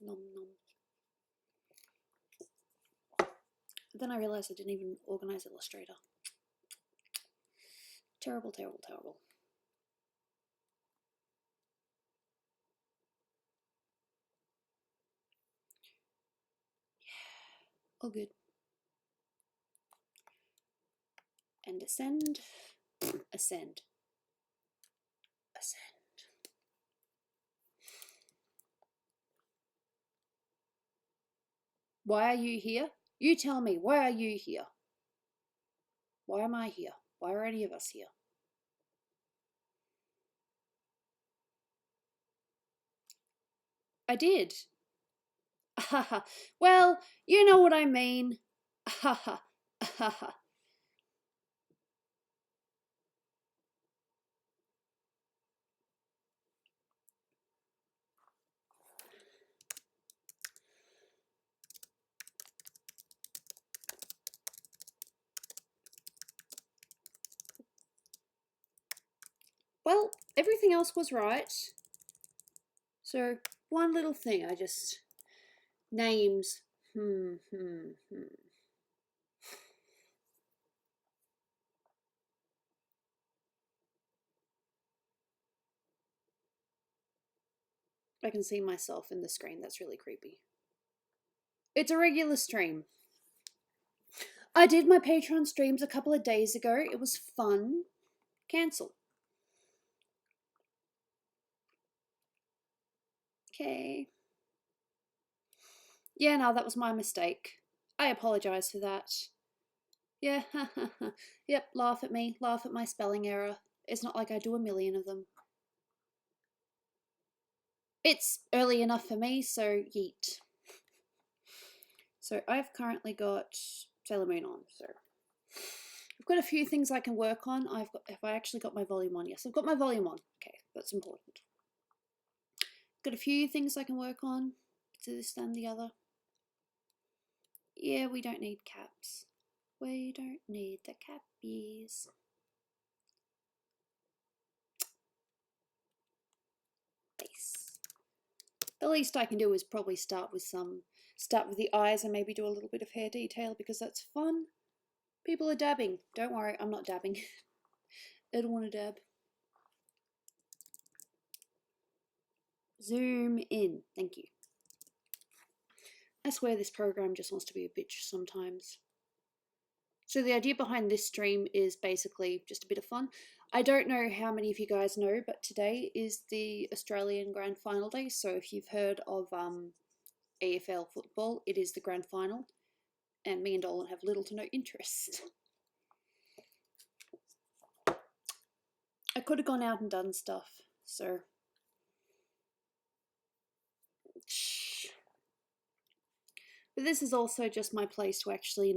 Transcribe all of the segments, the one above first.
Nom nom. But then I realized I didn't even organize Illustrator. Terrible, terrible, terrible. Yeah, all good. And ascend, ascend, ascend. Why are you here? You tell me, why are you here? Why am I here? Why are any of us here? I did. Well, you know what I mean. Well, everything else was right. So one little thing, I just names. I can see myself in the screen. That's really creepy. It's a regular stream. I did my Patreon streams a couple of days ago. It was fun. Cancel. Okay. Yeah, no, that was my mistake. I apologize for that. Yeah, yep, laugh at me. Laugh at my spelling error. It's not like I do a million of them. It's early enough for me, so yeet. So I've currently got Sailor Moon on, so I've got a few things I can work on. Have I actually got my volume on? Yes, I've got my volume on. Okay, that's important. Got a few things I can work on. To this, then the other. Yeah, we don't need caps. We don't need the cappies. Face. The least I can do is probably start with the eyes and maybe do a little bit of hair detail because that's fun. People are dabbing. Don't worry, I'm not dabbing. I don't want to dab. Zoom in. Thank you. I swear this program just wants to be a bitch sometimes. So the idea behind this stream is basically just a bit of fun. I don't know how many of you guys know, but today is the Australian Grand Final day. So if you've heard of AFL football, it is the Grand Final. And me and Dolan have little to no interest. I could have gone out and done stuff, so... But this is also just my place to actually,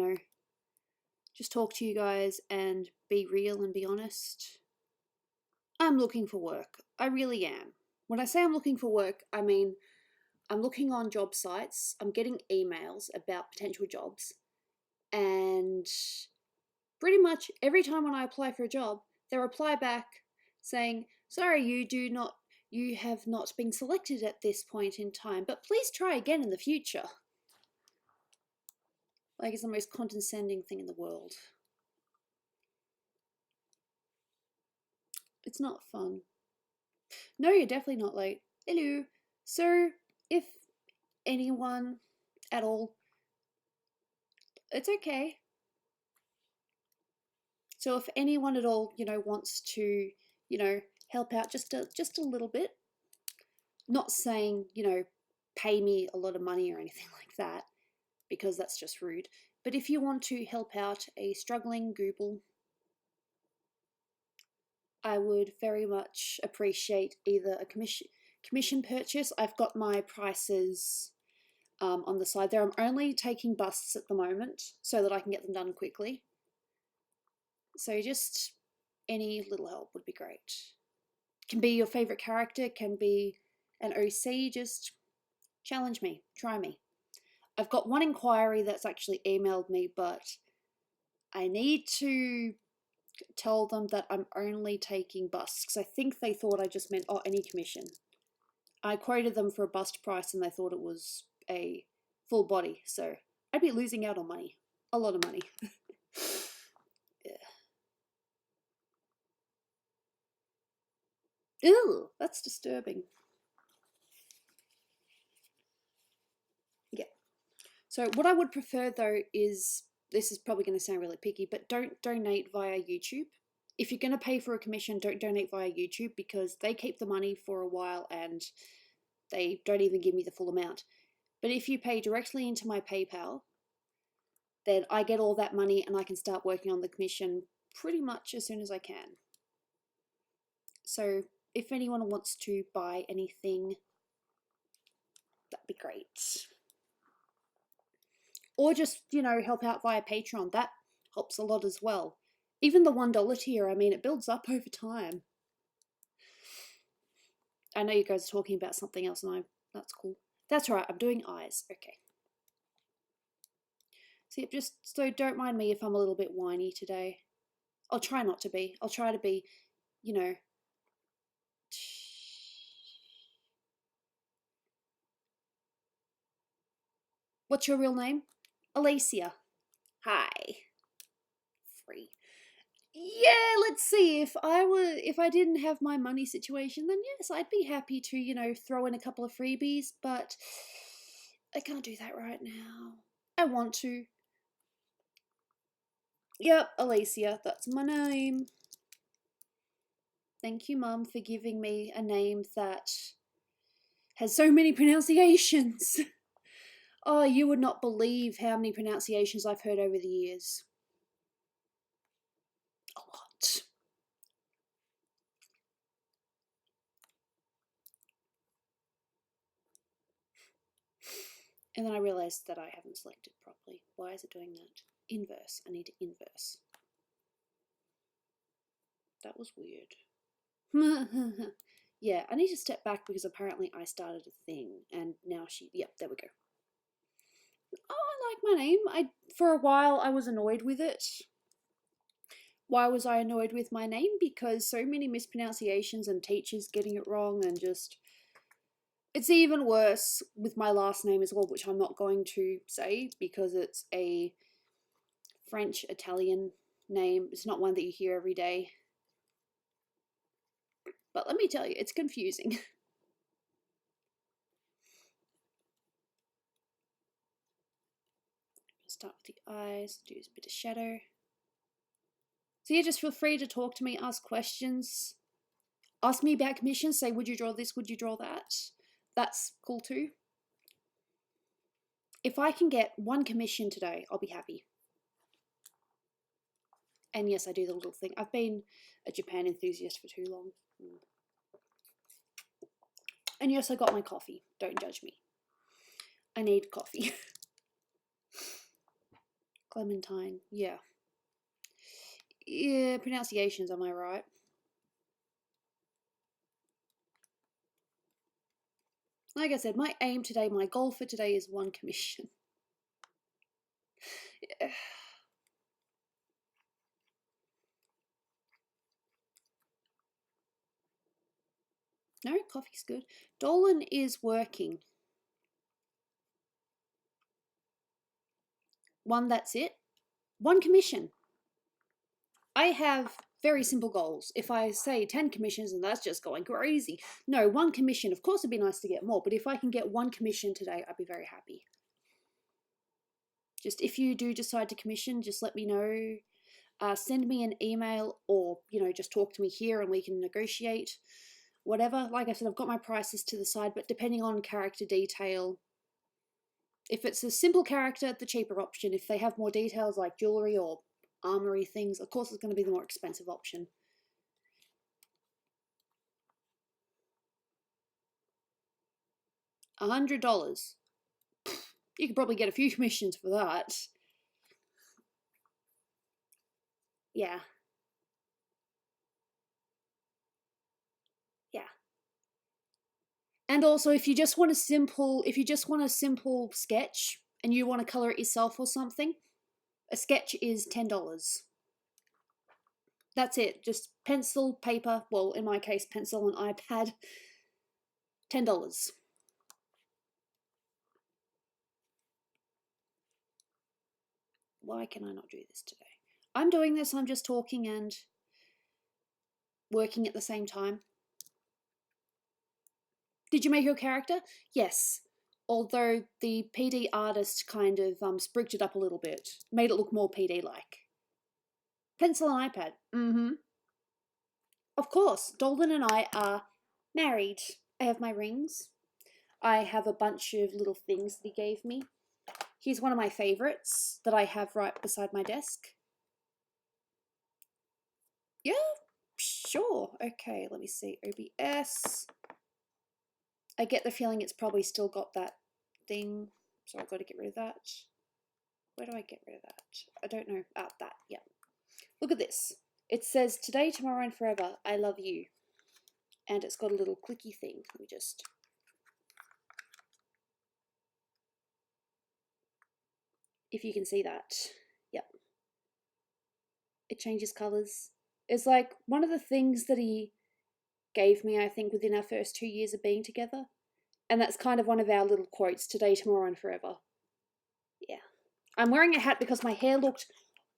just talk to you guys and be real and be honest. I'm looking for work. I really am. When I say I'm looking for work, I mean I'm looking on job sites, I'm getting emails about potential jobs, and pretty much every time when I apply for a job, they reply back saying, sorry, you have not been selected at this point in time, but please try again in the future. Like, it's the most condescending thing in the world. It's not fun. No, you're definitely not late. Hello. So, if anyone at all, it's okay. So if anyone at all, wants to, help out just a little bit, not saying, pay me a lot of money or anything like that, because that's just rude. But if you want to help out a struggling Google, I would very much appreciate either a commission purchase. I've got my prices on the side there. I'm only taking busts at the moment so that I can get them done quickly. So just any little help would be great. Can be your favorite character, can be an OC, just challenge me, try me. I've got one inquiry that's actually emailed me, but I need to tell them that I'm only taking busts, because I think they thought I just meant, any commission. I quoted them for a bust price and they thought it was a full body, so I'd be losing out on money. A lot of money. Yeah. Ew, that's disturbing. Yeah. So what I would prefer though is, this is probably going to sound really picky, but don't donate via YouTube. If you're going to pay for a commission, don't donate via YouTube because they keep the money for a while and they don't even give me the full amount. But if you pay directly into my PayPal, then I get all that money and I can start working on the commission pretty much as soon as I can. So if anyone wants to buy anything, that'd be great. Or just, help out via Patreon. That helps a lot as well. Even the $1 tier, I mean, it builds up over time. I know you guys are talking about something else and that's cool. That's right, I'm doing eyes. Okay. So don't mind me if I'm a little bit whiny today. I'll try not to be. I'll try to be, What's your real name? Alicia. Hi. Free. Yeah, let's see. If I didn't have my money situation, then yes, I'd be happy to, throw in a couple of freebies, but I can't do that right now. I want to. Yep, Alicia, that's my name. Thank you, Mum, for giving me a name that has so many pronunciations. Oh, you would not believe how many pronunciations I've heard over the years. A lot. And then I realised that I haven't selected properly. Why is it doing that? Inverse. I need to inverse. That was weird. Yeah, I need to step back because apparently I started a thing and now yep, there we go. Oh, I like my name. For a while I was annoyed with it. Why was I annoyed with my name? Because so many mispronunciations and teachers getting it wrong and just... It's even worse with my last name as well, which I'm not going to say because it's a French-Italian name. It's not one that you hear every day. But let me tell you, it's confusing. Start with the eyes, do a bit of shadow. So yeah, just feel free to talk to me, ask questions. Ask me about commissions, say, would you draw this, would you draw that? That's cool too. If I can get one commission today, I'll be happy. And yes, I do the little thing. I've been a Japan enthusiast for too long. And yes, I got my coffee. Don't judge me. I need coffee. Clementine, yeah. Yeah, pronunciations, am I right? Like I said, my aim today, my goal for today is one commission. Yeah. No, coffee's good. Dolan is working. That's it. One commission. I have very simple goals. If I say 10 commissions, and that's just going crazy. No, one commission. Of course, it'd be nice to get more, but if I can get one commission today, I'd be very happy. Just if you do decide to commission, just let me know. Send me an email or, just talk to me here and we can negotiate. Whatever. Like I said, I've got my prices to the side, but depending on character detail, if it's a simple character, the cheaper option. If they have more details like jewelry or armory things, of course it's going to be the more expensive option. $100. You could probably get a few commissions for that. Yeah. Yeah. And also, if you just want a simple sketch and you want to color it yourself or something, a sketch is $10. That's it. Just pencil, paper, well, in my case, pencil and iPad. $10. Why can I not do this today? I'm doing this, I'm just talking and working at the same time. Did you make your character? Yes. Although the PD artist kind of sprigged it up a little bit. Made it look more PD-like. Pencil and iPad. Mm-hmm. Of course, Dolan and I are married. I have my rings. I have a bunch of little things that he gave me. Here's one of my favorites that I have right beside my desk. Yeah, sure. Okay, let me see. OBS. I get the feeling it's probably still got that thing, so I've got to get rid of that. Where do I get rid of that? I don't know. Ah, that, yeah. Look at this. It says, today, tomorrow, and forever, I love you. And it's got a little clicky thing. Let me just... If you can see that. Yep. It changes colours. It's like one of the things that he gave me, I think, within our first 2 years of being together. And that's kind of one of our little quotes, today, tomorrow, and forever. Yeah. I'm wearing a hat because my hair looked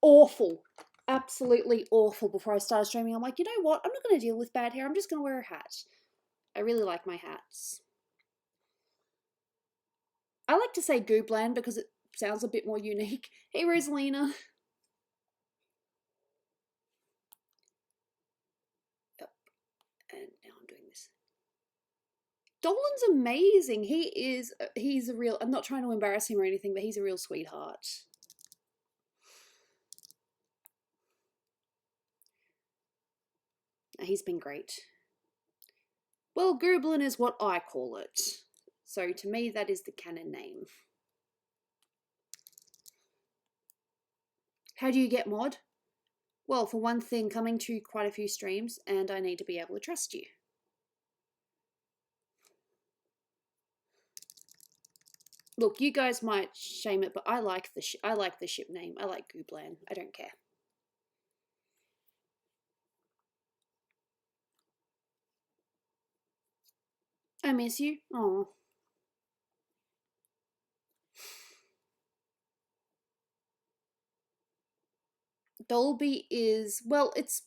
awful. Absolutely awful before I started streaming. I'm like, you know what? I'm not going to deal with bad hair. I'm just going to wear a hat. I really like my hats. I like to say Goobland because it sounds a bit more unique. Hey, Rosalina. Yep. And now I'm doing this. Dolan's amazing. He's a real, I'm not trying to embarrass him or anything, but he's a real sweetheart. He's been great. Well, Gooblin is what I call it. So to me, that is the canon name. How do you get mod? Well, for one thing, coming to quite a few streams, and I need to be able to trust you. Look, you guys might shame it, but I like the ship name. I like Goobland. I don't care. I miss you. Oh. Dolby is, well, it's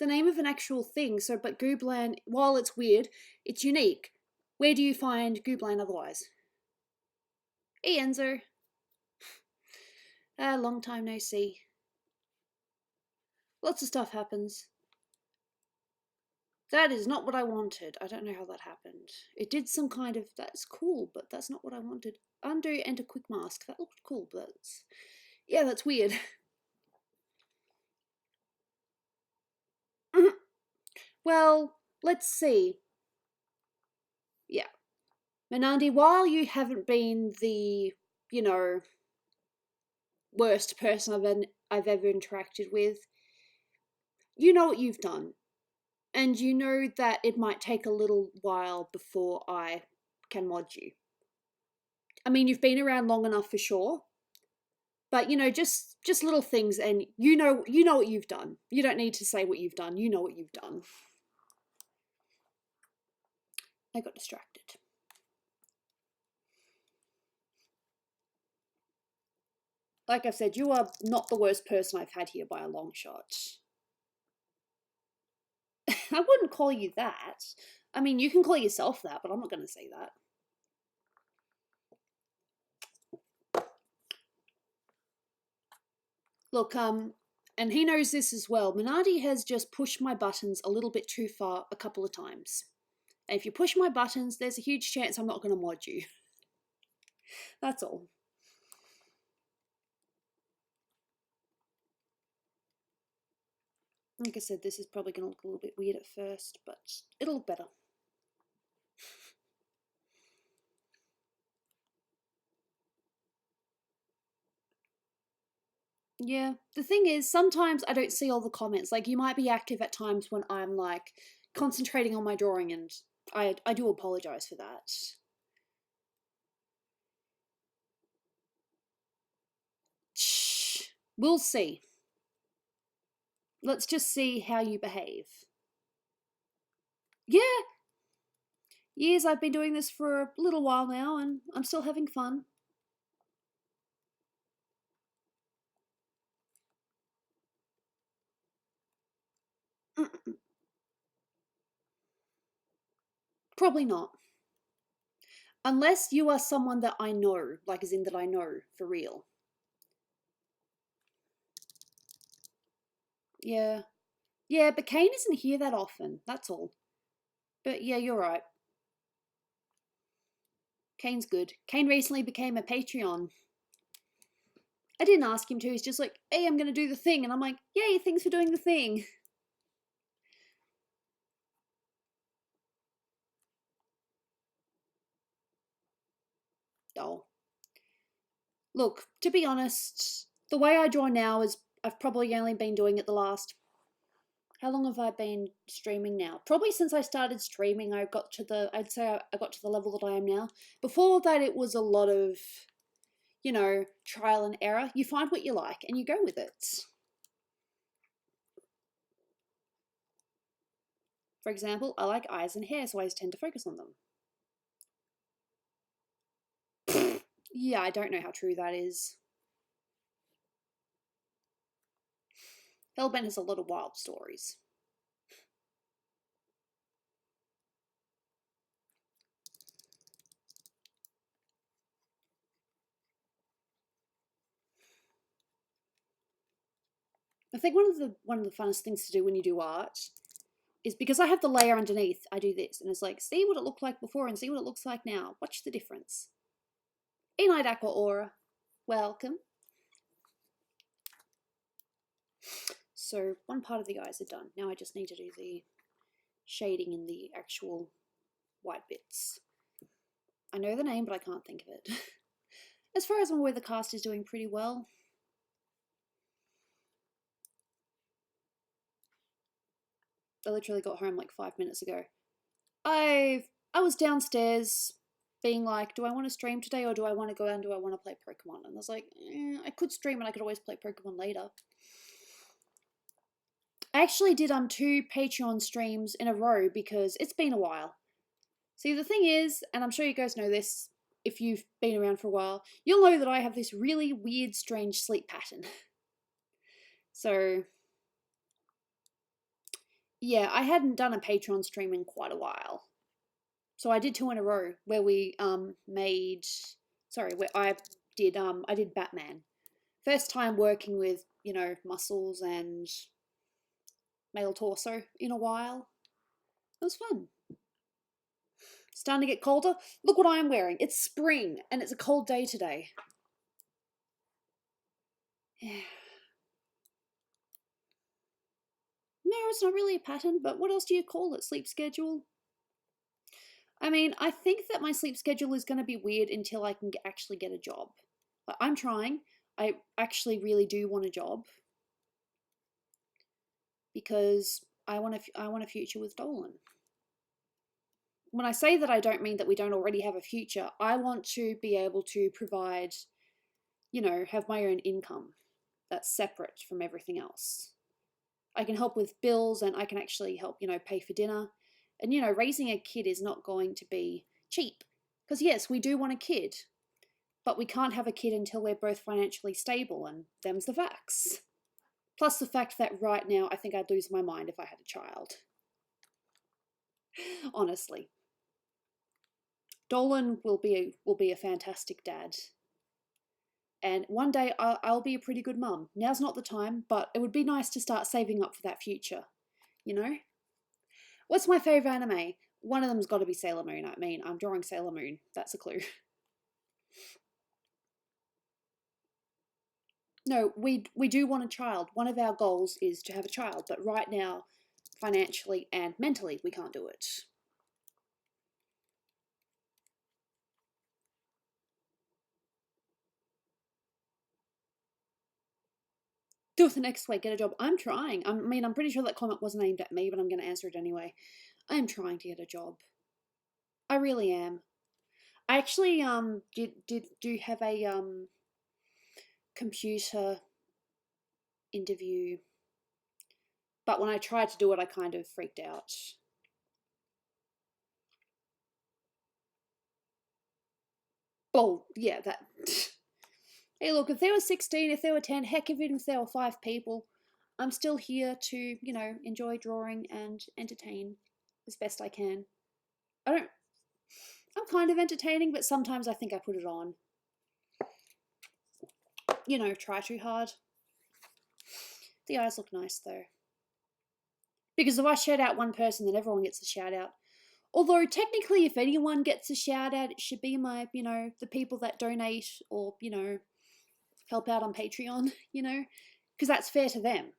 the name of an actual thing. So, but Goobland, while it's weird, it's unique. Where do you find Goobland otherwise? Hey, Enzo. Long time no see. Lots of stuff happens. That is not what I wanted. I don't know how that happened. It did some kind of, that's cool, but that's not what I wanted. Undo, enter quick mask. That looked cool, but yeah, that's weird. Well, let's see. Yeah. Menandi, while you haven't been the, you know, worst person I've ever interacted with, you know what you've done. And you know that it might take a little while before I can mod you. I mean, you've been around long enough for sure. But, you know, just little things, and you know what you've done. You don't need to say what you've done. You know what you've done. I got distracted. Like I've said, you are not the worst person I've had here by a long shot. I wouldn't call you that. I mean, you can call yourself that, but I'm not going to say that. Look, and he knows this as well. Minardi has just pushed my buttons a little bit too far a couple of times. And if you push my buttons, there's a huge chance I'm not going to mod you. That's all. Like I said, this is probably going to look a little bit weird at first, but it'll look better. Yeah, the thing is, sometimes I don't see all the comments. Like, you might be active at times when I'm, like, concentrating on my drawing, and I do apologise for that. Shh. We'll see. Let's just see how you behave. Yeah. years. I've been doing this for a little while now, and I'm still having fun. Probably not. Unless you are someone that I know, like as in that I know for real. Yeah. Yeah, but Kane isn't here that often, that's all. But yeah, you're right. Kane's good. Kane recently became a Patreon. I didn't ask him to, he's just like, hey, I'm gonna do the thing. And I'm like, yay, thanks for doing the thing. Oh. Look, to be honest, the way I draw now is I've probably only been doing it the last. How long have I been streaming now? Probably since I started streaming, I'd say I got to the level that I am now. Before that, it was a lot of, trial and error. You find what you like and you go with it. For example, I like eyes and hair, so I tend to focus on them. Yeah, I don't know how true that is. Hellbent has a lot of wild stories. I think one of the funnest things to do when you do art is because I have the layer underneath, I do this, and it's like, see what it looked like before and see what it looks like now. Watch the difference. Enide Aqua Aura, welcome. So one part of the eyes are done. Now I just need to do the shading in the actual white bits. I know the name, but I can't think of it. As far as I'm aware, the cast is doing pretty well. I literally got home like 5 minutes ago. I was downstairs being like, do I want to stream today or do I want to go out and do I want to play Pokemon? And I was like, I could stream and I could always play Pokemon later. I actually did 2 Patreon streams in a row because it's been a while. See, the thing is, and I'm sure you guys know this if you've been around for a while, you'll know that I have this really weird, strange sleep pattern. So, yeah, I hadn't done a Patreon stream in quite a while. So I did 2 in a row where we where I did Batman. First time working with, muscles and male torso in a while. It was fun. Starting to get colder. Look what I am wearing. It's spring and it's a cold day today. Yeah. No, it's not really a pattern, but what else do you call it? Sleep schedule? I mean, I think that my sleep schedule is going to be weird until I can actually get a job. I'm trying. I actually really do want a job because I want a future with Dolan. When I say that, I don't mean that we don't already have a future. I want to be able to provide, have my own income that's separate from everything else. I can help with bills and I can actually help, pay for dinner. And, raising a kid is not going to be cheap. Because, yes, we do want a kid, but we can't have a kid until we're both financially stable, and them's the facts. Plus the fact that right now I think I'd lose my mind if I had a child. Honestly. Dolan will be a fantastic dad. And one day I'll be a pretty good mum. Now's not the time, but it would be nice to start saving up for that future, What's my favourite anime? One of them's got to be Sailor Moon. I mean, I'm drawing Sailor Moon. That's a clue. No, we do want a child. One of our goals is to have a child, but right now, financially and mentally, we can't do it. Do it the next way, get a job. I'm trying. I mean, I'm pretty sure that comment wasn't aimed at me, but I'm going to answer it anyway. I am trying to get a job. I really am. I actually do have a computer interview, but when I tried to do it, I kind of freaked out. Well, yeah, that... Hey, look, if there were 16, if there were 10, heck, even if there were 5 people, I'm still here to, you know, enjoy drawing and entertain as best I can. I'm kind of entertaining, but sometimes I think I put it on. You know, try too hard. The eyes look nice, though. Because if I shout out one person, then everyone gets a shout out. Although, technically, if anyone gets a shout out, it should be my, you know, the people that donate or, you know, help out on Patreon, you know, because that's fair to them.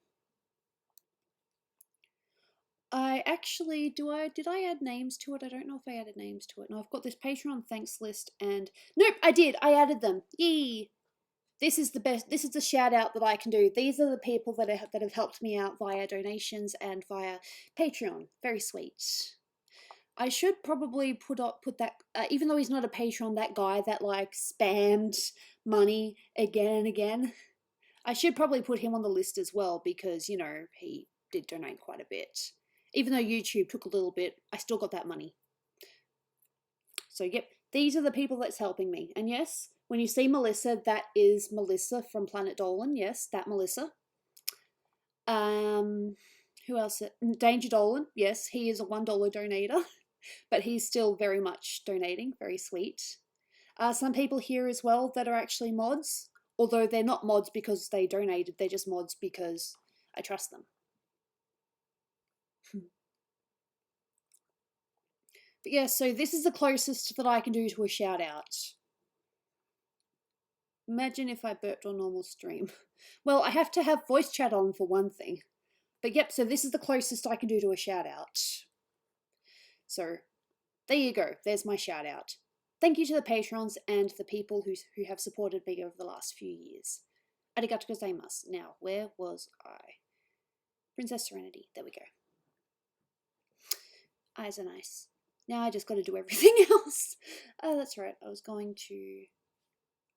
I actually, did I add names to it? I don't know if I added names to it. No, I've got this Patreon thanks list and, nope, I did. I added them. Yee! This is the best, this is the shout out that I can do. These are the people that have helped me out via donations and via Patreon. Very sweet. I should probably put that, even though he's not a Patreon, that guy that like spammed money again and again, I should probably put him on the list as well because, you know, he did donate quite a bit. Even though YouTube took a little bit, I still got that money. So, yep, these are the people that's helping me. And yes, when you see Melissa, that is Melissa from Planet Dolan. Yes, that Melissa. Who else? Danger Dolan. Yes, he is a $1 donator, but he's still very much donating. Very sweet. Some people here as well that are actually mods, although they're not mods because they donated. They're just mods because I trust them. But yeah, so this is the closest that I can do to a shout out. Imagine if I burped on normal stream. Well, I have to have voice chat on for one thing. But yep, so this is the closest I can do to a shout out. So there you go. There's my shout out. Thank you to the patrons and the people who have supported me over the last few years. Arigato gozaimasu. Now, where was I? Princess Serenity. There we go. Eyes are nice. Now I just got to do everything else. Oh, that's right. I was going to...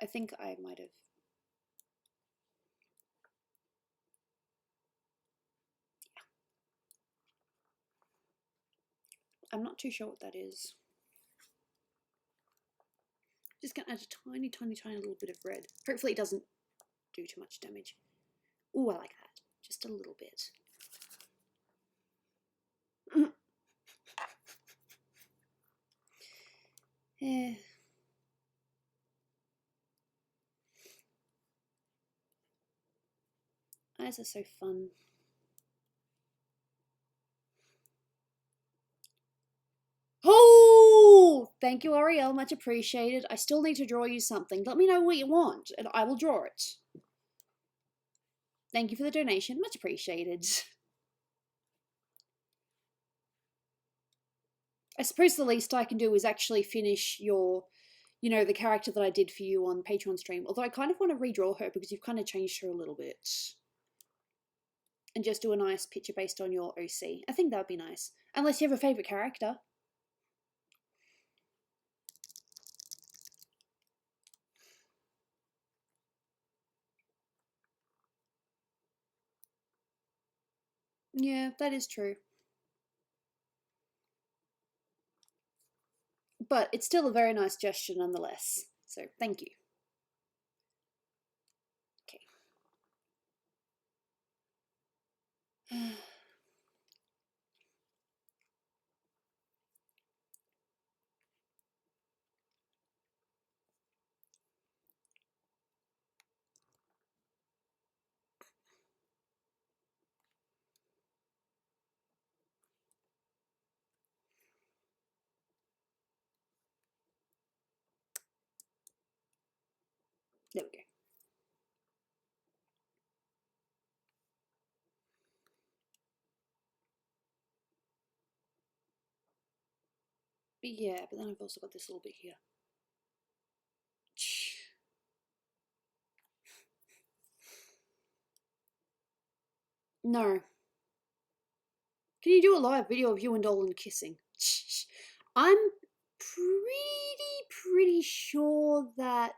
I think I might have... Yeah. I'm not too sure what that is. Just going to add a tiny, tiny, tiny little bit of red. Hopefully it doesn't do too much damage. Ooh, I like that. Just a little bit. Yeah. Eyes are so fun. Oh! Thank you, Ariel. Much appreciated. I still need to draw you something. Let me know what you want, and I will draw it. Thank you for the donation. Much appreciated. I suppose the least I can do is actually finish your, you know, the character that I did for you on Patreon stream. Although I kind of want to redraw her because you've kind of changed her a little bit. And just do a nice picture based on your OC. I think that would be nice. Unless you have a favourite character. Yeah, that is true. But it's still a very nice gesture nonetheless. So, thank you. Okay. There we go. But yeah, but then I've also got this little bit here. No. Can you do a live video of you and Dolan kissing? I'm pretty sure that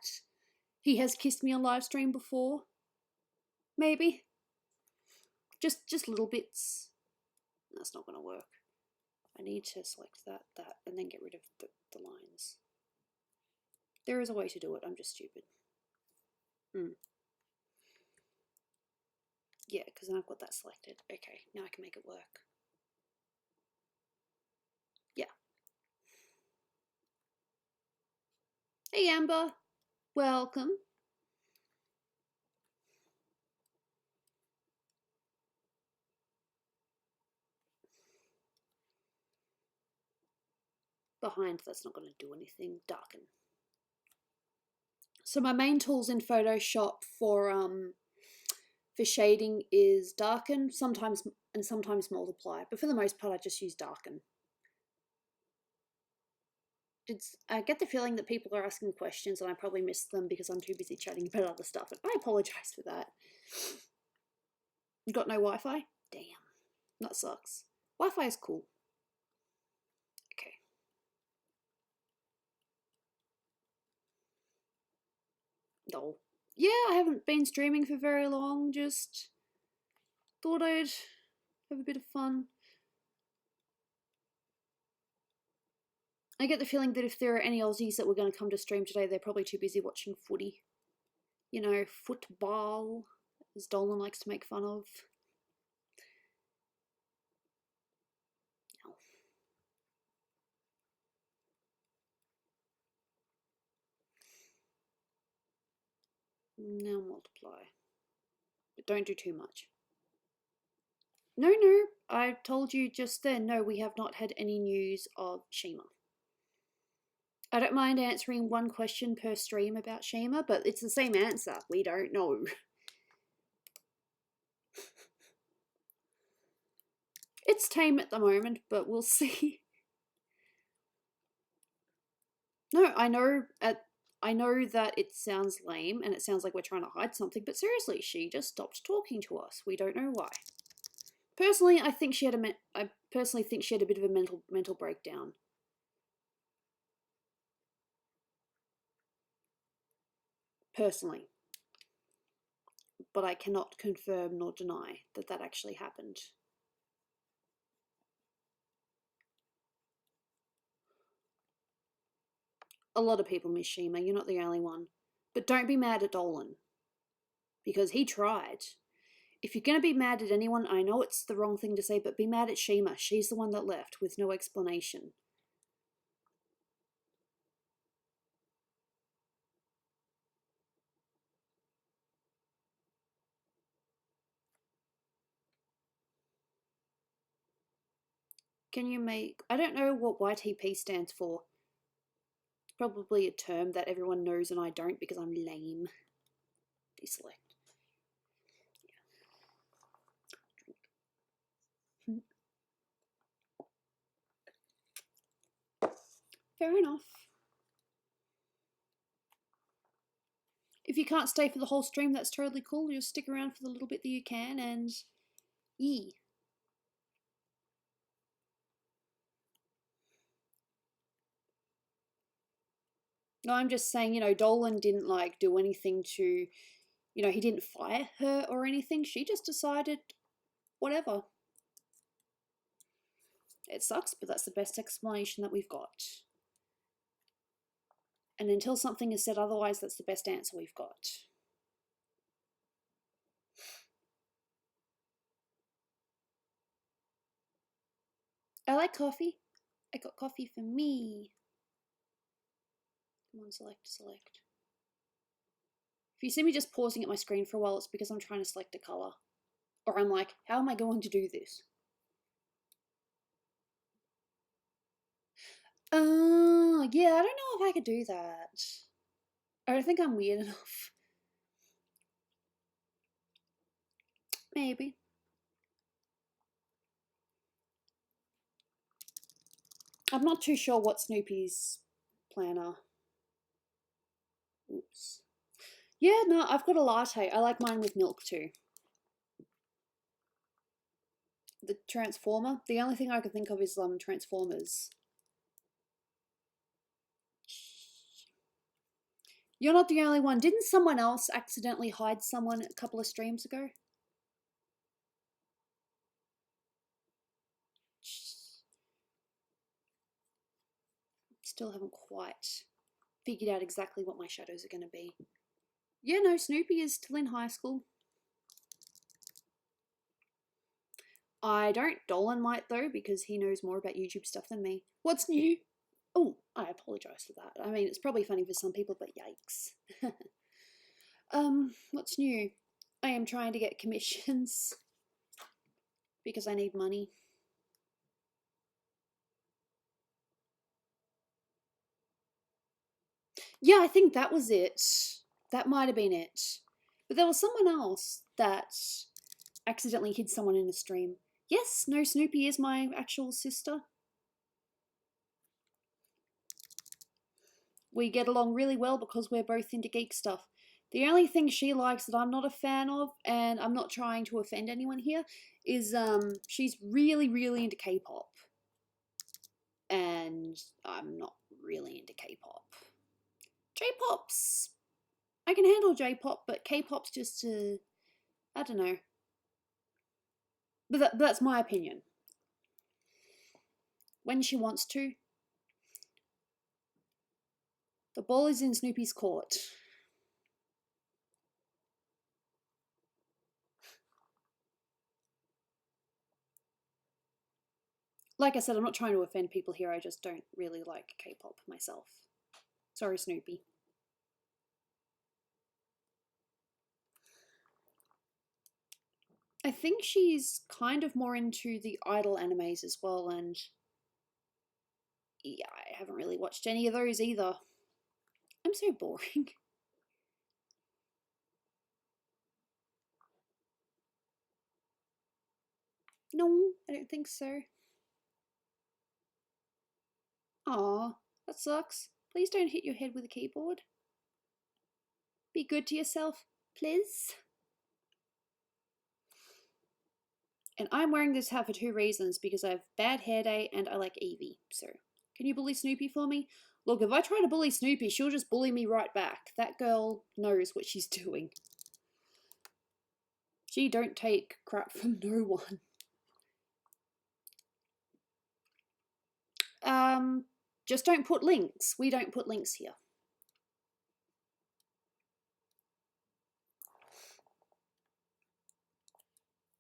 he has kissed me on live stream before. Maybe. Just little bits. That's not going to work. I need to select that, and then get rid of the lines. There is a way to do it. I'm just stupid. Yeah, because then I've got that selected. Okay, now I can make it work. Yeah. Hey, Amber. Welcome. Behind, that's not going to do anything. Darken. So my main tools in Photoshop for shading is darken, sometimes multiply, but for the most part I just use darken. I get the feeling that people are asking questions and I probably missed them because I'm too busy chatting about other stuff, and I apologize for that. You got no Wi-Fi? Damn, that sucks. Wi-Fi is cool. Okay. No. Yeah, I haven't been streaming for very long, just thought I'd have a bit of fun. I get the feeling that if there are any Aussies that were going to come to stream today, they're probably too busy watching footy. You know, football, as Dolan likes to make fun of. Now multiply. But don't do too much. No, I told you just then, no, we have not had any news of Shima. I don't mind answering one question per stream about Shima, but it's the same answer. We don't know. It's tame at the moment, but we'll see. No, I know that it sounds lame and it sounds like we're trying to hide something, but seriously, she just stopped talking to us. We don't know why. Personally, I personally think she had a bit of a mental breakdown. Personally. But I cannot confirm nor deny that that actually happened. A lot of people miss Shima, you're not the only one. But don't be mad at Dolan. Because he tried. If you're going to be mad at anyone, I know it's the wrong thing to say, but be mad at Shima. She's the one that left with no explanation. Can you make... I don't know what YTP stands for. It's probably a term that everyone knows and I don't because I'm lame. Deselect. Yeah. Fair enough. If you can't stay for the whole stream, that's totally cool. Just stick around for the little bit that you can and... yee. No, I'm just saying, you know, Dolan didn't like do anything to, you know, he didn't fire her or anything. She just decided whatever. It sucks, but that's the best explanation that we've got. And until something is said otherwise, that's the best answer we've got. I like coffee. I got coffee for me. Come on, select. If you see me just pausing at my screen for a while, it's because I'm trying to select a colour. Or I'm like, how am I going to do this? Yeah, I don't know if I could do that. I don't think I'm weird enough. Maybe. I'm not too sure what Snoopy's plan are. Oops. Yeah, no, I've got a latte. I like mine with milk too. The Transformer. The only thing I can think of is Transformers. You're not the only one. Didn't someone else accidentally hide someone a couple of streams ago? Still haven't quite figured out exactly what my shadows are going to be. Yeah, no, Snoopy is still in high school. I don't. Dolan might, though, because he knows more about YouTube stuff than me. What's new? Oh, I apologise for that. I mean, it's probably funny for some people, but yikes. What's new? I am trying to get commissions because I need money. Yeah, I think that was it. That might have been it. But there was someone else that accidentally hid someone in a stream. Yes, no, Snoopy is my actual sister. We get along really well because we're both into geek stuff. The only thing she likes that I'm not a fan of, and I'm not trying to offend anyone here, is she's really, really into K-pop. And I'm not really into K-pop. J-pop's... I can handle J-pop, but K-pop's just, I don't know. But that's my opinion. When she wants to. The ball is in Snoopy's court. Like I said, I'm not trying to offend people here, I just don't really like K-pop myself. Sorry, Snoopy. I think she's kind of more into the idol animes as well, and yeah, I haven't really watched any of those either. I'm so boring. No, I don't think so. Aw, that sucks. Please don't hit your head with a keyboard. Be good to yourself, please. And I'm wearing this hat for 2 reasons, because I have bad hair day and I like Eevee. So, can you bully Snoopy for me? Look, if I try to bully Snoopy, she'll just bully me right back. That girl knows what she's doing. She don't take crap from no one. Just don't put links. We don't put links here.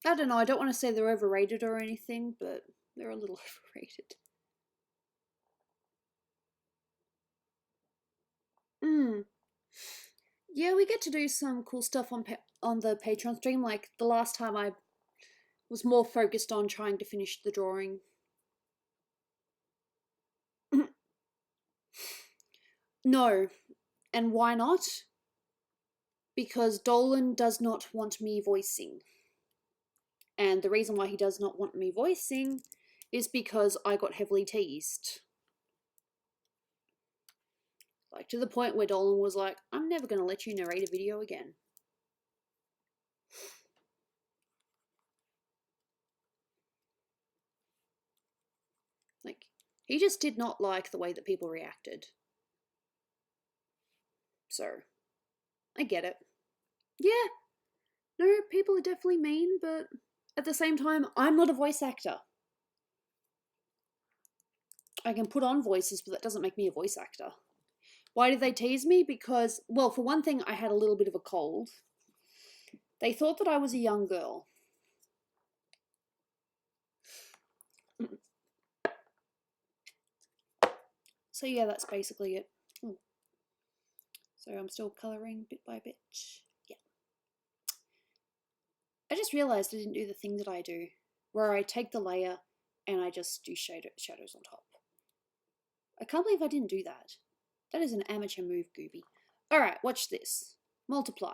I don't know, I don't want to say they're overrated or anything, but they're a little overrated. Yeah, we get to do some cool stuff on the Patreon stream. Like the last time I was more focused on trying to finish the drawing. No. And why not? Because Dolan does not want me voicing. And the reason why he does not want me voicing is because I got heavily teased. Like, to the point where Dolan was like, I'm never going to let you narrate a video again. Like, he just did not like the way that people reacted. So, I get it. Yeah, no, people are definitely mean, but at the same time, I'm not a voice actor. I can put on voices, but that doesn't make me a voice actor. Why did they tease me? Because, well, for one thing, I had a little bit of a cold. They thought that I was a young girl. So yeah, that's basically it. So I'm still colouring bit by bit. Yeah. I just realised I didn't do the thing that I do, where I take the layer and I just do shadows on top. I can't believe I didn't do that. That is an amateur move, Gooby. Alright, watch this. Multiply.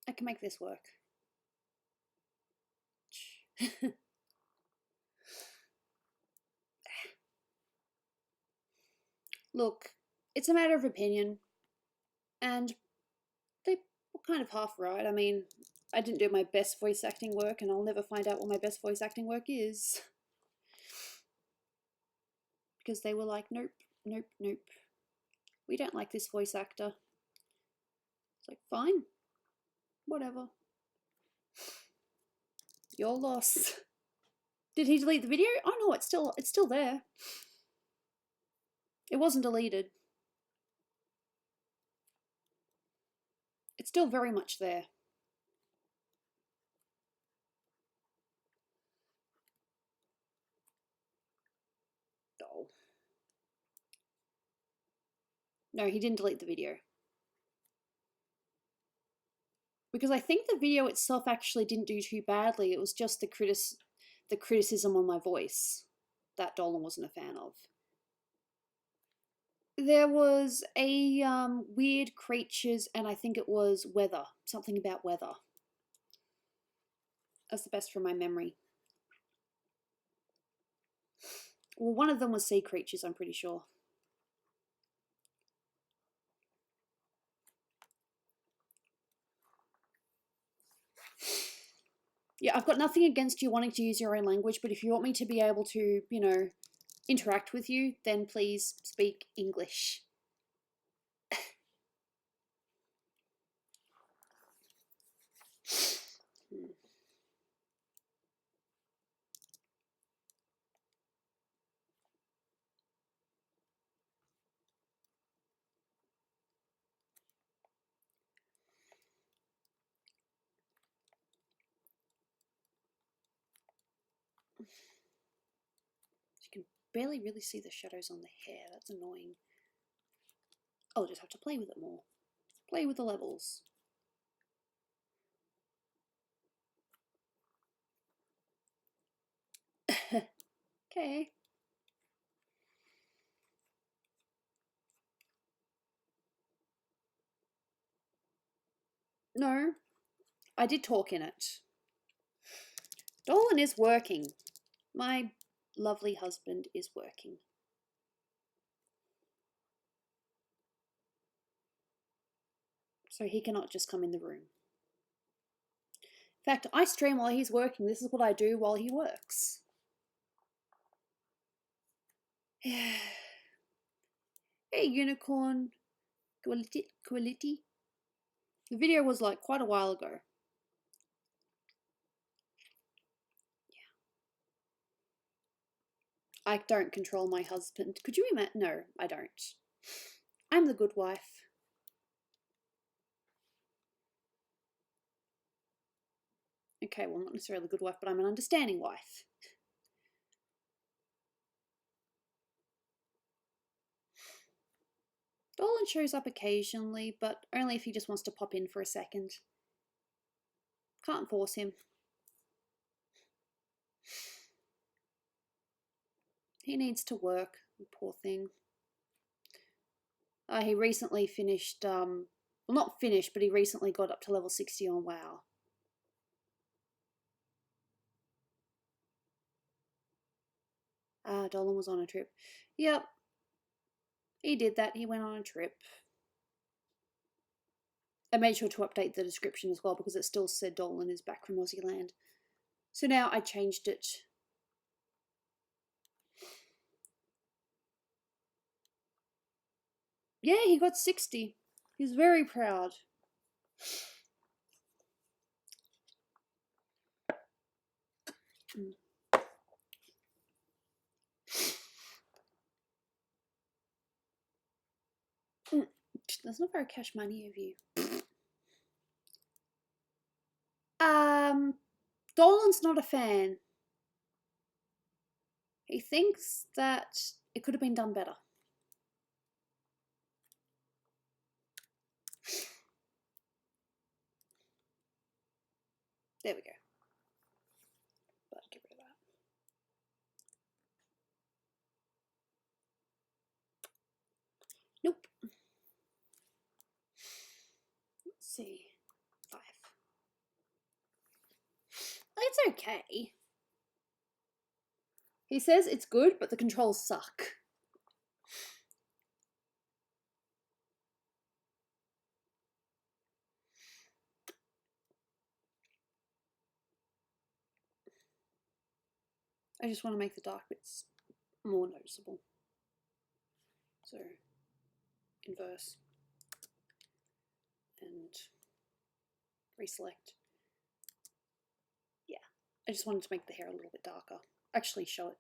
I can make this work. Look, it's a matter of opinion, and they were kind of half right. I mean, I didn't do my best voice acting work, and I'll never find out what my best voice acting work is. Because they were like, nope, nope, nope. We don't like this voice actor. It's like, fine. Whatever. Your loss. Did he delete the video? Oh no, it's still there. It wasn't deleted. It's still very much there. Oh. No, he didn't delete the video. Because I think the video itself actually didn't do too badly. It was just the criticism on my voice that Dolan wasn't a fan of. There was a weird creatures, and I think it was weather. Something about weather. That's the best from my memory. Well, one of them was sea creatures, I'm pretty sure. Yeah, I've got nothing against you wanting to use your own language, but if you want me to be able to, you know, interact with you, then please speak English. You can barely really see the shadows on the hair. That's annoying. I'll just have to play with it more. Play with the levels. Okay. No, I did talk in it. Dolan is working. My lovely husband is working. So he cannot just come in the room. In fact, I stream while he's working. This is what I do while he works. Hey, unicorn. Quality. The video was like quite a while ago. Yeah. I don't control my husband. Could you imagine? No, I don't. I'm the good wife. Okay, well, not necessarily a good wife, but I'm an understanding wife. Dolan shows up occasionally, but only if he just wants to pop in for a second. Can't force him. He needs to work, poor thing. He recently finished, well, not finished, but he recently got up to level 60 on WoW. Dolan was on a trip. Yep. He did that. He went on a trip. I made sure to update the description as well because it still said Dolan is back from Aussie land. So now I changed it. Yeah, he got 60. He's very proud. That's not very cash money of you. Dolan's not a fan. He thinks that it could have been done better. There we go. But get rid of that. Nope. Let's see. 5. It's okay. He says it's good, but the controls suck. I just want to make the dark bits more noticeable. So, inverse and reselect. Yeah, I just wanted to make the hair a little bit darker. Actually show it.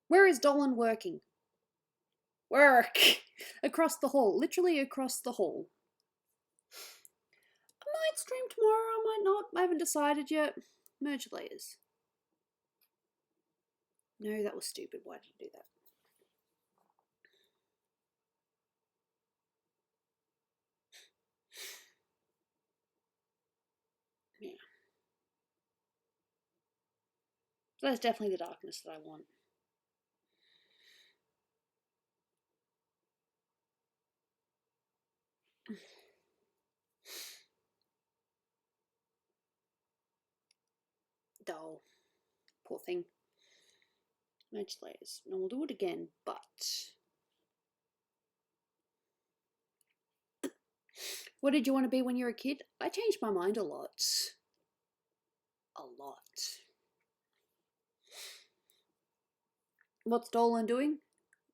Where is Dolan working? Work! Across the hall. Literally across the hall. I might stream tomorrow, I might not. I haven't decided yet. Merge layers. No, that was stupid. Why did you do that? Yeah. So that's definitely the darkness that I want. Dull. Poor thing. Merge layers. And we'll do it again, but... What did you want to be when you were a kid? I changed my mind a lot. A lot. What's Dolan doing?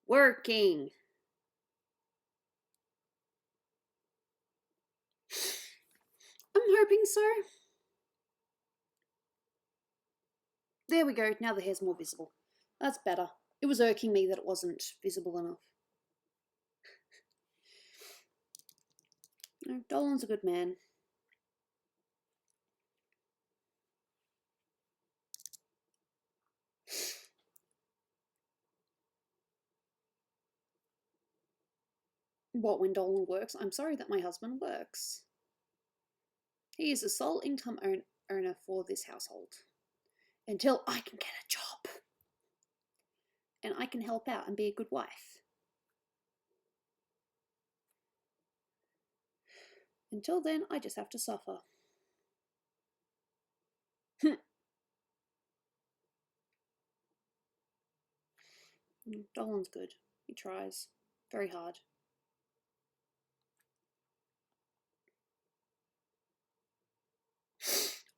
Working. I'm hoping so. There we go. Now the hair's more visible. That's better. It was irking me that it wasn't visible enough. No, Dolan's a good man. What, when Dolan works? I'm sorry that my husband works. He is the sole income earner for this household. Until I can get a job. And I can help out and be a good wife. Until then, I just have to suffer. Dolan's good. He tries. Very hard.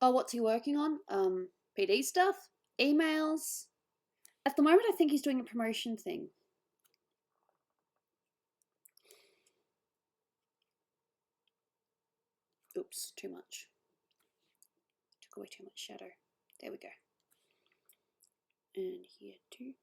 Oh, what's he working on? PD stuff? Emails? At the moment, I think he's doing a promotion thing. Oops, too much. Took away too much shadow. There we go. And here too.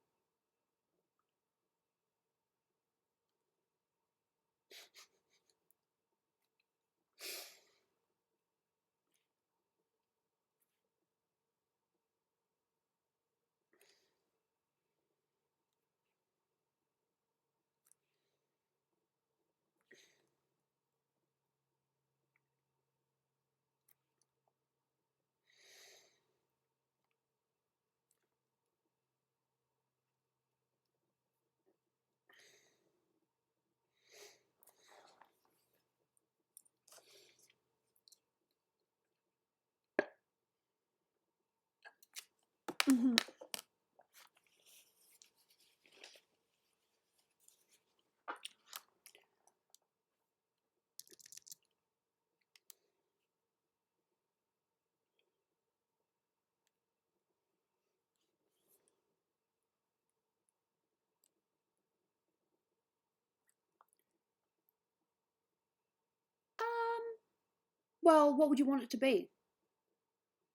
Well, what would you want it to be?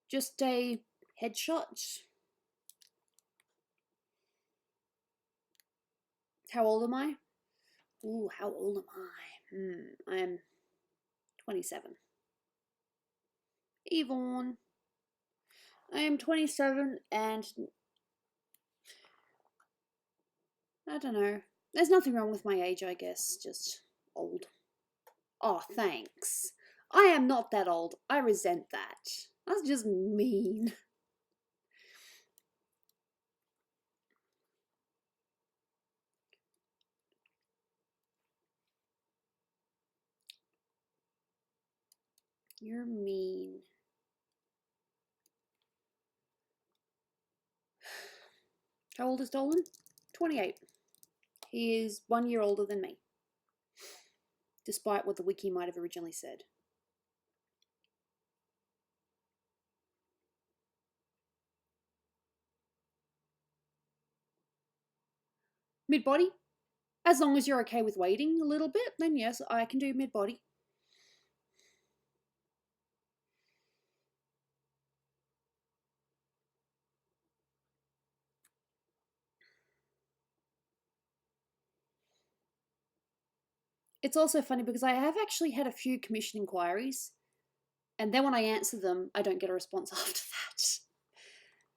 Just a headshot? How old am I? Ooh, how old am I? I'm 27. Yvonne. I am 27 and I don't know. There's nothing wrong with my age, I guess. Just old. Oh, thanks. I am not that old. I resent that. That's just mean. You're mean. How old is Dolan? 28. He is 1 year older than me, despite what the wiki might have originally said. Mid-body. As long as you're okay with waiting a little bit, then yes, I can do mid-body. It's also funny because I have actually had a few commission inquiries, and then when I answer them, I don't get a response after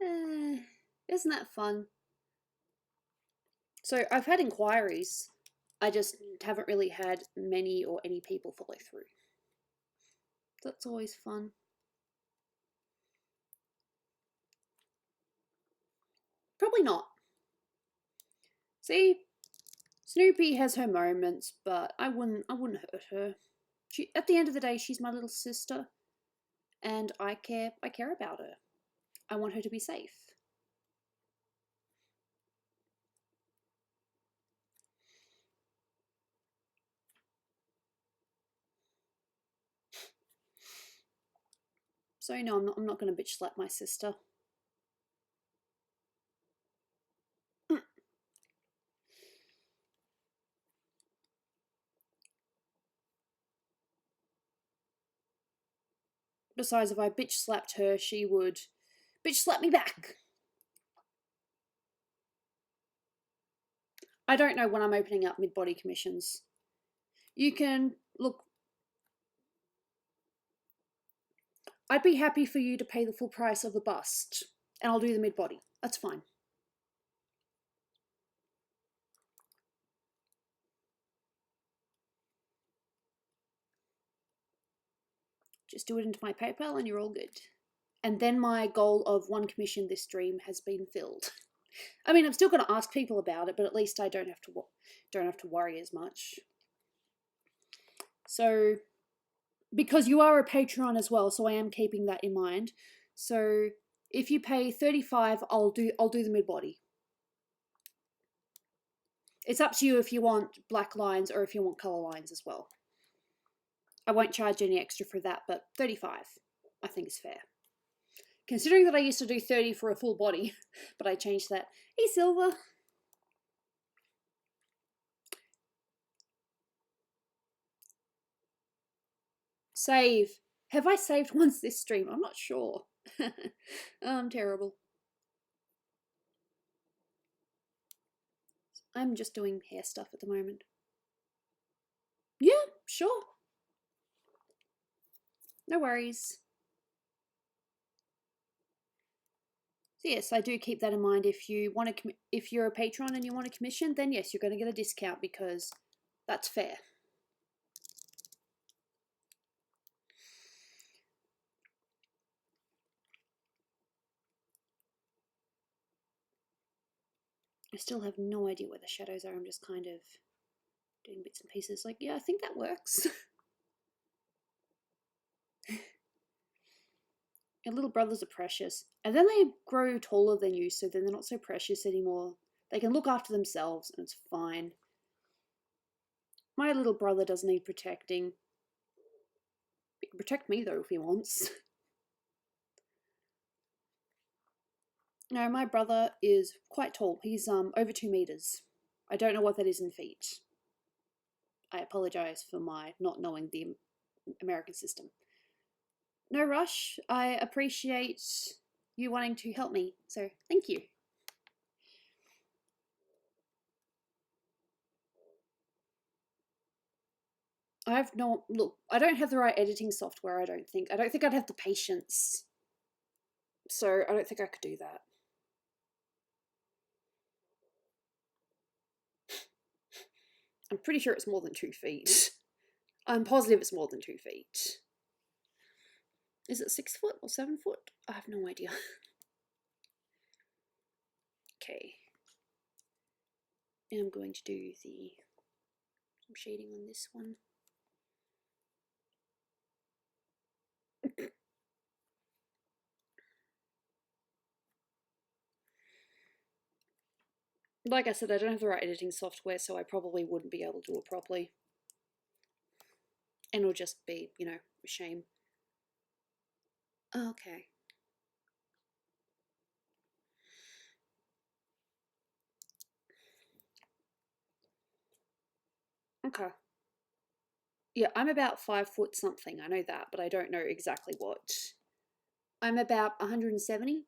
that. Isn't that fun? So I've had inquiries, I just haven't really had many or any people follow through. That's always fun. Probably not. See, Snoopy has her moments, but I wouldn't hurt her. At the end of the day, she's my little sister, and I care about her. I want her to be safe. So no, I'm not going to bitch slap my sister. Besides, if I bitch slapped her, she would bitch slap me back. I don't know when I'm opening up mid-body commissions. You can look. I'd be happy for you to pay the full price of the bust, and I'll do the mid-body. That's fine. Just do it into my PayPal and you're all good. And then my goal of 1 commission this stream has been filled. I mean, I'm still going to ask people about it, but at least I don't have to worry as much. So, because you are a Patreon as well, so I am keeping that in mind. So, if you pay $35, I'll do the mid-body. It's up to you if you want black lines or if you want color lines as well. I won't charge any extra for that, but $35 I think is fair. Considering that I used to do $30 for a full body, but I changed that. Hey, Silver. Save. Have I saved once this stream? I'm not sure. I'm terrible. I'm just doing hair stuff at the moment. Yeah, sure. No worries. So yes, I do keep that in mind. If you're a patron and you want a commission, then yes, you're going to get a discount because that's fair. I still have no idea where the shadows are. I'm just kind of doing bits and pieces. Like, yeah, I think that works. Your little brothers are precious. And then they grow taller than you, so then they're not so precious anymore. They can look after themselves, and it's fine. My little brother doesn't need protecting. He can protect me, though, if he wants. No, my brother is quite tall. He's over 2 meters. I don't know what that is in feet. I apologize for my not knowing the American system. No rush. I appreciate you wanting to help me, so thank you. I don't have the right editing software, I don't think. I don't think I'd have the patience. So I don't think I could do that. I'm pretty sure it's more than 2 feet. I'm positive it's more than 2 feet. Is it 6 foot or 7 foot? I have no idea. Okay. And I'm going to do some shading on this one. Like I said, I don't have the right editing software, so I probably wouldn't be able to do it properly. And it'll just be, you know, a shame. Okay. Okay. Yeah, I'm about 5 foot something. I know that, but I don't know exactly what. I'm about 170.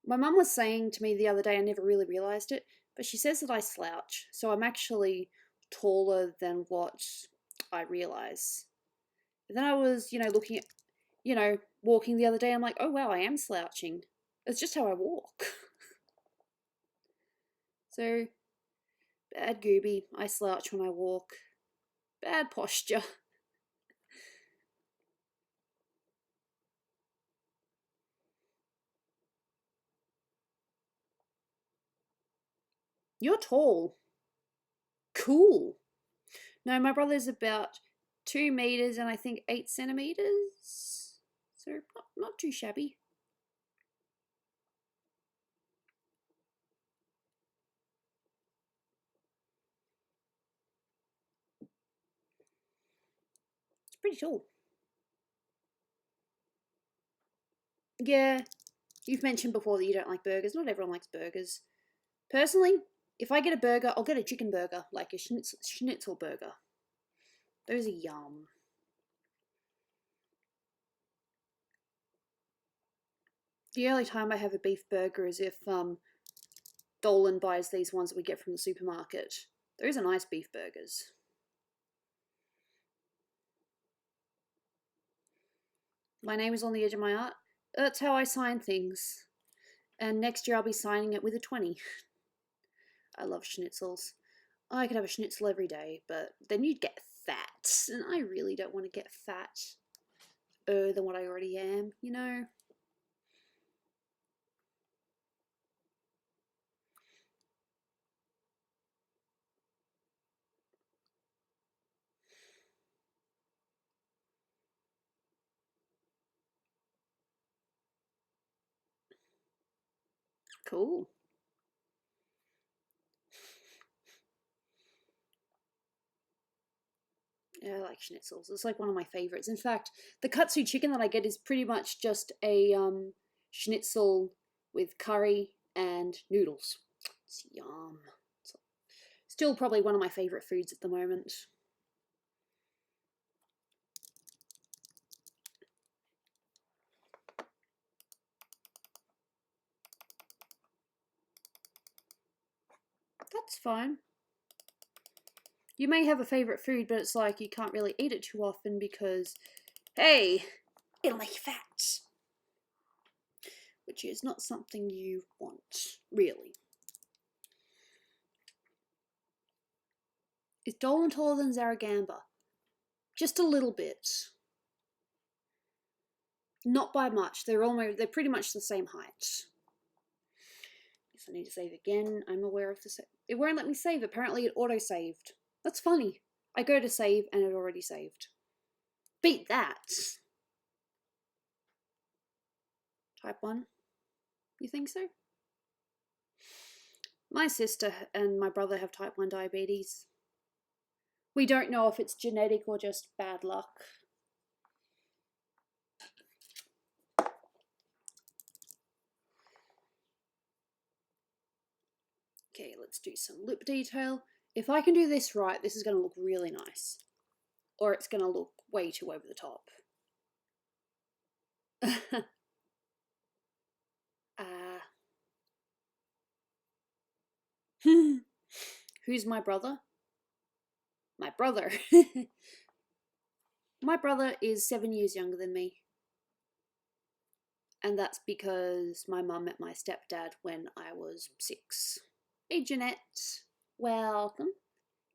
My mum was saying to me the other day, I never really realised it, but she says that I slouch. So I'm actually taller than what I realise. And then I was, looking at, walking the other day. I'm like, oh wow, I am slouching. It's just how I walk. So, bad Gooby. I slouch when I walk. Bad posture. You're tall. Cool. No, my brother's about 2 meters and I think 8 centimeters. So not too shabby. It's pretty tall. Yeah, you've mentioned before that you don't like burgers. Not everyone likes burgers. Personally, if I get a burger, I'll get a chicken burger, like a schnitzel burger. Those are yum. The only time I have a beef burger is if Dolan buys these ones that we get from the supermarket. Those are nice beef burgers. My name is on the edge of my art. That's how I sign things. And next year I'll be signing it with a 20. I love schnitzels. I could have a schnitzel every day, but then you'd get fat. And I really don't want to get fat than what I already am, Cool. Yeah, I like schnitzels. It's like one of my favorites. In fact, the katsu chicken that I get is pretty much just a schnitzel with curry and noodles. It's yum. It's still probably one of my favorite foods at the moment. That's fine. You may have a favorite food, but it's like you can't really eat it too often because, hey, it'll make you fat. Which is not something you want, really. Is Dolan taller than Zaragamba? Just a little bit. Not by much. They're pretty much the same height. Guess I need to save again. I'm aware of this. It won't let me save. Apparently it auto-saved. That's funny. I go to save and it already saved. Beat that. Type 1. You think so? My sister and my brother have type 1 diabetes. We don't know if it's genetic or just bad luck. Okay, let's do some lip detail. If I can do this right, this is going to look really nice. Or it's going to look way too over the top. Who's my brother? My brother. My brother is 7 years younger than me. And that's because my mum met my stepdad when I was 6. Hey Jeanette, welcome.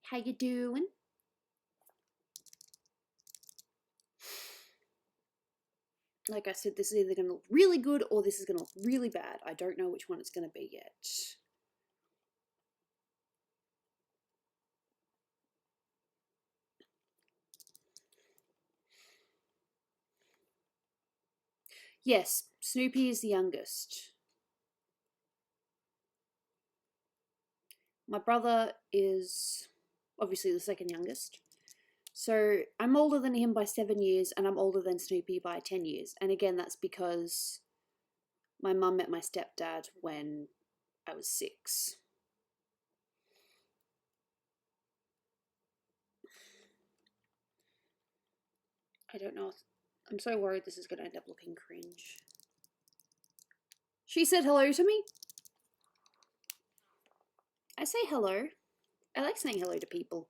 How you doing? Like I said, this is either going to look really good or this is going to look really bad. I don't know which one it's going to be yet. Yes, Snoopy is the youngest. My brother is obviously the second youngest. So I'm older than him by 7 years and I'm older than Snoopy by 10 years. And again, that's because my mum met my stepdad when I was 6. I don't know. I'm so worried this is going to end up looking cringe. She said hello to me. I say hello. I like saying hello to people.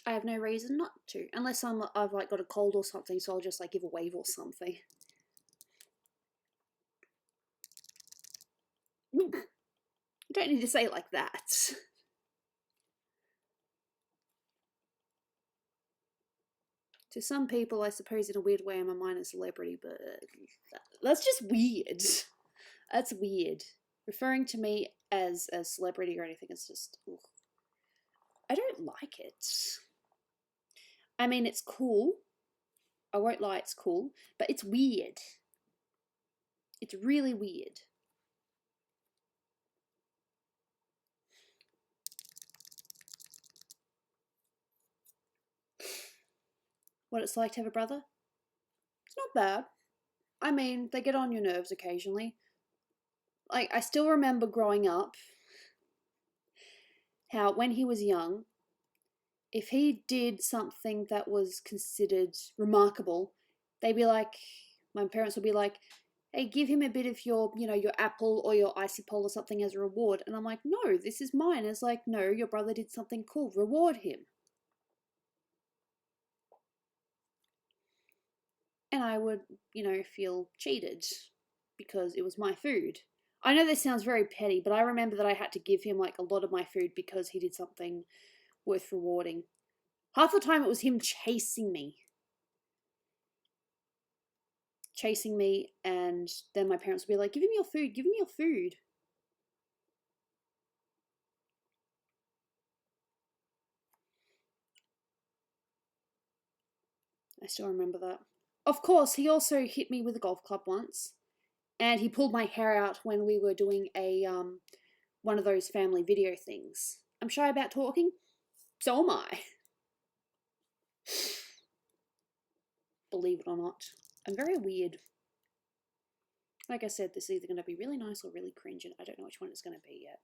I have no reason not to, unless I've like got a cold or something, so I'll just like give a wave or something. You don't need to say it like that. To some people, I suppose in a weird way, I'm a minor celebrity, but that's just weird. That's weird. Referring to me as a celebrity or anything is just... ugh. I don't like it. I mean, it's cool. I won't lie, it's cool, but it's weird. It's really weird. What it's like to have a brother? It's not bad. I mean, they get on your nerves occasionally. Like, I still remember growing up how when he was young, if he did something that was considered remarkable, they'd be like, my parents would be like, hey, give him a bit of your, your apple or your icy pole or something as a reward. And I'm like, no, this is mine. It's like, no, your brother did something cool. Reward him. And I would, feel cheated because it was my food. I know this sounds very petty, but I remember that I had to give him like a lot of my food because he did something worth rewarding. Half the time it was him chasing me. And then my parents would be like, give him your food, give him your food. I still remember that. Of course, he also hit me with a golf club once, and he pulled my hair out when we were doing a one of those family video things. I'm shy about talking, so am I. Believe it or not, I'm very weird. Like I said, this is either going to be really nice or really cringe, and I don't know which one it's going to be yet.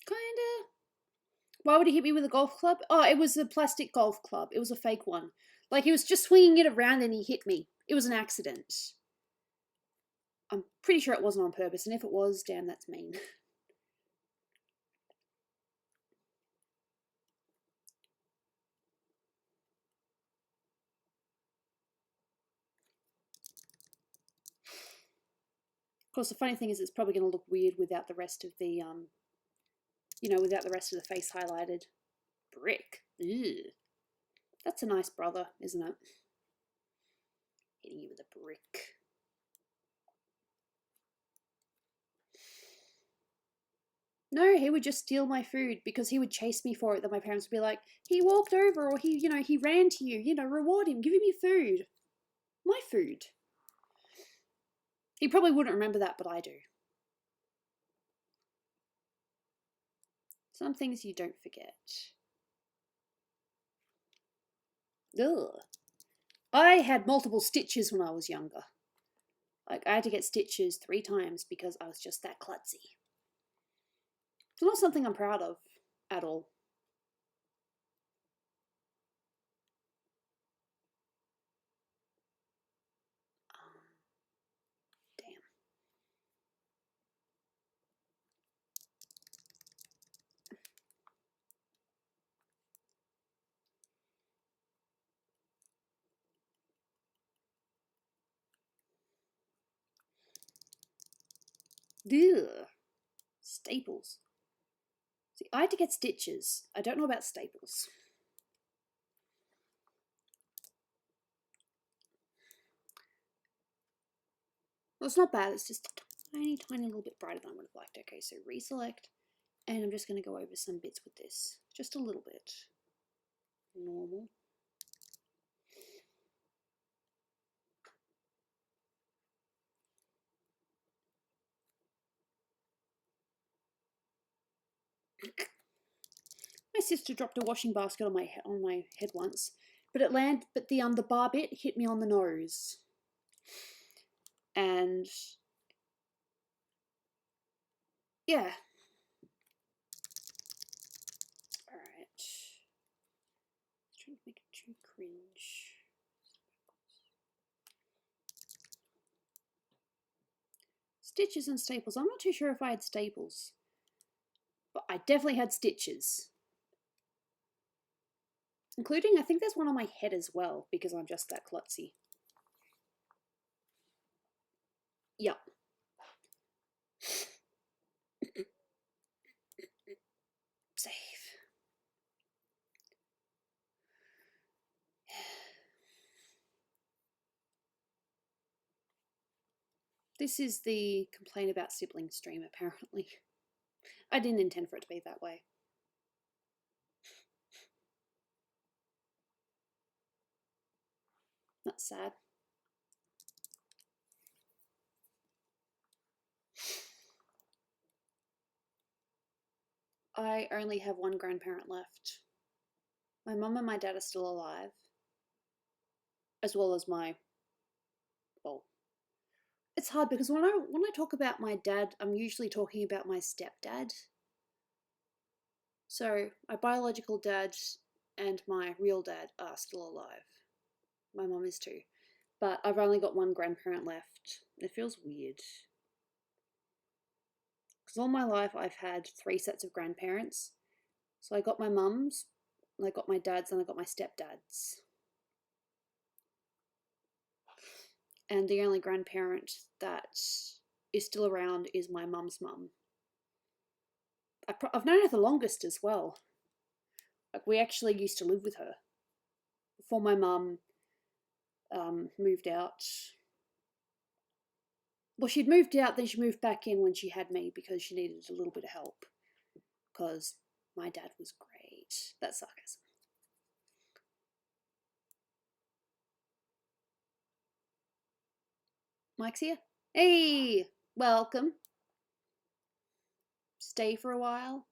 Kinda. Why would he hit me with a golf club? Oh, it was a plastic golf club. It was a fake one. Like, he was just swinging it around and he hit me. It was an accident. I'm pretty sure it wasn't on purpose, and if it was, damn, that's mean. Of course, the funny thing is it's probably going to look weird without the rest of the, without the rest of the face highlighted. Brick. Ew. That's a nice brother, isn't it? Hitting you with a brick. No, he would just steal my food because he would chase me for it. That my parents would be like, he walked over, or he ran to you. Reward him, give him your food. My food. He probably wouldn't remember that, but I do. Some things you don't forget. Ugh. I had multiple stitches when I was younger. Like, I had to get stitches 3 times because I was just that klutzy. It's not something I'm proud of at all. Damn. Ugh. Staples. See, I had to get stitches. I don't know about staples. Well, it's not bad. It's just a tiny little bit brighter than I would have liked. Okay, so reselect. And I'm just going to go over some bits with this. Just a little bit. Normal. My sister dropped a washing basket on my head once, but the bar bit hit me on the nose, and yeah. All right. Trying to make it too cringe. Stitches and staples. I'm not too sure if I had staples, but I definitely had stitches. Including, I think there's one on my head as well, because I'm just that klutzy. Yep. Save. This is the complain about sibling stream, apparently. I didn't intend for it to be that way. That's sad. I only have one grandparent left. My mum and my dad are still alive, as well as well, it's hard because when I talk about my dad, I'm usually talking about my stepdad. So my biological dad and my real dad are still alive. My mum is too. But I've only got one grandparent left. It feels weird. Because all my life I've had 3 sets of grandparents. So I got my mum's, I got my dad's, and I got my stepdad's. And the only grandparent that is still around is my mum's mum. I've known her the longest as well. Like, we actually used to live with her before my mum moved out. Well, she'd moved out, then she moved back in when she had me because she needed a little bit of help. Because my dad was great. That's sarcasm. Mike's here. Hey, welcome. Stay for a while.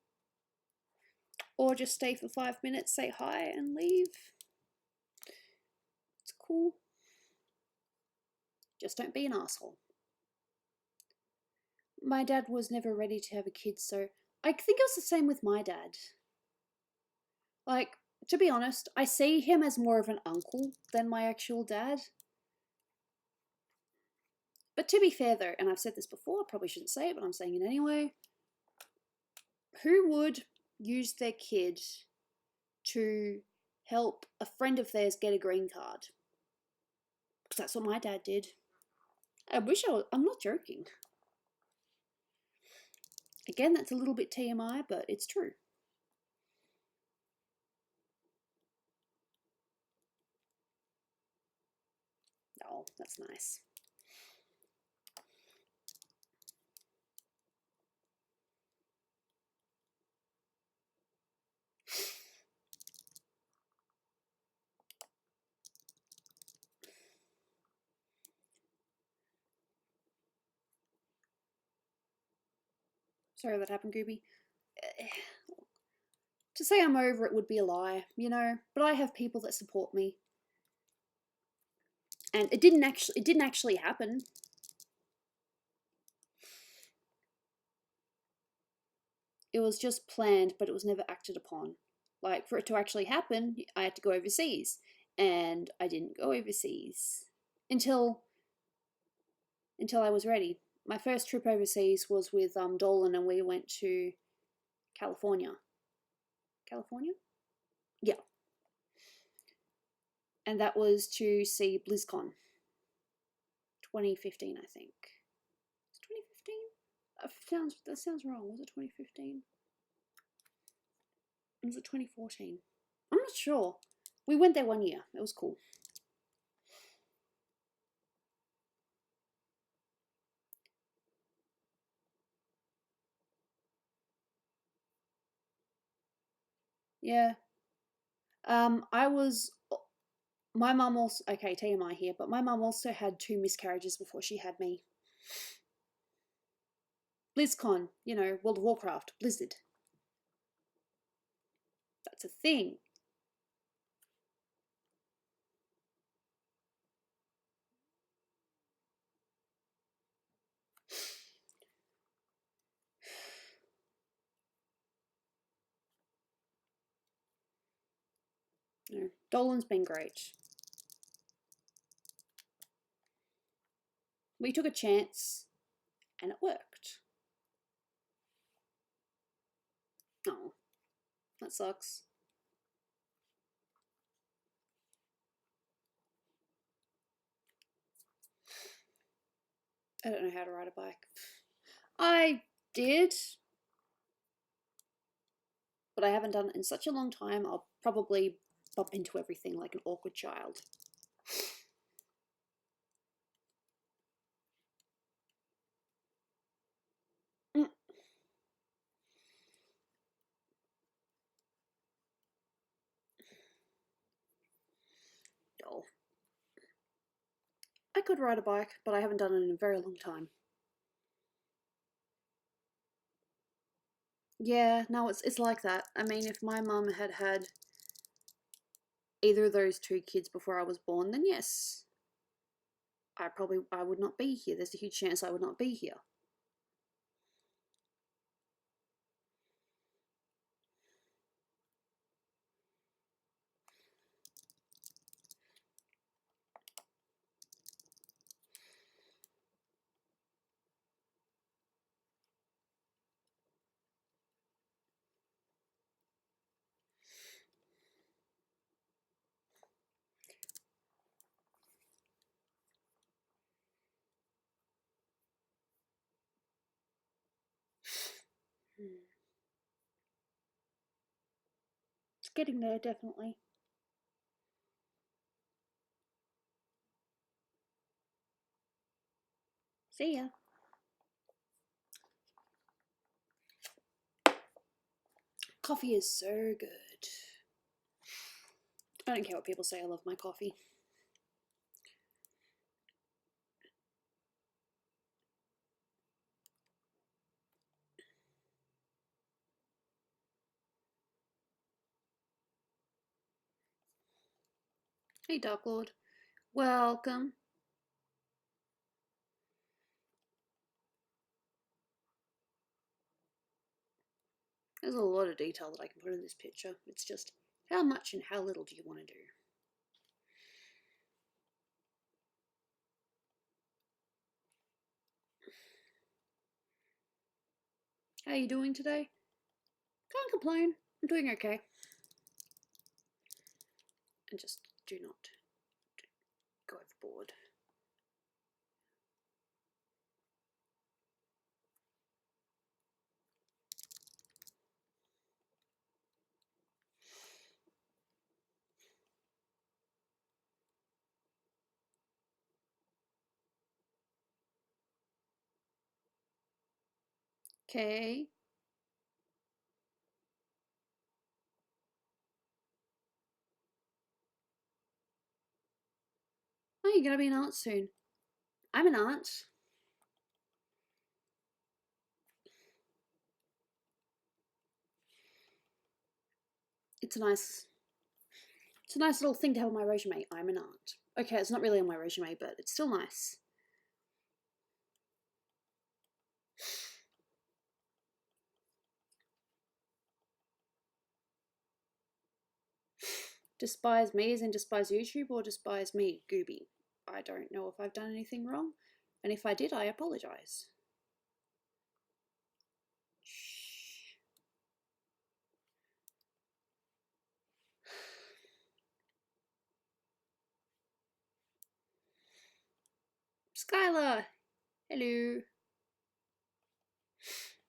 Or just stay for 5 minutes, say hi, and leave. It's cool. Just don't be an asshole. My dad was never ready to have a kid, so I think it was the same with my dad. Like, to be honest, I see him as more of an uncle than my actual dad. But to be fair though, and I've said this before, I probably shouldn't say it, but I'm saying it anyway. Who would use their kid to help a friend of theirs get a green card? Because that's what my dad did. I'm not joking. Again, that's a little bit TMI, but it's true. Oh, that's nice. Sorry that happened, Gooby. To say I'm over it would be a lie, you know, but I have people that support me. And it didn't actually happen. It was just planned, but it was never acted upon. Like, for it to actually happen, I had to go overseas. And I didn't go overseas until I was ready. My first trip overseas was with Dolan, and we went to California. California? Yeah. And that was to see BlizzCon. 2015, I think. 2015? That sounds wrong. Was it 2015? Or was it 2014? I'm not sure. We went there one year. It was cool. Yeah. My mum also, okay, TMI here, but my mum also had 2 miscarriages before she had me. BlizzCon, you know, World of Warcraft, Blizzard. That's a thing. No, Dolan's been great. We took a chance and it worked. Oh, that sucks. I don't know how to ride a bike. I did, but I haven't done it in such a long time. I'll probably bump into everything like an awkward child. Oh. I could ride a bike, but I haven't done it in a very long time. Yeah, no, it's like that. I mean, if my mum had had either of those two kids before I was born, then yes, I would not be here. There's a huge chance I would not be here. It's getting there, definitely. See ya. Coffee is so good. I don't care what people say, I love my coffee. Hey, Dark Lord. Welcome. There's a lot of detail that I can put in this picture. It's just how much and how little do you want to do? How are you doing today? Can't complain. I'm doing okay. And just do not go overboard. Okay. Oh, you're gonna be an aunt soon. I'm an aunt. It's a nice little thing to have on my resume. I'm an aunt. Okay, it's not really on my resume, but it's still nice. Despise me as in despise YouTube or despise me, Gooby? I don't know if I've done anything wrong, and if I did, I apologize. Shh. Skylar! Hello. Shh.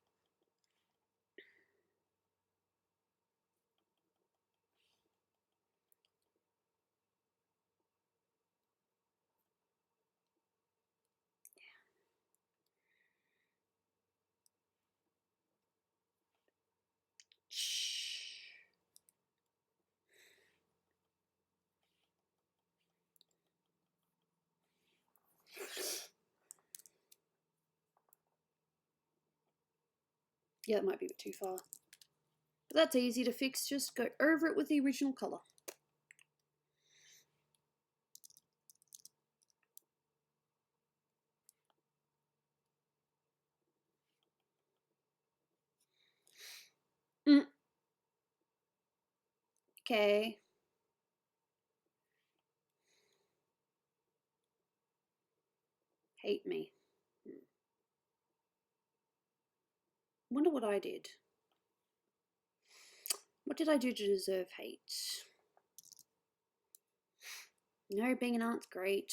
Yeah, that might be a bit too far. But that's easy to fix, just go over it with the original colour. Okay. Hate me. Wonder what I did. What did I do to deserve hate? No, being an aunt's great.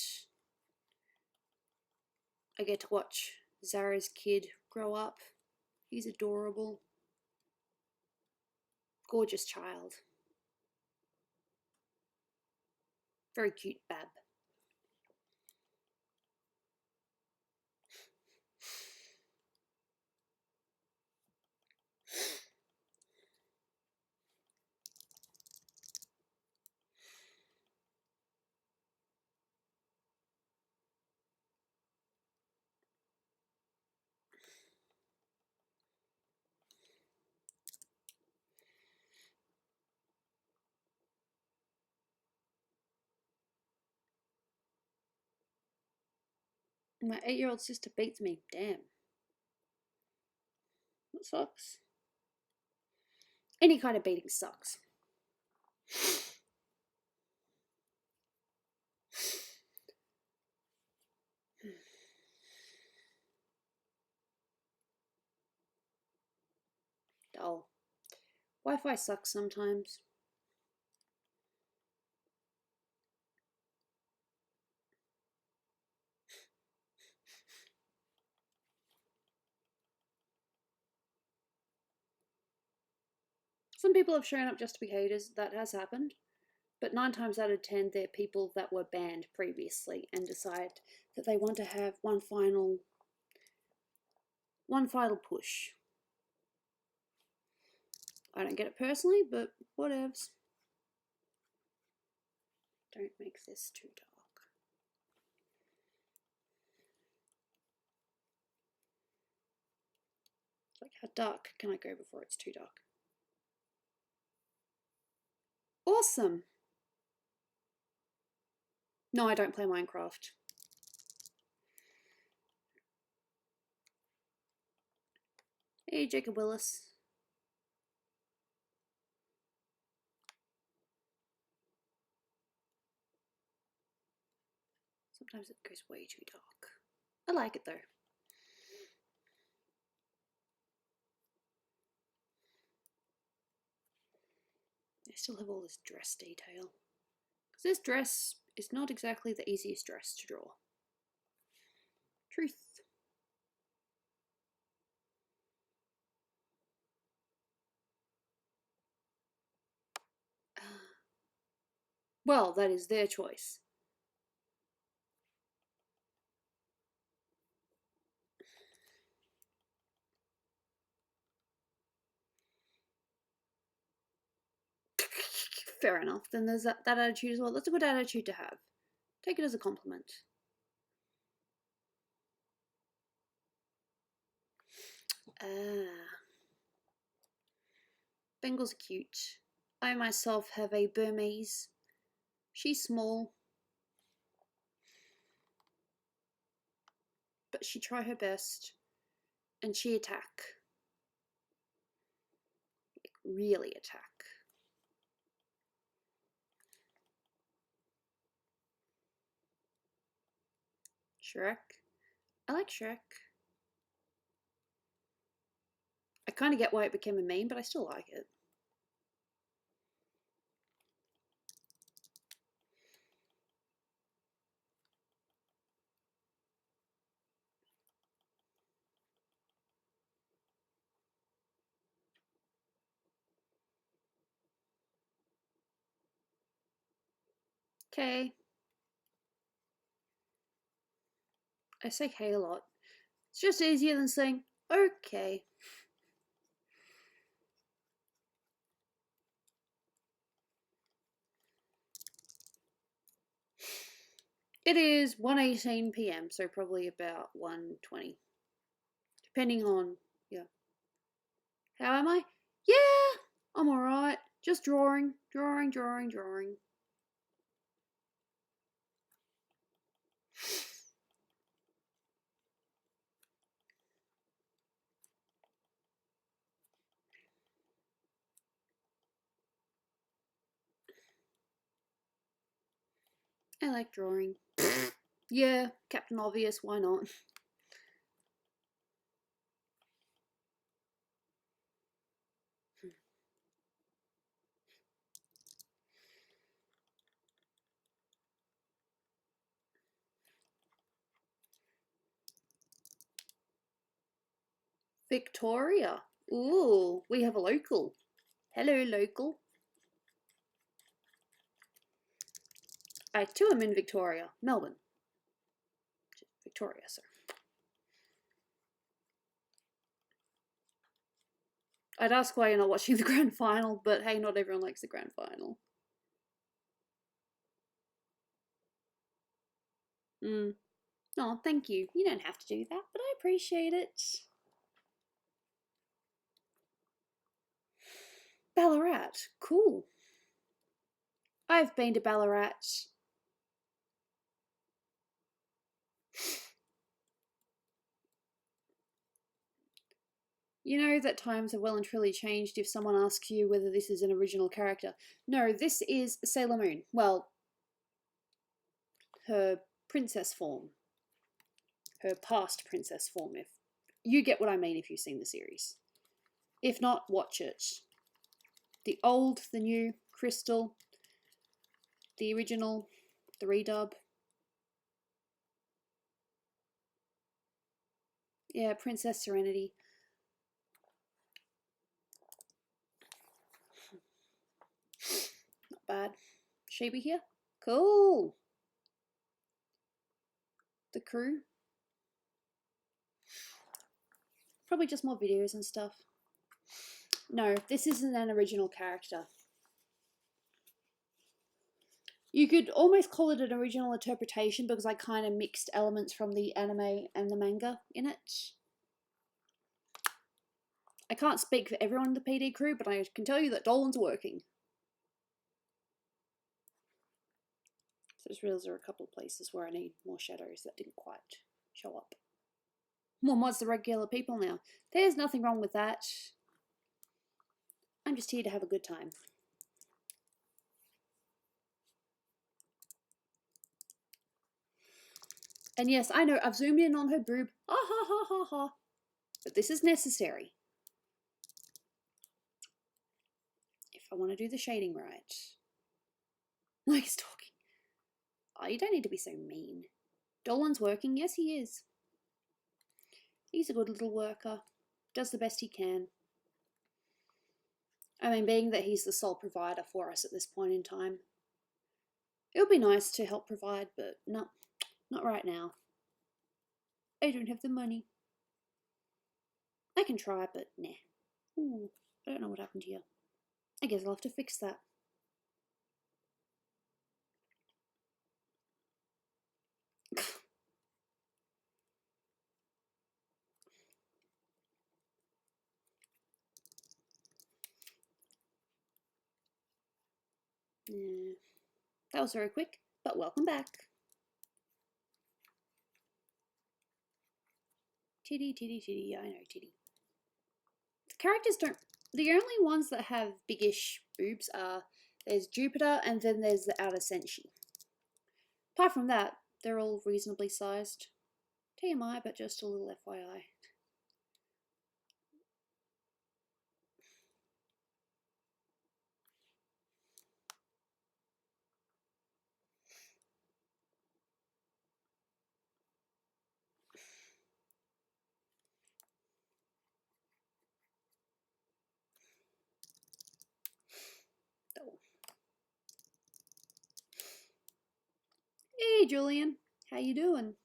I get to watch Zara's kid grow up. He's adorable. Gorgeous child. Very cute Bab. My 8-year-old sister beats me. Damn. That sucks. Any kind of beating sucks. Dull. Wi-Fi sucks sometimes. Some people have shown up just to be haters. That has happened. But 9 times out of 10, they're people that were banned previously and decide that they want to have one final push. I don't get it personally, but whatevs. Don't make this too dark. Like, how dark can I go before it's too dark? Awesome! No, I don't play Minecraft. Hey, Jacob Willis. Sometimes it goes way too dark. I like it though. I still have all this dress detail. Because this dress is not exactly the easiest dress to draw. Truth. Well, that is their choice. Fair enough. Then there's that attitude as well. That's a good attitude to have. Take it as a compliment. Bengals are cute. I myself have a Burmese. She's small, but she try her best, and she attack. Like, really attack. Shrek. I like Shrek. I kind of get why it became a meme, but I still like it. Okay. I say hey a lot. It's just easier than saying okay. It is 1:18 p.m, so probably about 1:20. Depending on, yeah. How am I? Yeah! I'm alright. Just drawing. I like drawing. Yeah, Captain Obvious, why not? Victoria. Ooh, we have a local. Hello, local. I too am in Victoria, Melbourne. Victoria, sir. I'd ask why you're not watching the grand final, but hey, not everyone likes the grand final. Oh, thank you. You don't have to do that, but I appreciate it. Ballarat. Cool. I've been to Ballarat. You know that times have well and truly changed if someone asks you whether this is an original character. No, this is Sailor Moon. Well, her princess form. Her past princess form, if you get what I mean if you've seen the series. If not, watch it. The old, the new, Crystal, the original, the redub. Yeah, Princess Serenity. Not bad. She'll be here? Cool. The crew. Probably just more videos and stuff. No, this isn't an original character. You could almost call it an original interpretation because I kind of mixed elements from the anime and the manga in it. I can't speak for everyone in the PD crew, but I can tell you that Dolan's working. So just realised there are a couple of places where I need more shadows that didn't quite show up. More mods the regular people now. There's nothing wrong with that. I'm just here to have a good time. And yes, I know, I've zoomed in on her boob. Ah ha ha ha ha. But this is necessary. If I want to do the shading right. Like he's talking. Oh, you don't need to be so mean. Dolan's working. Yes, he is. He's a good little worker. Does the best he can. I mean, being that he's the sole provider for us at this point in time. It would be nice to help provide, but no, not right now. I don't have the money. I can try, but nah. Ooh, I don't know what happened here. I guess I'll have to fix that. Yeah. That was very quick, but welcome back. Titty, titty, titty. Yeah, I know, titty. The characters don't... The only ones that have biggish boobs are... There's Jupiter and then there's the outer Senshi. Apart from that, they're all reasonably sized. TMI, but just a little FYI. Oh. Hey, Julian. How you doing?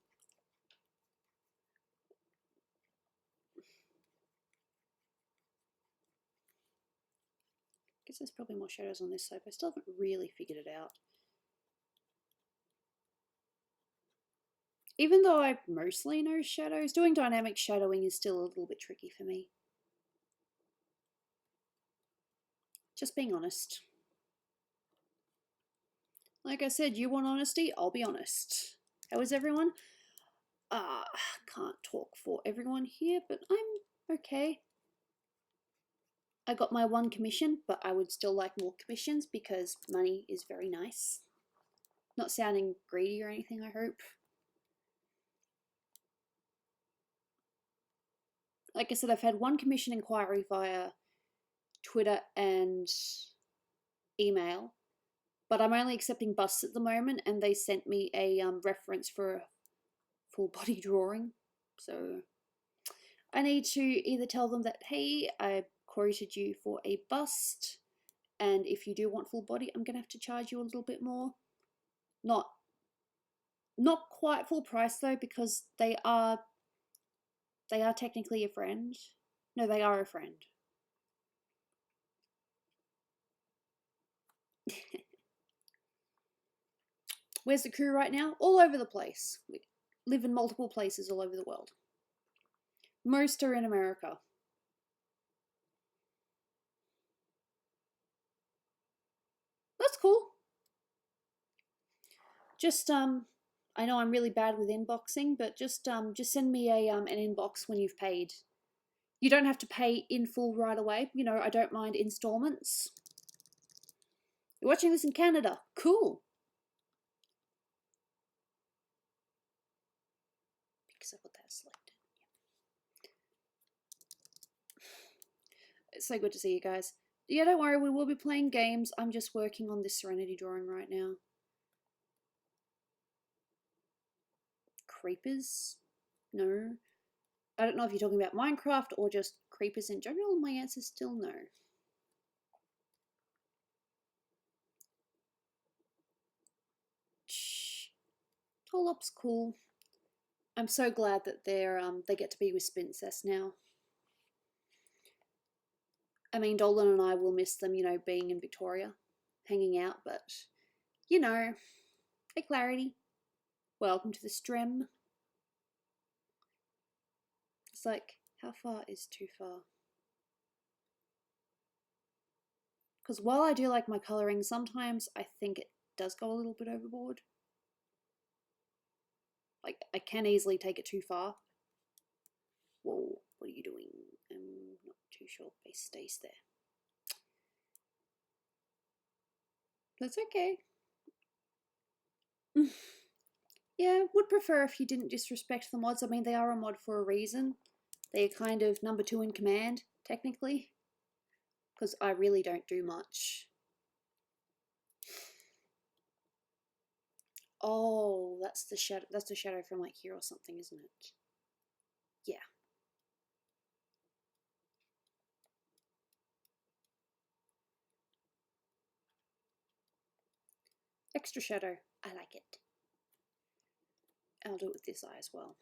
Guess there's probably more shadows on this side, but I still haven't really figured it out. Even though I mostly know shadows, doing dynamic shadowing is still a little bit tricky for me. Just being honest. Like I said, you want honesty? I'll be honest. How is everyone? Can't talk for everyone here, but I'm okay. I got my 1 commission, but I would still like more commissions because money is very nice. Not sounding greedy or anything, I hope. Like I said, I've had 1 commission inquiry via Twitter and email, but I'm only accepting busts at the moment, and they sent me a reference for a full body drawing. So I need to either tell them that, hey, I quoted you for a bust, and if you do want full body, I'm gonna have to charge you a little bit more. Not quite full price though, because they are technically a friend. No, they are a friend. Where's the crew right now? All over the place. We live in multiple places all over the world. Most are in America. That's cool. Just I know I'm really bad with inboxing, but just send me a an inbox when you've paid. You don't have to pay in full right away. You know, I don't mind installments. You're watching this in Canada. Cool. Because I've got that selected. It's so good to see you guys. Yeah, don't worry, we will be playing games. I'm just working on this Serenity drawing right now. Creepers? No. I don't know if you're talking about Minecraft or just creepers in general. My answer's still no. Shh. Tolop's cool. I'm so glad that they get to be with Spincess now. I mean, Dolan and I will miss them, you know, being in Victoria, hanging out, but, you know. Hey, Clarity. Welcome to the stream. It's like, how far is too far? Because while I do like my colouring, sometimes I think it does go a little bit overboard. Like, I can easily take it too far. Whoa, what are you doing? I'm not too sure. Base stays there. That's okay. Yeah, would prefer if you didn't disrespect the mods. I mean, they are a mod for a reason. They're kind of number 2 in command, technically. Because I really don't do much. Oh, that's the shadow from like here or something, isn't it? Yeah. Extra shadow. I like it. I'll do it with this eye as well.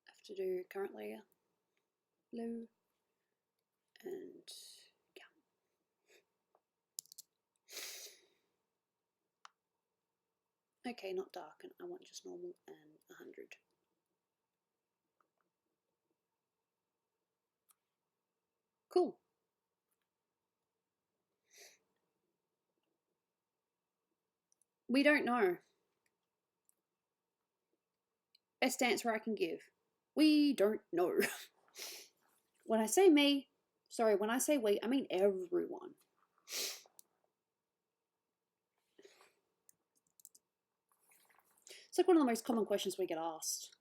I have to do current layer, blue, and yeah. Okay, not darken. I want just normal and 100. Cool. We don't know. Best answer I can give. We don't know. When I say me, sorry, when I say we, I mean everyone. It's like one of the most common questions we get asked.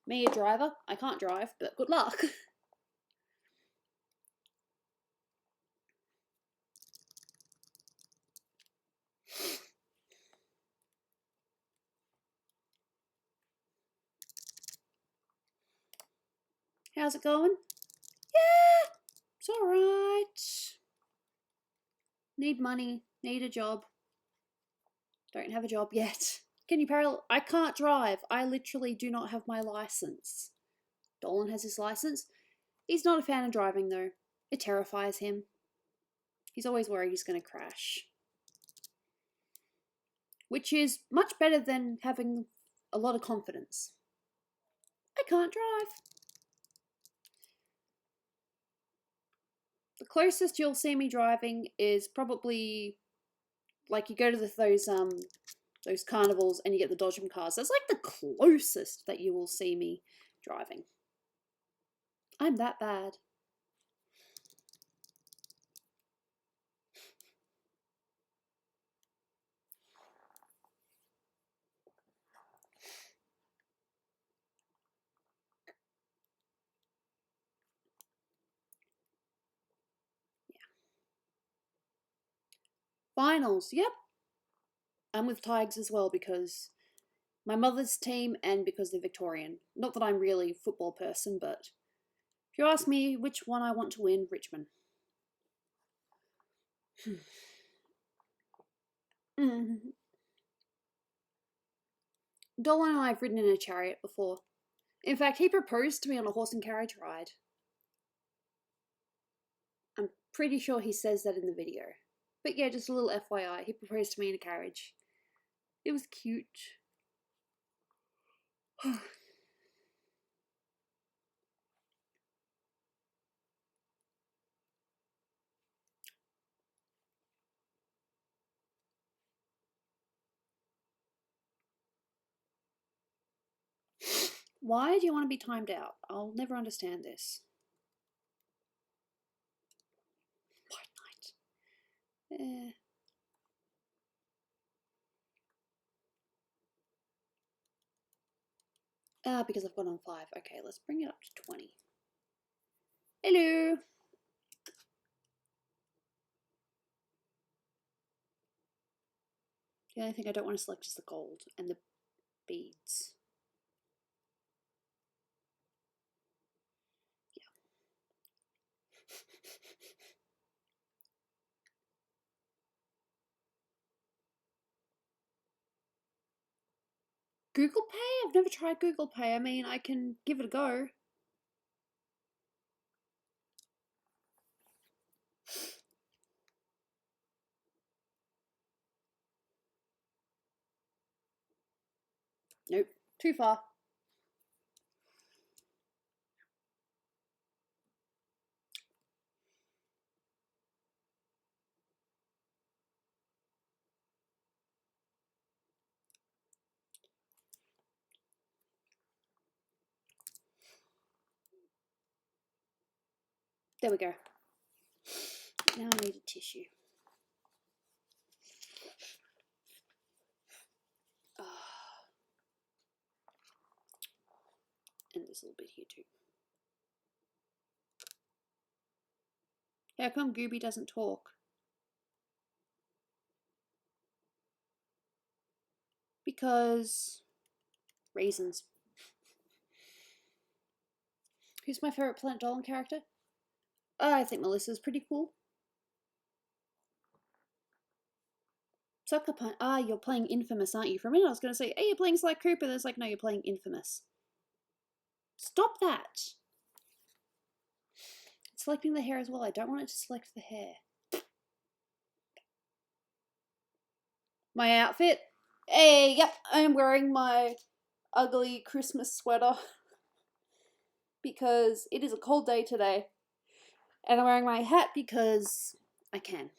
Me, a driver? I can't drive, but good luck. How's it going? Yeah, it's alright. Need money, need a job. Don't have a job yet. Can you parallel? I can't drive. I literally do not have my license. Dolan has his license. He's not a fan of driving though. It terrifies him. He's always worried he's going to crash. Which is much better than having a lot of confidence. I can't drive. The closest you'll see me driving is probably like you go to those carnivals and you get the dodgem cars. That's like the closest that you will see me driving. I'm that bad. Finals, yep. I'm with Tigers as well because my mother's team and because they're Victorian. Not that I'm really a football person, but if you ask me which one I want to win, Richmond. Dolan and I have ridden in a chariot before. In fact, he proposed to me on a horse and carriage ride. I'm pretty sure he says that in the video. But yeah, just a little FYI, he proposed to me in a carriage. It was cute. Why do you want to be timed out? I'll never understand this. White knight. Because I've gone on 5. Okay, let's bring it up to 20. Hello. The only thing I don't want to select is the gold and the beads. Yeah. Google Pay? I've never tried Google Pay. I mean, I can give it a go. Nope, too far. There we go. Now I need a tissue. And this little bit here too. How come Gooby doesn't talk? Because reasons. Who's my favourite Planet Dolan character? I think Melissa's pretty cool. Sucker Punch. You're playing Infamous, aren't you? For a minute I was going to say, hey, you're playing Sly Cooper. There's like, no, you're playing Infamous. Stop that. It's selecting the hair as well. I don't want it to select the hair. My outfit? Hey, yep, I'm wearing my ugly Christmas sweater because it is a cold day today. And I'm wearing my hat because I can.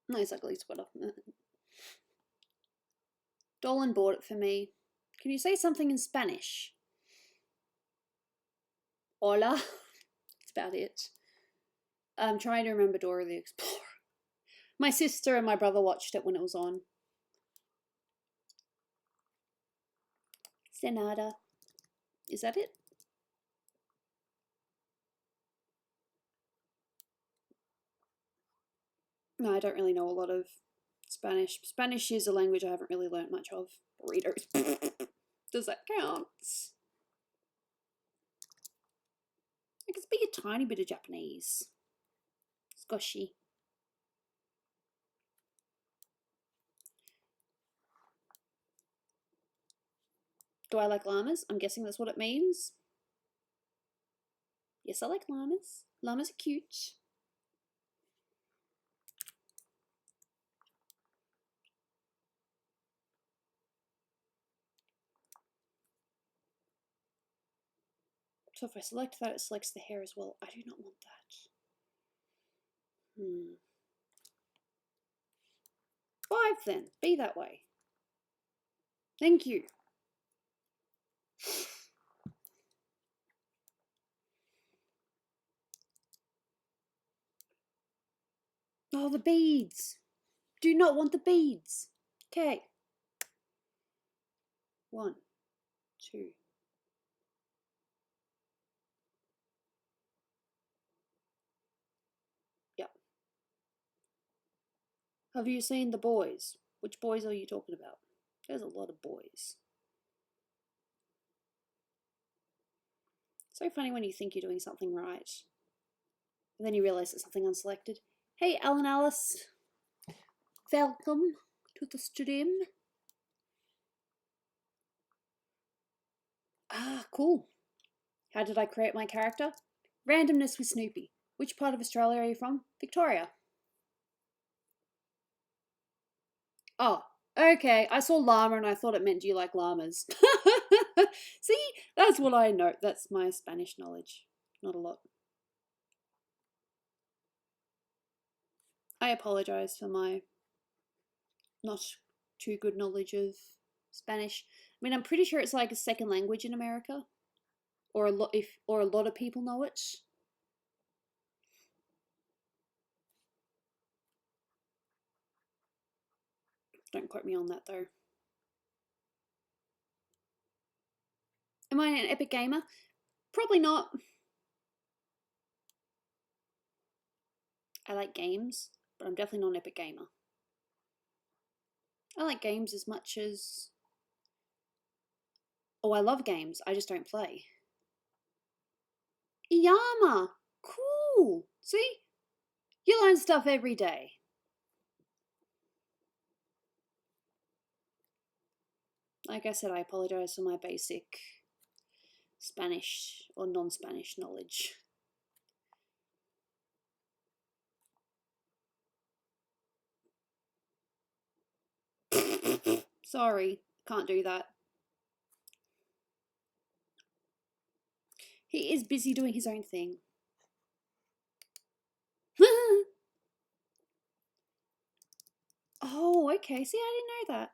Nice ugly sweater. Dolan bought it for me. Can you say something in Spanish? Hola. That's about it. I'm trying to remember Dora the Explorer. My sister and my brother watched it when it was on. Senada. Is that it? No, I don't really know a lot of Spanish. Spanish is a language I haven't really learnt much of. Burritos. Does that count? I can speak a tiny bit of Japanese. Squishy. Do I like llamas? I'm guessing that's what it means. Yes, I like llamas. Llamas are cute. So if I select that, it selects the hair as well. I do not want that. 5 then. Be that way. Thank you. Oh, the beads. Do not want the beads. Okay. 1, 2. Yep. Have you seen the boys? Which boys are you talking about? There's a lot of boys. So funny when you think you're doing something right. And then you realise it's something unselected. Hey, Alan Alice. Welcome to the stream. Ah, cool. How did I create my character? Randomness with Snoopy. Which part of Australia are you from? Victoria. Oh, okay. I saw llama and I thought it meant do you like llamas? See, that's what I know. That's my Spanish knowledge. Not a lot. I apologize for my not too good knowledge of Spanish. I mean, I'm pretty sure it's like a second language in America, or a lot of people know it. Don't quote me on that though. Am I an epic gamer? Probably not. I like games, but I'm definitely not an epic gamer. I like games as much as... Oh, I love games. I just don't play. Iyama! Cool! See? You learn stuff every day. Like I said, I apologize for my basic Spanish or non-Spanish knowledge. Sorry, can't do that. He is busy doing his own thing. Oh, okay. See, I didn't know that.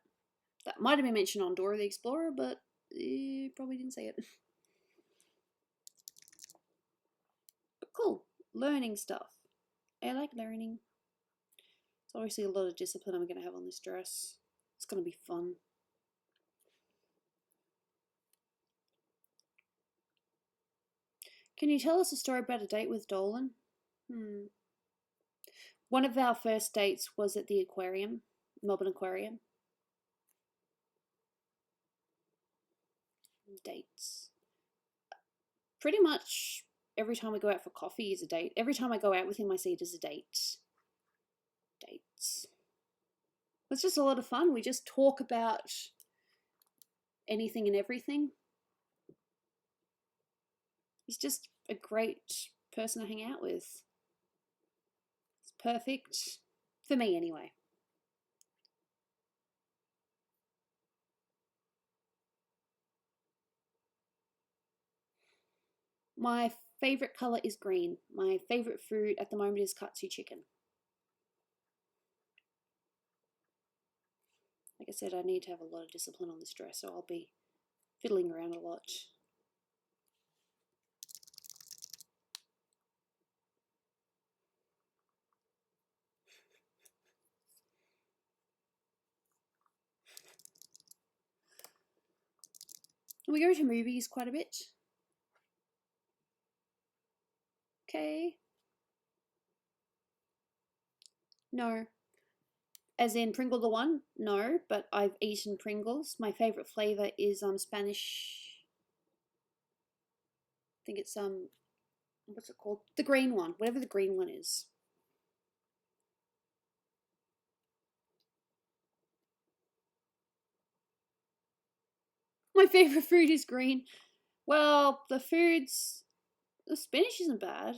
That might have been mentioned on Dora the Explorer, but probably didn't say it. But cool. Learning stuff. I like learning. It's obviously a lot of discipline I'm going to have on this dress. It's going to be fun. Can you tell us a story about a date with Dolan? One of our first dates was at the aquarium, Melbourne Aquarium. Dates. Pretty much every time we go out for coffee is a date. Every time I go out with him, I see it as a date. Dates. It's just a lot of fun. We just talk about anything and everything. He's just a great person to hang out with. It's perfect. For me, anyway. My favourite colour is green. My favourite food at the moment is katsu chicken. Like I said, I need to have a lot of discipline on this dress, so I'll be fiddling around a lot. We go to movies quite a bit. Okay. No. As in Pringle the one? No, but I've eaten Pringles. My favourite flavour is Spanish. I think it's what's it called? The green one, whatever the green one is. My favourite food is green. Well, the spinach isn't bad.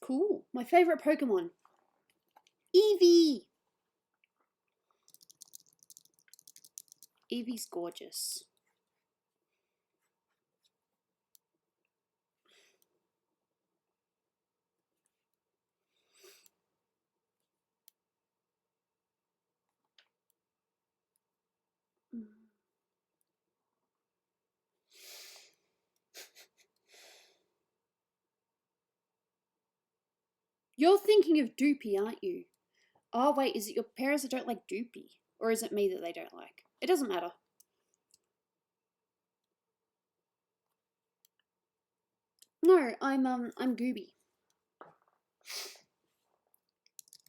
Cool. My favourite Pokemon. Eevee. Evie's gorgeous. You're thinking of Doopy, aren't you? Oh, wait, is it your parents that don't like Doopy? Or is it me that they don't like? It doesn't matter. No, I'm Gooby.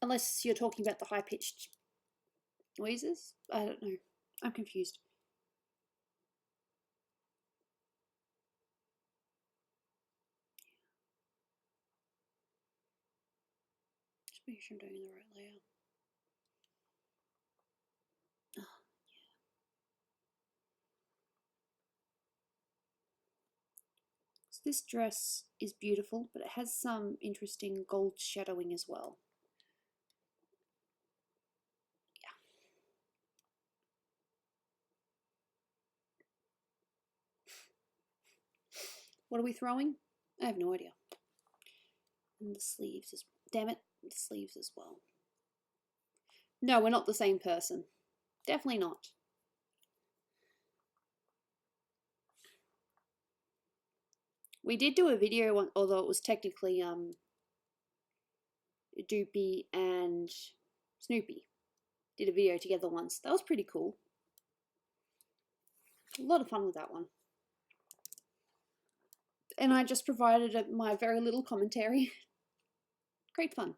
Unless you're talking about the high-pitched noises? I don't know. I'm confused. Just make sure I'm doing the right layout. Oh, yeah. So this dress is beautiful, but it has some interesting gold shadowing as well. Yeah. What are we throwing? I have no idea. And the sleeves is, damn it, the sleeves as well. No, we're not the same person. Definitely not. We did do a video one, although it was technically Doopy and Snoopy. Did a video together once. That was pretty cool. A lot of fun with that one. And I just provided my very little commentary. Great fun.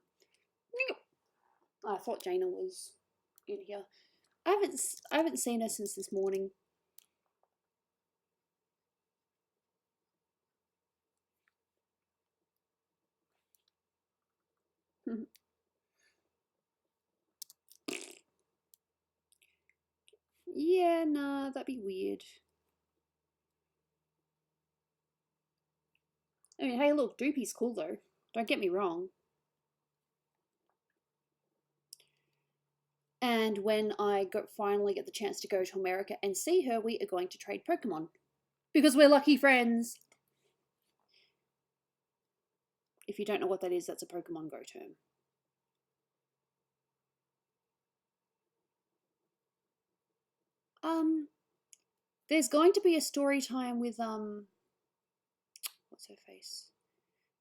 I thought Jaina was in here. I haven't seen her since this morning. Yeah, nah, that'd be weird. I mean, hey, look, Doopy's cool though. Don't get me wrong. And when I finally get the chance to go to America and see her, we are going to trade Pokemon. Because we're lucky friends. If you don't know what that is, that's a Pokemon Go term. There's going to be a story time with what's her face?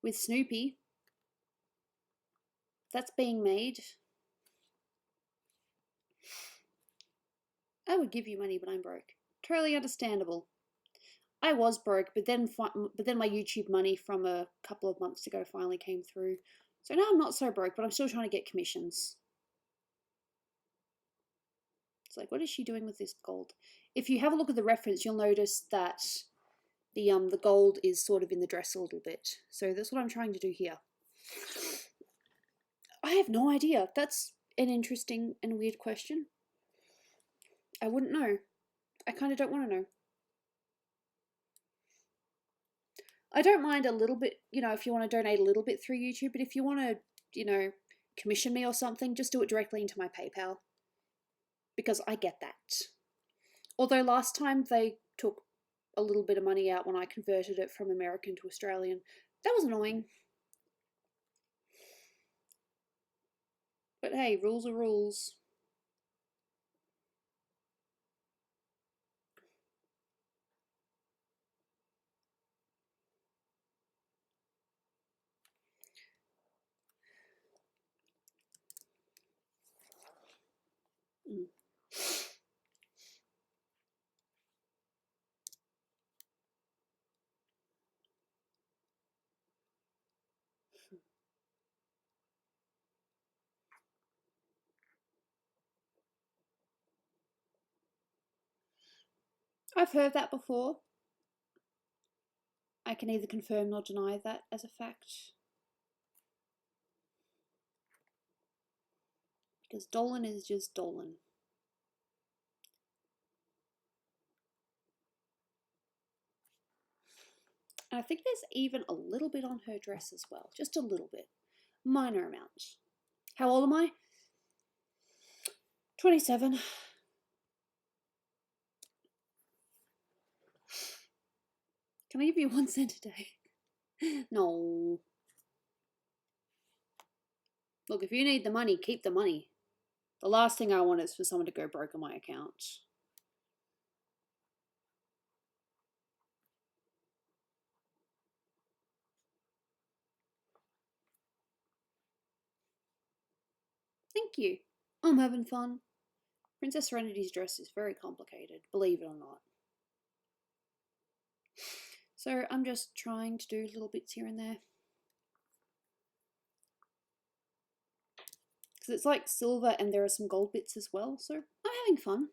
With Snoopy. That's being made. I would give you money, but I'm broke. Totally understandable. I was broke, but then my YouTube money from a couple of months ago finally came through. So now I'm not so broke, but I'm still trying to get commissions. It's like, what is she doing with this gold? If you have a look at the reference, you'll notice that the gold is sort of in the dress a little bit. So that's what I'm trying to do here. I have no idea. That's an interesting and weird question. I wouldn't know. I kind of don't want to know. I don't mind a little bit, if you want to donate a little bit through YouTube, but if you want to, commission me or something, just do it directly into my PayPal. Because I get that. Although last time they took a little bit of money out when I converted it from American to Australian. That was annoying. But hey, rules are rules. Mm. I've heard that before. I can neither confirm nor deny that as a fact. Because Dolan is just Dolan. And I think there's even a little bit on her dress as well. Just a little bit. Minor amount. How old am I? 27. Can I give you 1 cent a day? No. Look, if you need the money, keep the money. The last thing I want is for someone to go broke on my account. Thank you. I'm having fun. Princess Serenity's dress is very complicated, believe it or not. So I'm just trying to do little bits here and there. Because it's like silver and there are some gold bits as well, so I'm having fun.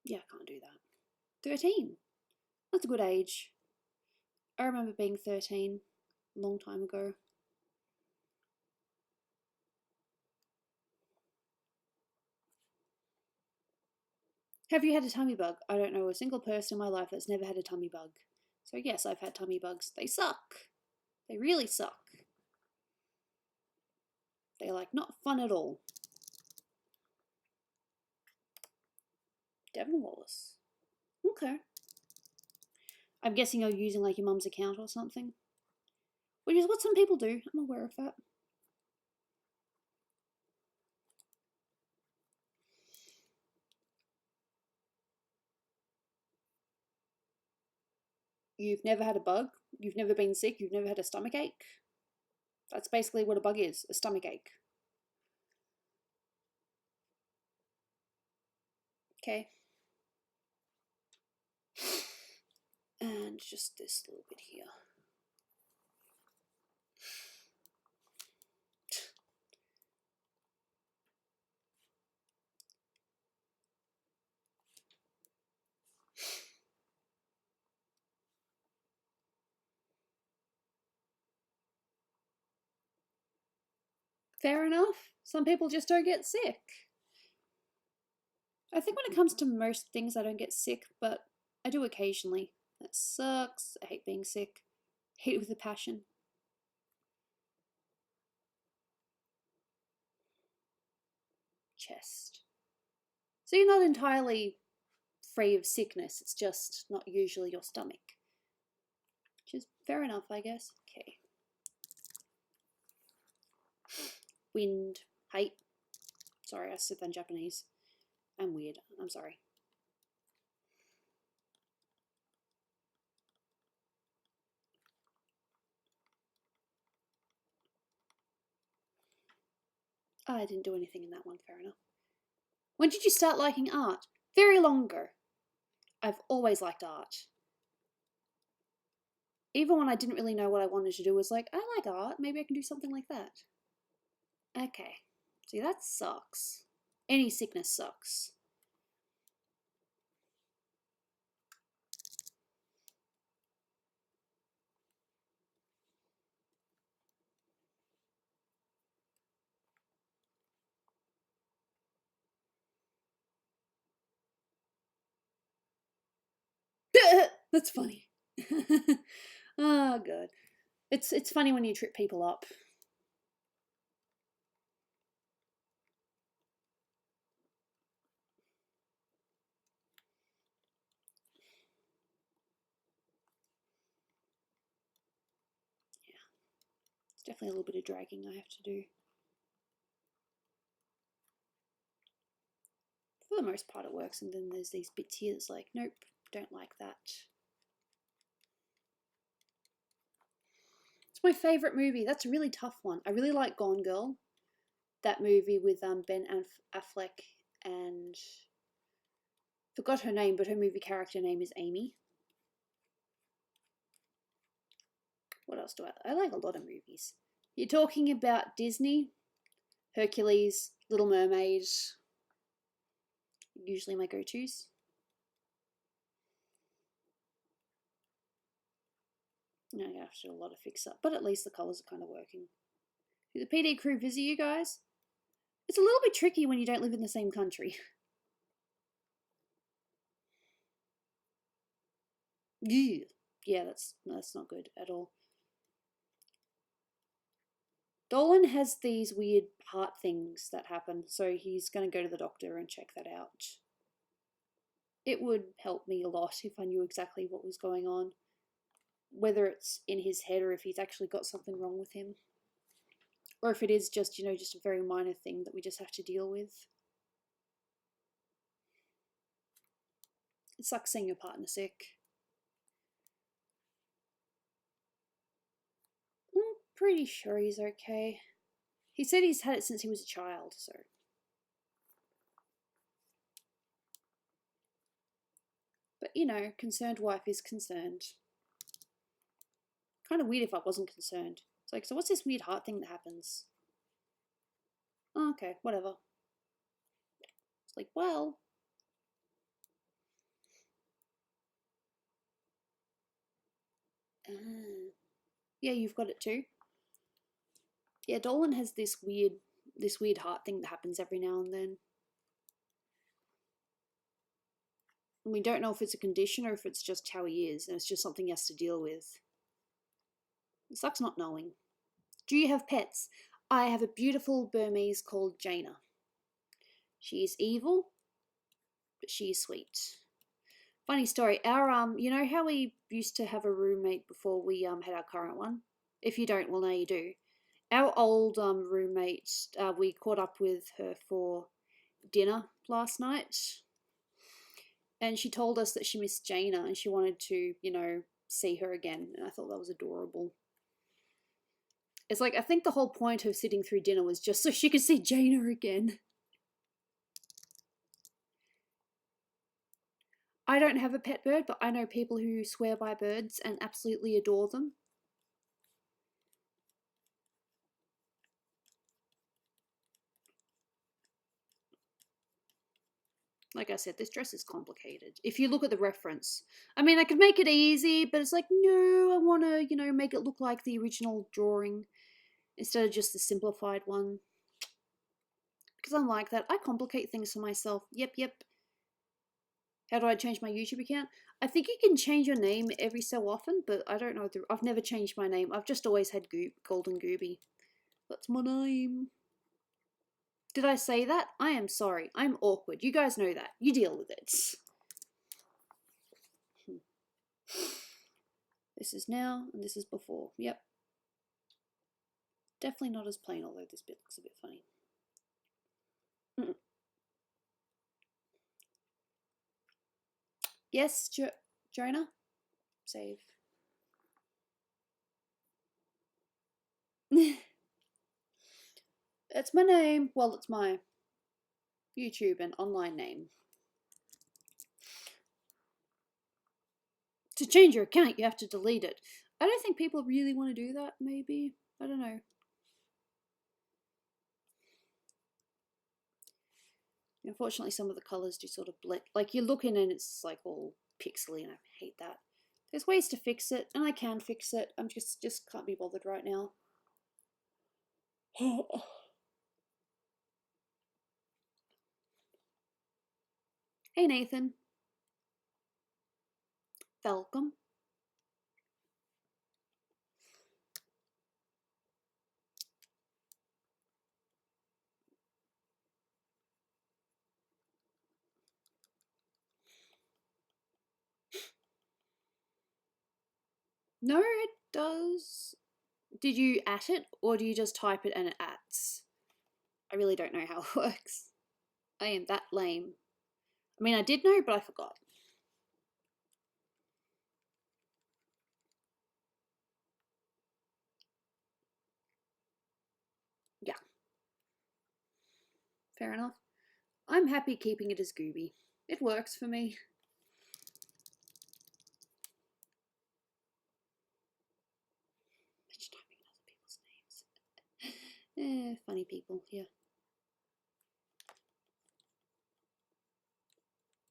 Yeah, I can't do that. 13. That's a good age. I remember being 13 a long time ago. Have you had a tummy bug? I don't know a single person in my life that's never had a tummy bug. So yes, I've had tummy bugs. They suck. They really suck. They're like not fun at all. Devon Wallace. Okay. I'm guessing you're using like your mum's account or something. Which is what some people do. I'm aware of that. You've never had a bug? You've never been sick? You've never had a stomach ache? That's basically what a bug is, a stomach ache. Okay. And just this little bit here. Fair enough. Some people just don't get sick. I think when it comes to most things, I don't get sick, but I do occasionally. That sucks. I hate being sick. I hate it with a passion. Chest. So you're not entirely free of sickness, it's just not usually your stomach. Which is fair enough, I guess. Okay. Wind. Height. Sorry, I said that in Japanese. I'm weird. I'm sorry. Oh, I didn't do anything in that one, fair enough. When did you start liking art? Very long ago. I've always liked art. Even when I didn't really know what I wanted to do, was like, I like art, maybe I can do something like that. Okay. See, that sucks. Any sickness sucks. That's funny. Oh, God. It's funny when you trip people up. Yeah. It's definitely a little bit of dragging I have to do. For the most part it works, and then there's these bits here that's like, nope, don't like that. It's my favourite movie. That's a really tough one. I really like Gone Girl. That movie with Ben Affleck and forgot her name, but her movie character name is Amy. What else do I like a lot of movies. You're talking about Disney, Hercules, Little Mermaid, usually my go-tos. I'm gonna have to do a lot of fix up, but at least the colours are kind of working. Do the PD crew visit you guys? It's a little bit tricky when you don't live in the same country. Yeah, that's not good at all. Dolan has these weird heart things that happen, so he's going to go to the doctor and check that out. It would help me a lot if I knew exactly what was going on, whether it's in his head or if he's actually got something wrong with him. Or if it is just, you know, just a very minor thing that we just have to deal with. It sucks seeing your partner sick. I'm pretty sure he's okay. He said he's had it since he was a child, so. But, you know, concerned wife is concerned. Kind of weird if I wasn't concerned. It's like, so what's this weird heart thing that happens? Oh, okay, whatever. It's like, well. Yeah, you've got it too. Yeah, Dolan has this weird heart thing that happens every now and then. And we don't know if it's a condition or if it's just how he is, and it's just something he has to deal with. It sucks not knowing. Do you have pets? I have a beautiful Burmese called Jaina. She is evil, but she is sweet. Funny story. Our you know how we used to have a roommate before we had our current one? If you don't, well, now you do. Our old roommate, we caught up with her for dinner last night, and she told us that she missed Jaina and she wanted to, you know, see her again. And I thought that was adorable. It's like, I think the whole point of sitting through dinner was just so she could see Jaina again. I don't have a pet bird, but I know people who swear by birds and absolutely adore them. Like I said, this dress is complicated. If you look at the reference, I mean, I could make it easy, but it's like, no, I want to, you know, make it look like the original drawing instead of just the simplified one. Because I'm like that. I complicate things for myself. Yep. How do I change my YouTube account? I think you can change your name every so often, but I don't know. I've never changed my name. I've just always had Golden Gooby. That's my name. Did I say that? I am sorry. I'm awkward. You guys know that. You deal with it. This is now, and this is before. Yep. Definitely not as plain, although this bit looks a bit funny. Yes, Jonah? Save. It's my name. Well, it's my YouTube and online name. To change your account, you have to delete it. I don't think people really want to do that, maybe. I don't know. Unfortunately, some of the colours do sort of blend. Like, you're looking and it's like all pixely, and I hate that. There's ways to fix it, and I can fix it. I'm just can't be bothered right now. Hey, Nathan. Welcome. No, it does. Did you at it, or do you just type it and it ats? I really don't know how it works. I am that lame. I mean, I did know, but I forgot. Yeah. Fair enough. I'm happy keeping it as Gooby. It works for me. Just typing in other people's names. Funny people, yeah.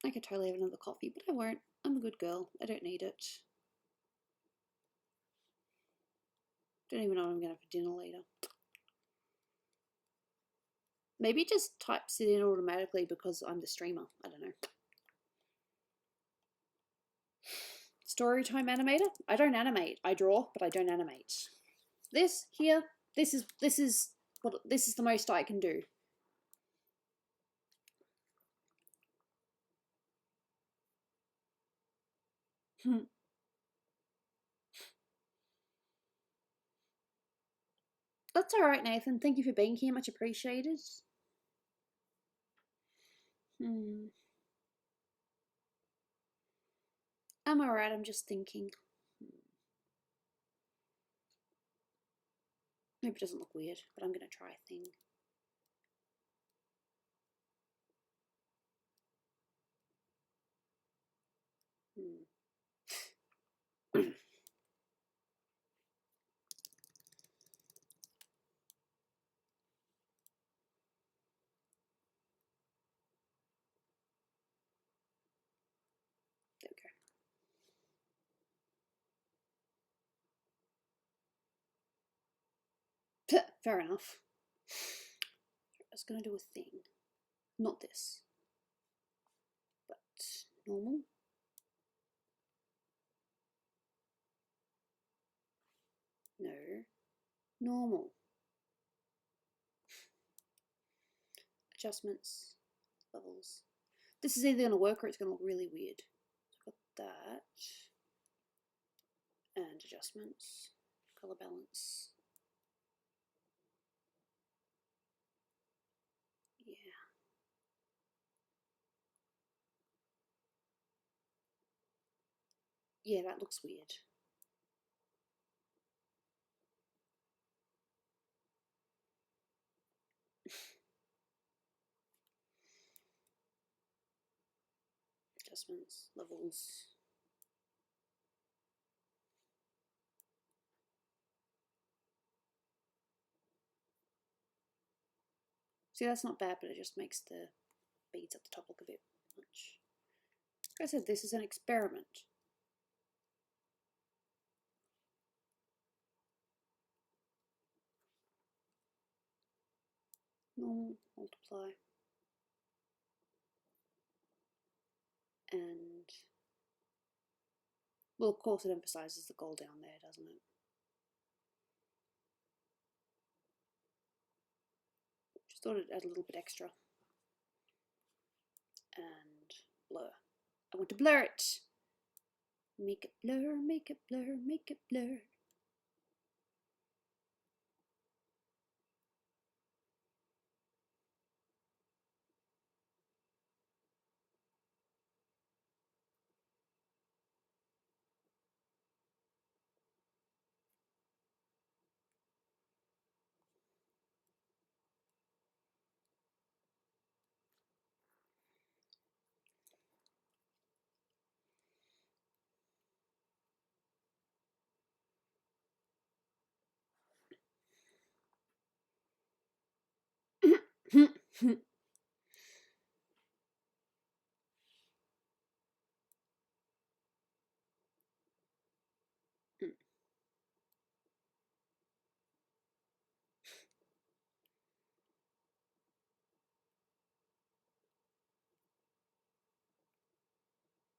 I could totally have another coffee, but I won't. I'm a good girl. I don't need it. Don't even know what I'm going to have for dinner later. Maybe it just types it in automatically because I'm the streamer. I don't know. Storytime animator? I don't animate. I draw, but I don't animate. This here This is the most I can do. That's all right, Nathan. Thank you for being here. Much appreciated. I'm all right. I'm just thinking. Maybe it doesn't look weird, but I'm going to try a thing. There we go. Fair enough. I was going to do a thing. Not this. But normal. No. Normal. Adjustments. Levels. This is either going to work or it's going to look really weird. So I've got that. And adjustments. Color balance. Yeah. Yeah, that looks weird. Adjustments, levels. See, that's not bad, but it just makes the beads at the top look a bit much. Like I said, this is an experiment. Normal, multiply. And, well, of course it emphasizes the gold down there, doesn't it? Just thought it'd add a little bit extra. And blur. I want to blur it. Make it blur, make it blur, make it blur.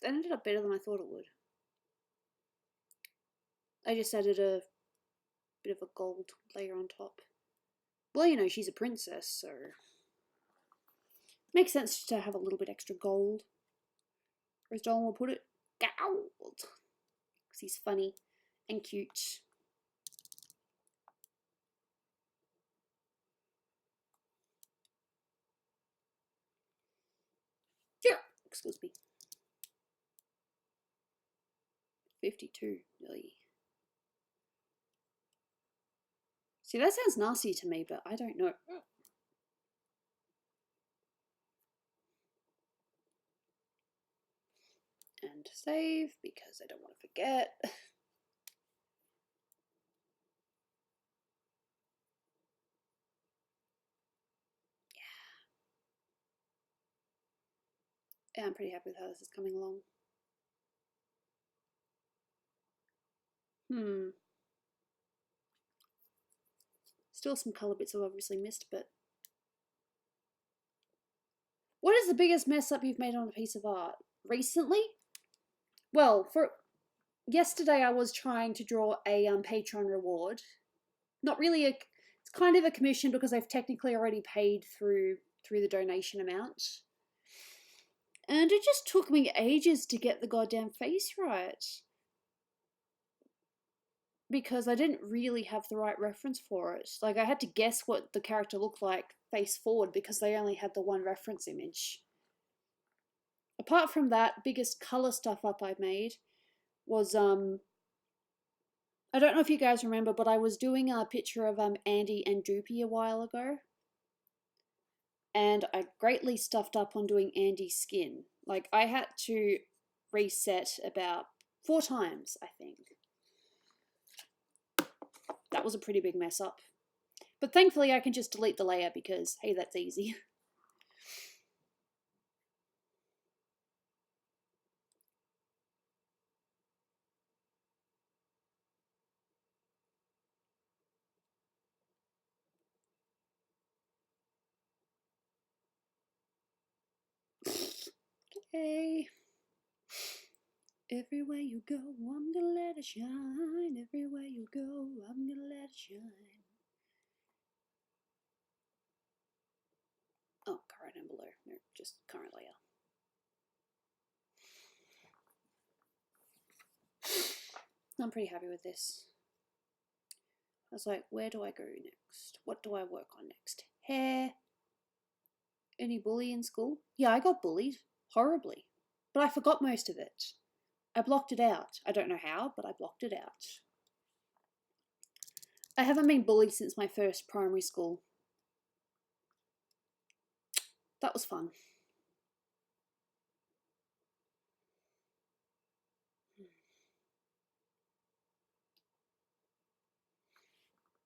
That ended up better than I thought it would. I just added a bit of a gold layer on top. Well, you know, she's a princess, so makes sense to have a little bit extra gold. Or as Dolan will put it, gold. Because he's funny and cute. Yeah, excuse me. 52, really. See, that sounds nasty to me, but I don't know. And save, because I don't want to forget. Yeah, I'm pretty happy with how this is coming along. Still some colour bits I've obviously missed, but... What is the biggest mess up you've made on a piece of art? Recently? Well, for yesterday I was trying to draw a Patreon reward. Not really a... kind of a commission because I've technically already paid through the donation amount. And it just took me ages to get the goddamn face right. Because I didn't really have the right reference for it. Like, I had to guess what the character looked like face forward because they only had the one reference image. Apart from that, biggest color stuff up I made was, I don't know if you guys remember, but I was doing a picture of Andy and Doopy a while ago. And I greatly stuffed up on doing Andy's skin. Like, I had to reset about 4 times, I think. That was a pretty big mess up. But thankfully I can just delete the layer because, hey, that's easy. Okay. Everywhere you go, I'm gonna let it shine. Everywhere you go, I'm gonna let it shine. Oh, current and below. No, just current layer. I'm pretty happy with this. I was like, where do I go next? What do I work on next? Hair. Any bully in school? Yeah, I got bullied. Horribly. But I forgot most of it. I blocked it out. I don't know how, but I blocked it out. I haven't been bullied since my first primary school. That was fun.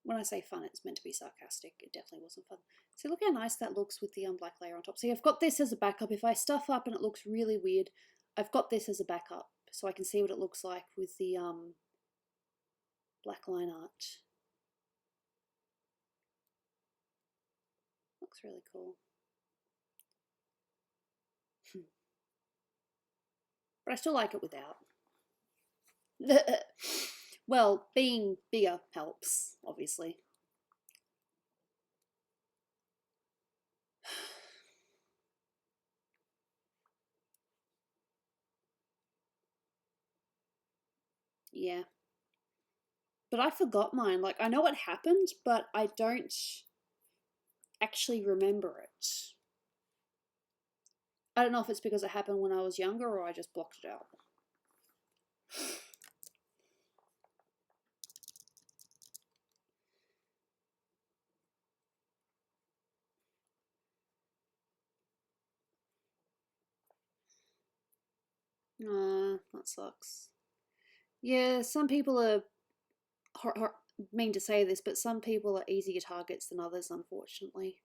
When I say fun, it's meant to be sarcastic. It definitely wasn't fun. So look how nice that looks with the black layer on top. See, I've got this as a backup. If I stuff up and it looks really weird, I've got this as a backup so I can see what it looks like with the black line art. Looks really cool. But I still like it without. Well, being bigger helps, obviously. Yeah. But I forgot mine. Like, I know what happened, but I don't actually remember it. I don't know if it's because it happened when I was younger or I just blocked it out. That sucks. Yeah, some people are mean to say this, but some people are easier targets than others, unfortunately.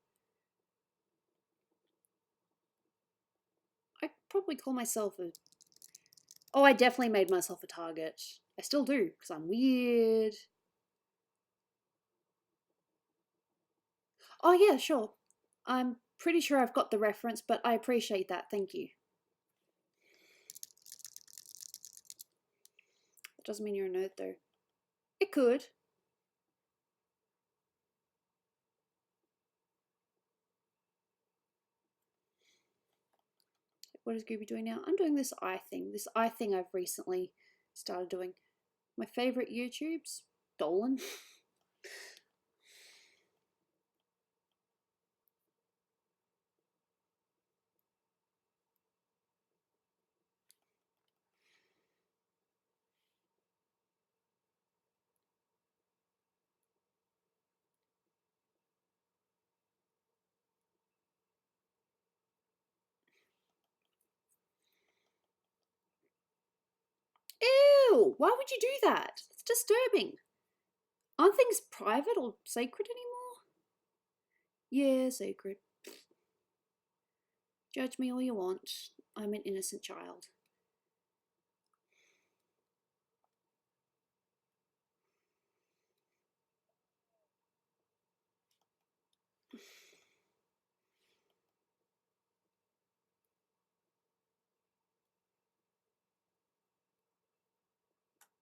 I probably call myself a... Oh, I definitely made myself a target. I still do, because I'm weird. Oh yeah, sure. I'm pretty sure I've got the reference, but I appreciate that, thank you. That doesn't mean you're a nerd, though. It could. What is Gooby doing now? I'm doing this eye thing. This eye thing I've recently started doing. My favourite YouTubes? Dolan. Ew! Why would you do that? It's disturbing. Aren't things private or sacred anymore? Yeah, sacred. Judge me all you want. I'm an innocent child.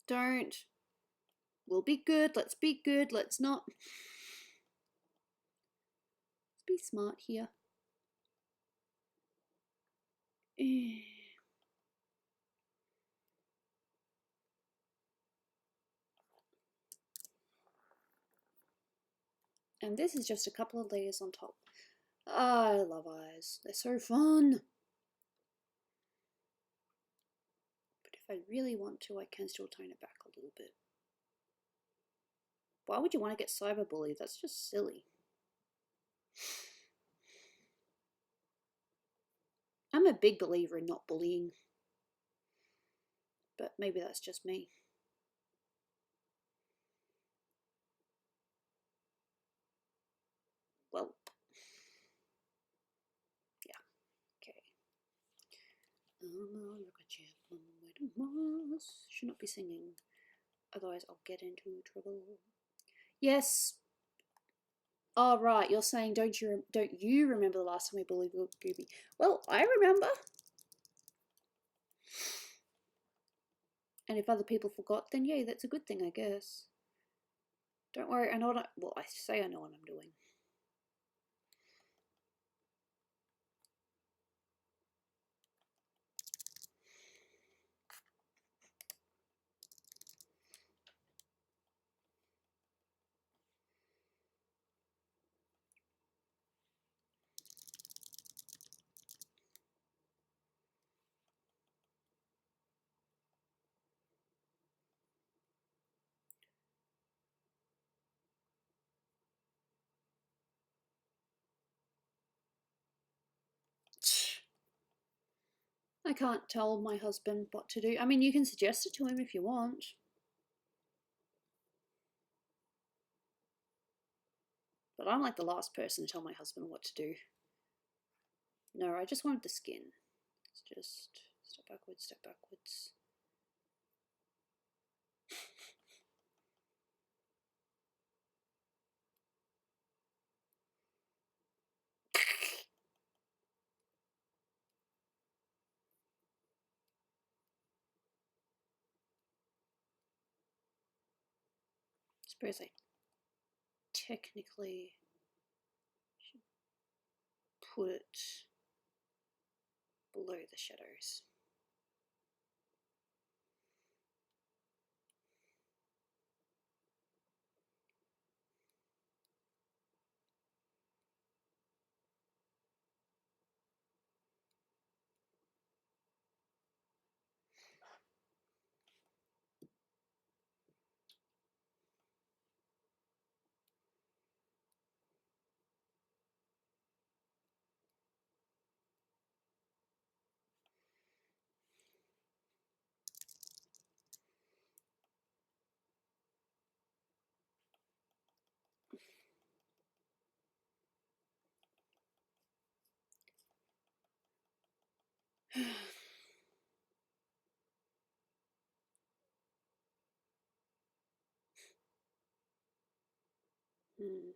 Don't. We'll be good. Let's be good. Let's not. Be smart here. And this is just a couple of layers on top. I love eyes. They're so fun. But if I really want to, I can still tone it back a little bit. Why would you want to get cyberbullied? That's just silly. I'm a big believer in not bullying. But maybe that's just me. Well, yeah, okay. Should not be singing, otherwise I'll get into trouble. Yes. Oh right, you're saying don't you remember the last time we bullied Gooby? Well, I remember. And if other people forgot, then yeah, that's a good thing, I guess. Don't worry, I know what I say I know what I'm doing. I can't tell my husband what to do. I mean, you can suggest it to him if you want. But I'm like the last person to tell my husband what to do. No, I just wanted the skin. Let's just step backwards, step backwards. Suppose I technically should put it below the shadows. Hmm.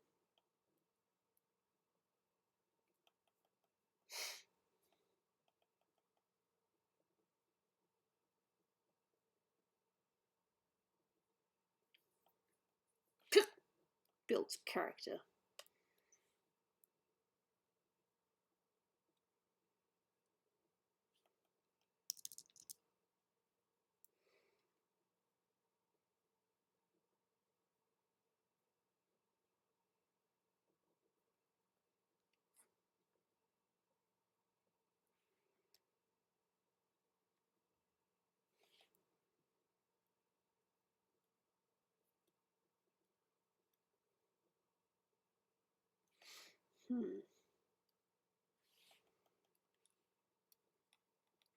Builds character.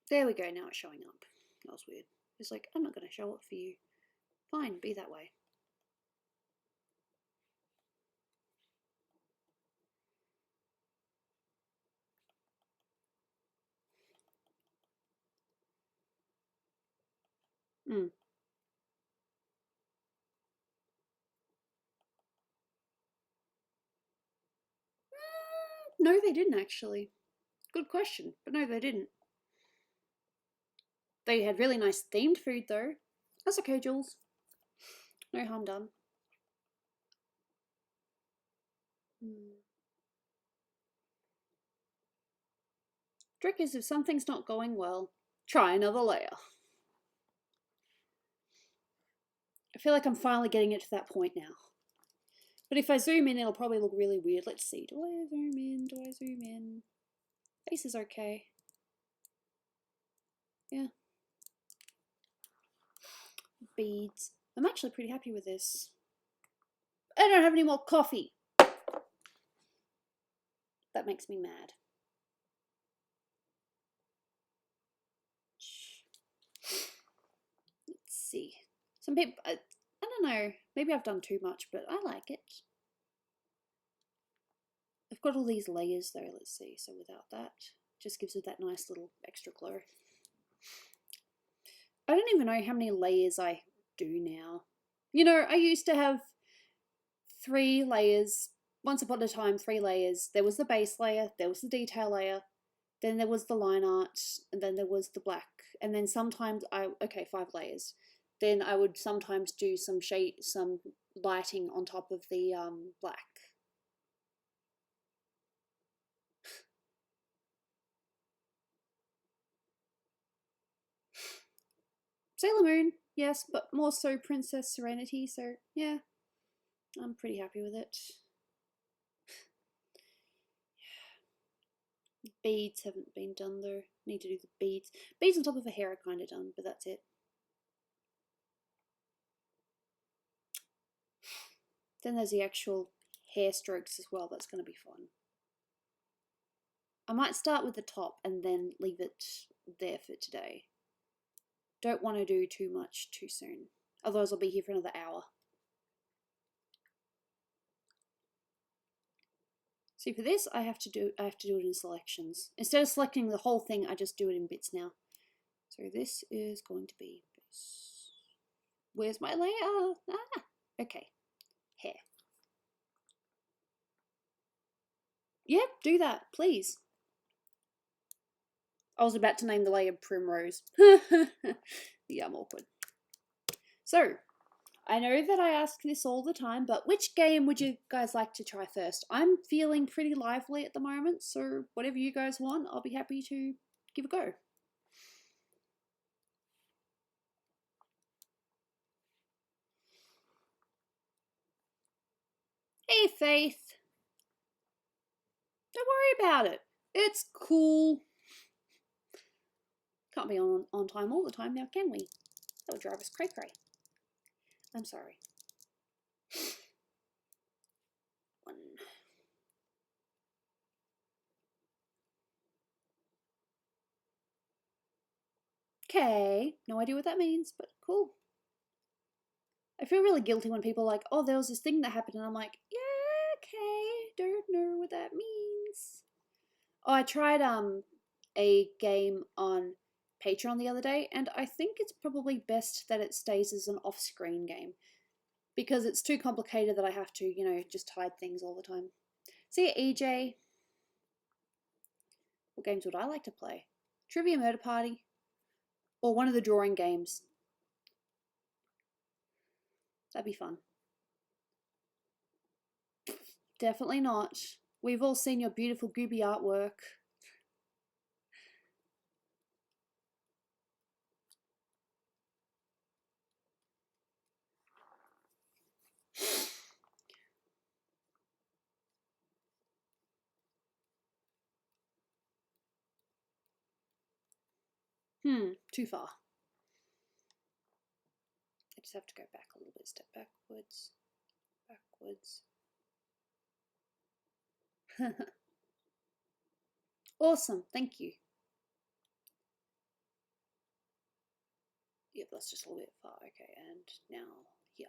There we go, now it's showing up. That was weird. It's like, I'm not going to show it for you. Fine, be that way. Hmm. No, they didn't actually. Good question, but no, they didn't. They had really nice themed food though. That's okay, Jules. No harm done. Trick is, if something's not going well, try another layer. I feel like I'm finally getting it to that point now. But if I zoom in, it'll probably look really weird. Let's see. Do I zoom in? Do I zoom in? Face is okay. Yeah. Beads. I'm actually pretty happy with this. I don't have any more coffee. That makes me mad. Let's see. Some people, I don't know, maybe I've done too much, but I like it. I've got all these layers though, let's see. So without that, just gives it that nice little extra glow. I don't even know how many layers I do now. You know, I used to have 3 layers. Once upon a time, 3 layers. There was the base layer, there was the detail layer, then there was the line art, and then there was the black. And then sometimes 5 layers. Then I would sometimes do some shade, some lighting on top of the black. Sailor Moon, yes, but more so Princess Serenity, so yeah, I'm pretty happy with it. Beads haven't been done though. Need to do the beads. Beads on top of her hair are kind of done, but that's it. Then there's the actual hair strokes as well. That's going to be fun. I might start with the top and then leave it there for today. Don't want to do too much too soon. Otherwise I'll be here for another hour. See, for this I have to do it in selections. Instead of selecting the whole thing, I just do it in bits now. So this is going to be this. Where's my layer? Ah, okay. Hair. Yep, do that, please. I was about to name the layer Primrose. Yeah, I'm awkward. So, I know that I ask this all the time, but which game would you guys like to try first? I'm feeling pretty lively at the moment, so whatever you guys want, I'll be happy to give a go. Hey, Faith. Don't worry about it. It's cool. Can't be on time all the time now, can we? That would drive us cray-cray. I'm sorry. 1. Okay, no idea what that means, but cool. I feel really guilty when people are like, oh, there was this thing that happened, and I'm like, yeah, okay, don't know what that means. Oh, I tried a game on Patreon the other day, and I think it's probably best that it stays as an off-screen game, because it's too complicated that I have to, you know, just hide things all the time. See ya, EJ. What games would I like to play? Trivia Murder Party, or one of the drawing games. That'd be fun. Definitely not. We've all seen your beautiful Gooby artwork. Too far. I just have to go back a little bit, step backwards, backwards. Awesome, thank you. Yep, that's just a little bit far. Okay, and now here.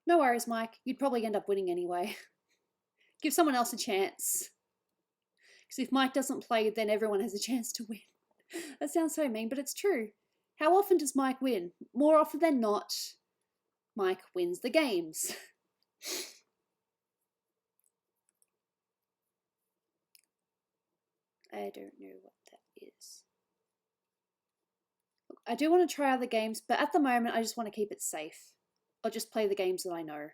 No worries, Mike. You'd probably end up winning anyway. Give someone else a chance. Because if Mike doesn't play, then everyone has a chance to win. That sounds so mean, but it's true. How often does Mike win? More often than not, Mike wins the games. I don't know what that is. Look, I do want to try other games, but at the moment I just want to keep it safe. I'll just play the games that I know.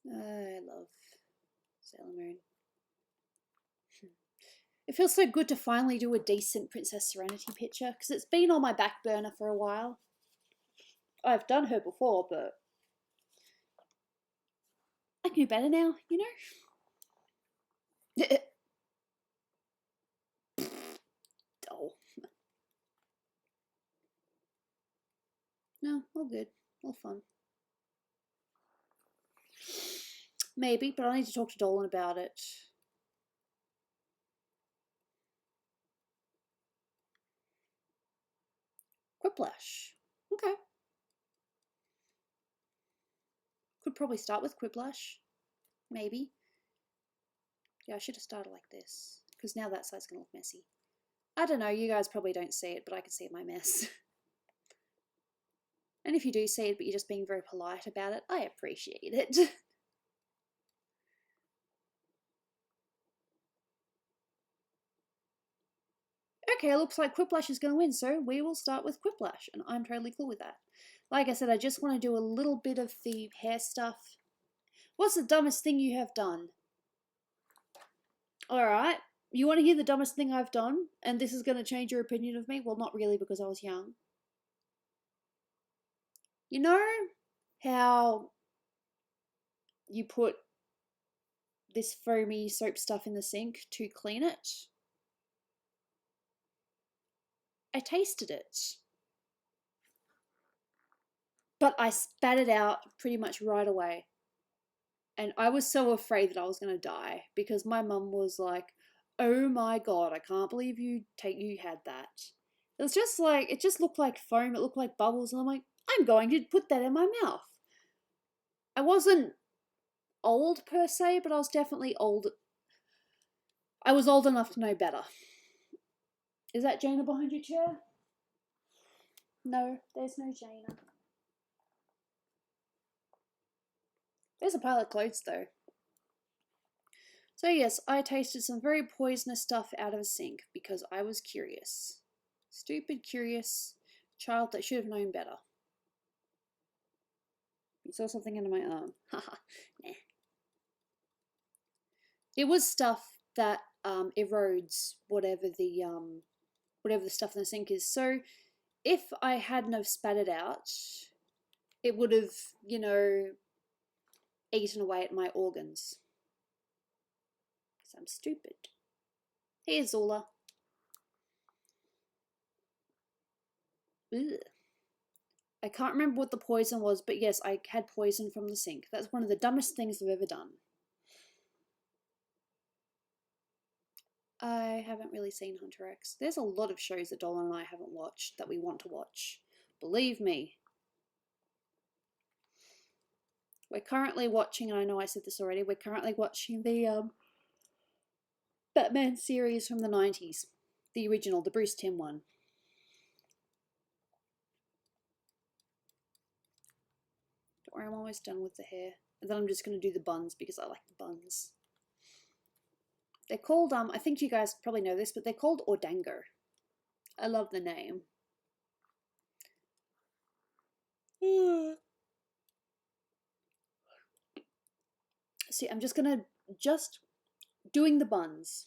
I love Sailor Moon. It feels so good to finally do a decent Princess Serenity picture, because it's been on my back burner for a while. I've done her before, but I can do better now, you know? Dull. No, all good. All fun. Maybe, but I need to talk to Dolan about it. Quiplash. Okay. Could probably start with Quiplash. Maybe. Yeah, I should have started like this, because now that side's going to look messy. I don't know, you guys probably don't see it, but I can see my mess. And if you do see it, but you're just being very polite about it, I appreciate it. Okay, looks like Quiplash is going to win, so we will start with Quiplash, and I'm totally cool with that. Like I said, I just want to do a little bit of the hair stuff. What's the dumbest thing you have done? Alright, you want to hear the dumbest thing I've done, and this is going to change your opinion of me? Well, not really, because I was young. You know how you put this foamy soap stuff in the sink to clean it? I tasted it. But I spat it out pretty much right away. And I was so afraid that I was going to die, because my mum was like, oh my god, I can't believe you had that. It was just like, it just looked like foam, it looked like bubbles, and I'm like, I'm going to put that in my mouth. I wasn't old per se, but I was definitely old. I was old enough to know better. Is that Jaina behind your chair? No, there's no Jaina. There's a pile of clothes though. So yes, I tasted some very poisonous stuff out of a sink because I was curious. Stupid, curious child that should have known better. You saw something under my arm. Haha, nah. It was stuff that erodes whatever the stuff in the sink is. So if I hadn't have spat it out, it would have, you know, eaten away at my organs. Because I'm stupid. Here's Zula. Ugh. I can't remember what the poison was, but yes, I had poison from the sink. That's one of the dumbest things I've ever done. I haven't really seen Hunter X. There's a lot of shows that Dolan and I haven't watched that we want to watch. Believe me. We're currently watching, and I know I said this already, we're currently watching the Batman series from the 90s. The original, the Bruce Timm one. Don't worry, I'm almost done with the hair. And then I'm just going to do the buns because I like the buns. They're called, I think you guys probably know this, but they're called Ordango. I love the name. See, I'm just doing the buns.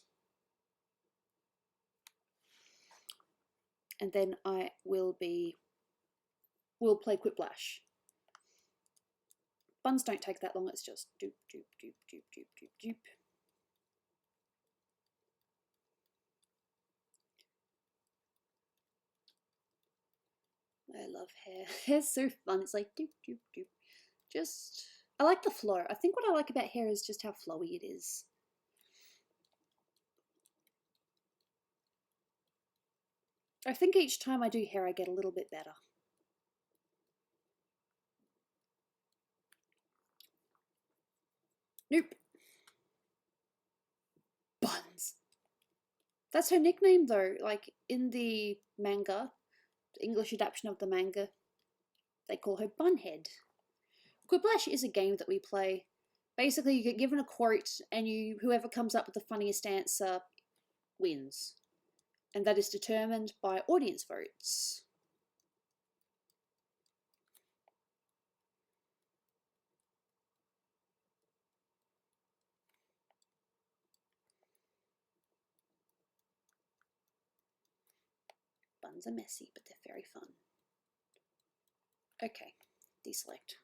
And then we'll play Quiplash. Buns don't take that long, it's just doop, doop, doop, doop, doop, doop, doop. I love hair. Hair's so fun. It's like doop, doop, doop. I like the flow. I think what I like about hair is just how flowy it is. I think each time I do hair, I get a little bit better. Nope. Buns. That's her nickname though. Like in the manga, the English adaptation of the manga, they call her Bunhead. Quiplash is a game that we play. Basically, you get given a quote, and whoever comes up with the funniest answer wins. And that is determined by audience votes. buns are messy, but they're very fun. Okay, deselect.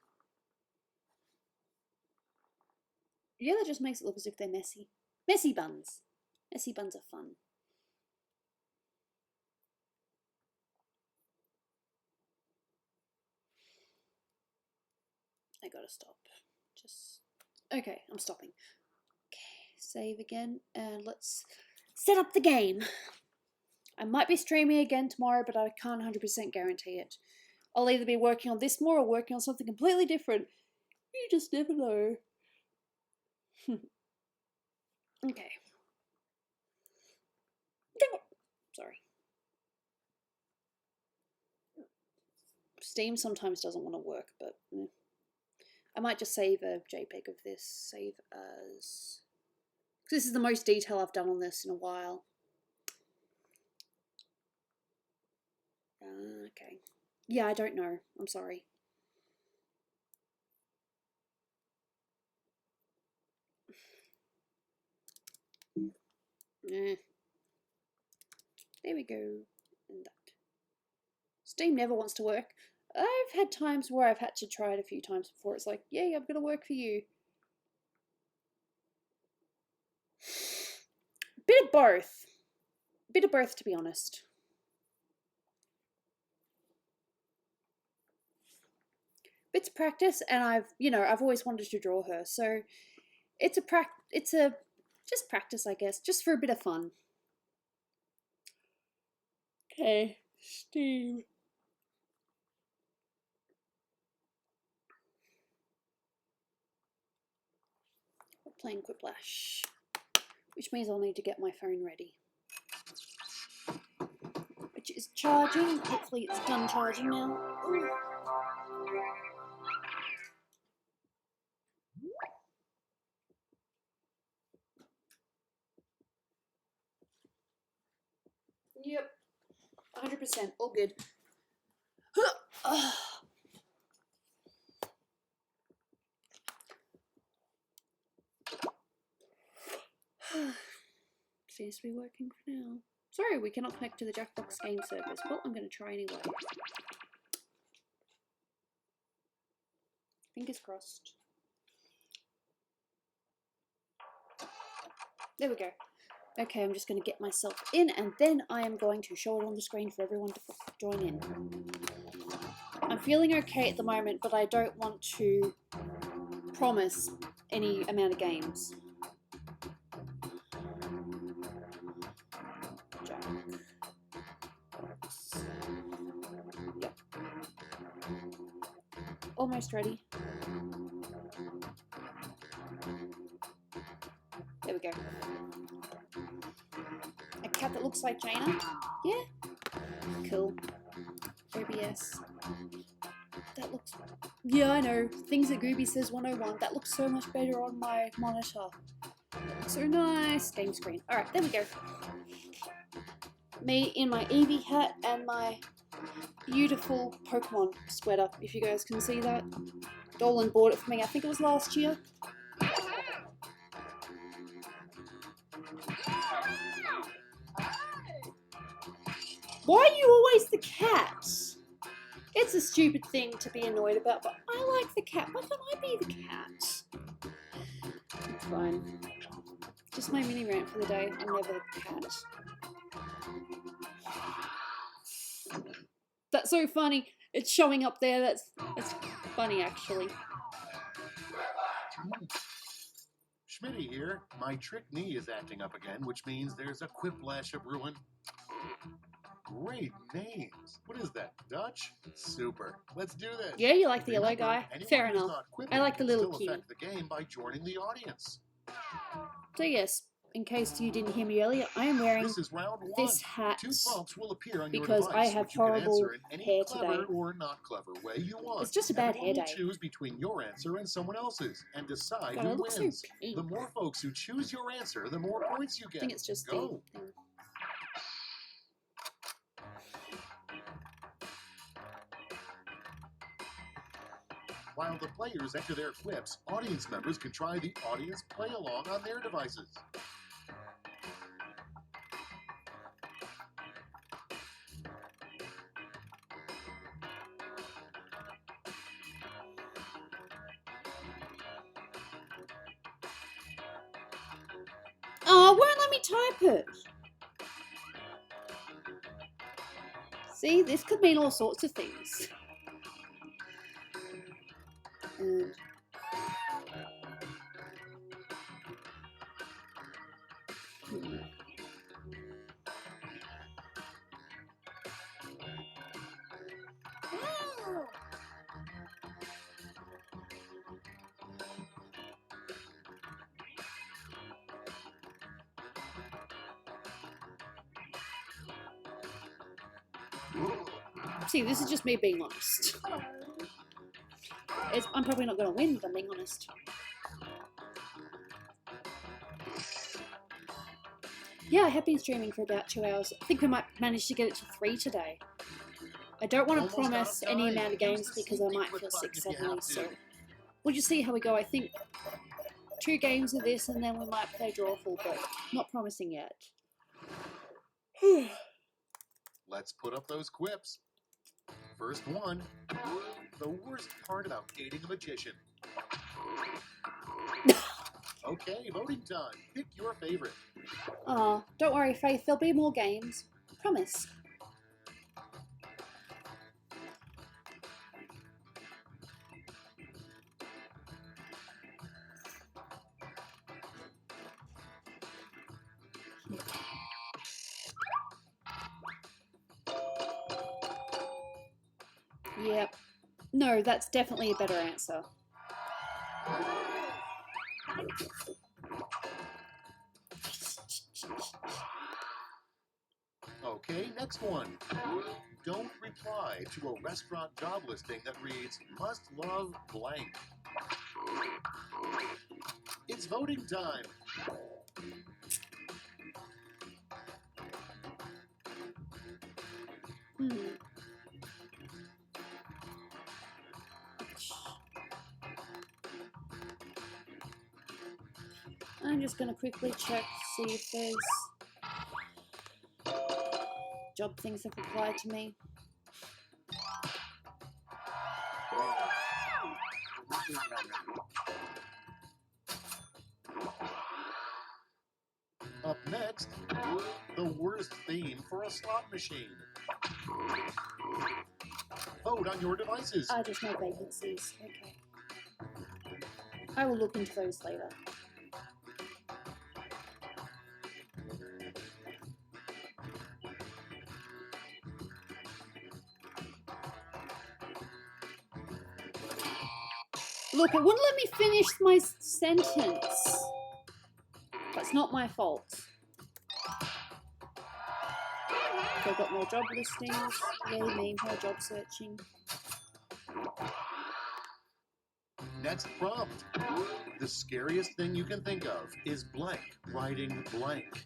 Yeah, that just makes it look as if they're messy. Messy buns. Messy buns are fun. I gotta stop. Just... Okay, I'm stopping. Okay, save again, and let's set up the game. I might be streaming again tomorrow, but I can't 100% guarantee it. I'll either be working on this more or working on something completely different. You just never know. Okay. Sorry. Steam sometimes doesn't want to work, but I might just save a JPEG of this. Save as... This is the most detail I've done on this in a while. Okay. Yeah, I don't know. I'm sorry. There we go. And that. Steam never wants to work. I've had times where I've had to try it a few times before. It's like, yay, I'm gonna work for you. Bit of both. Bit of both, to be honest. Bits of practice, and I've always wanted to draw her, so it's just practice, I guess, just for a bit of fun. Okay, Steam. We're playing Quiplash, which means I'll need to get my phone ready. Which is charging. Hopefully it's done charging now. Ooh. Yep, 100%, all good. Seems to be working for now. Sorry, we cannot connect to the Jackbox game service. Well, I'm going to try anyway. Fingers crossed. There we go. Okay, I'm just going to get myself in, and then I am going to show it on the screen for everyone to join in. I'm feeling okay at the moment, but I don't want to promise any amount of games. Yep. Almost ready. There we go. A cat that looks like Jaina? Yeah. Cool. OBS. That looks... Yeah, I know. Things that Gooby says 101. That looks so much better on my monitor. So nice. Game screen. Alright, there we go. Me in my Eevee hat and my beautiful Pokemon sweater, if you guys can see that. Dolan bought it for me, I think it was last year. Why are you always the cat? It's a stupid thing to be annoyed about, but I like the cat. Why can't I be the cat? It's fine. Just my mini rant for the day. I'm never the cat. That's so funny. It's showing up there. That's funny, actually. Schmitty here. My trick knee is acting up again, which means there's a quiplash of ruin. Great names. What is that, Dutch? Super. Let's do this. Yeah, you like the yellow guy. Fair enough. I like the little kitty. Affect the game by joining the audience. So yes, in case you didn't hear me earlier, I am wearing this hat because I have horrible hair today. Or not clever way you want. It's just a bad hair day. Choose between your answer and someone else's and decide God, who it looks wins. so pink. The more folks who choose your answer, the more points you get. I think it's just Go. the thing. While the players enter their clips, audience members can try the audience play-along on their devices. type it. See, this could mean all sorts of things. And see, this is just me being honest. I'm probably not going to win, if I'm being honest. Yeah, I have been streaming for about 2 hours. I think we might manage to get it to 3 today. I don't want to promise any amount of games because I might feel sick suddenly, so we'll just see how we go. I think 2 games of this and then we might play Drawful, but not promising yet. Let's put up those quips. First one. The worst part about dating a magician. Okay, voting time. Pick your favorite. Aw, don't worry, Faith, there'll be more games. Promise. Yep. No, that's definitely a better answer. Okay, next one. Don't reply to a restaurant job listing that reads, must love blank. It's voting time. I'm just going to quickly check to see if there's job things that apply to me. Up next, the worst theme for a slot machine. Vote on your devices. Just no vacancies. Okay. I will look into those later. Look, it wouldn't let me finish my sentence. That's not my fault. Okay, I've got more job listings. Yay me, more job searching. Next prompt. The scariest thing you can think of is blank, writing blank.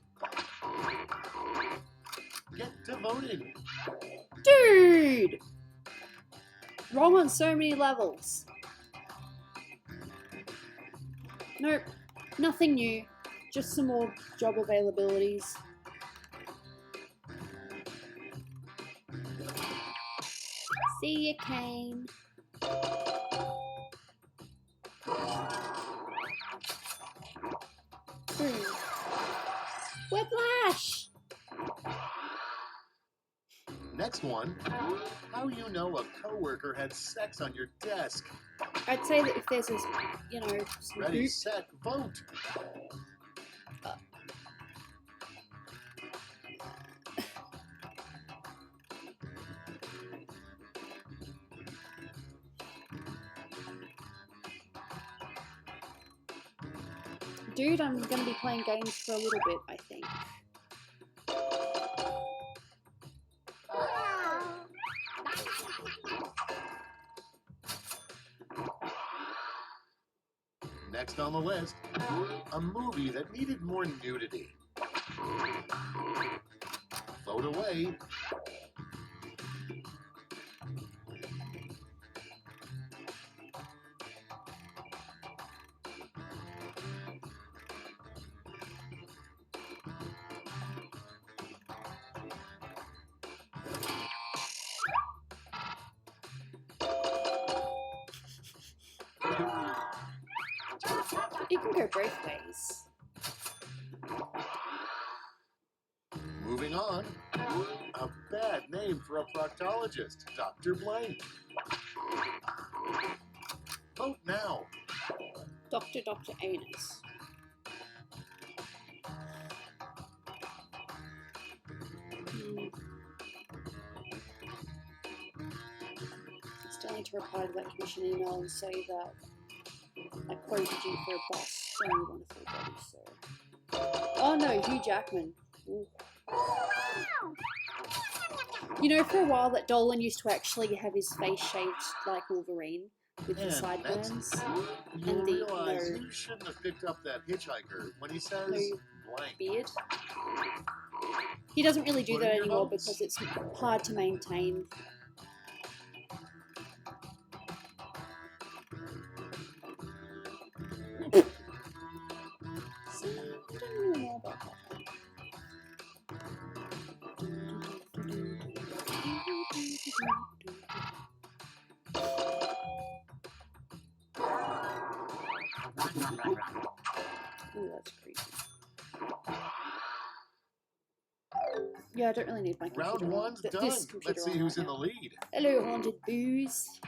Get to voting. Dude! Wrong on so many levels. Nope, nothing new. Just some more job availabilities. See ya, Kane. Whiplash! Next one. How you know a coworker had sex on your desk? I'd say that if there's a, you know, some Ready, group. set, vote. Dude, I'm going to be playing games for a little bit, I think. Next on the list, a movie that needed more nudity. Vote away. It can go both ways. Moving on. A bad name for a proctologist, Dr. Blank. Vote now. Dr. Anus. Still need to reply to that commission email and say that I quoted you for a bus. Only wonderful body, sir. Oh no, Hugh Jackman. Ooh. You know, for a while that Dolan used to actually have his face shaved like Wolverine with the sideburns You realize you shouldn't have picked up that hitchhiker when he says blank. Beard. He doesn't really do that anymore because it's hard to maintain. See, I don't really know about that. Ooh, that's creepy. Yeah, I don't really need my computer. Round one's done. Let's see who's in the lead. Hello, haunted booze.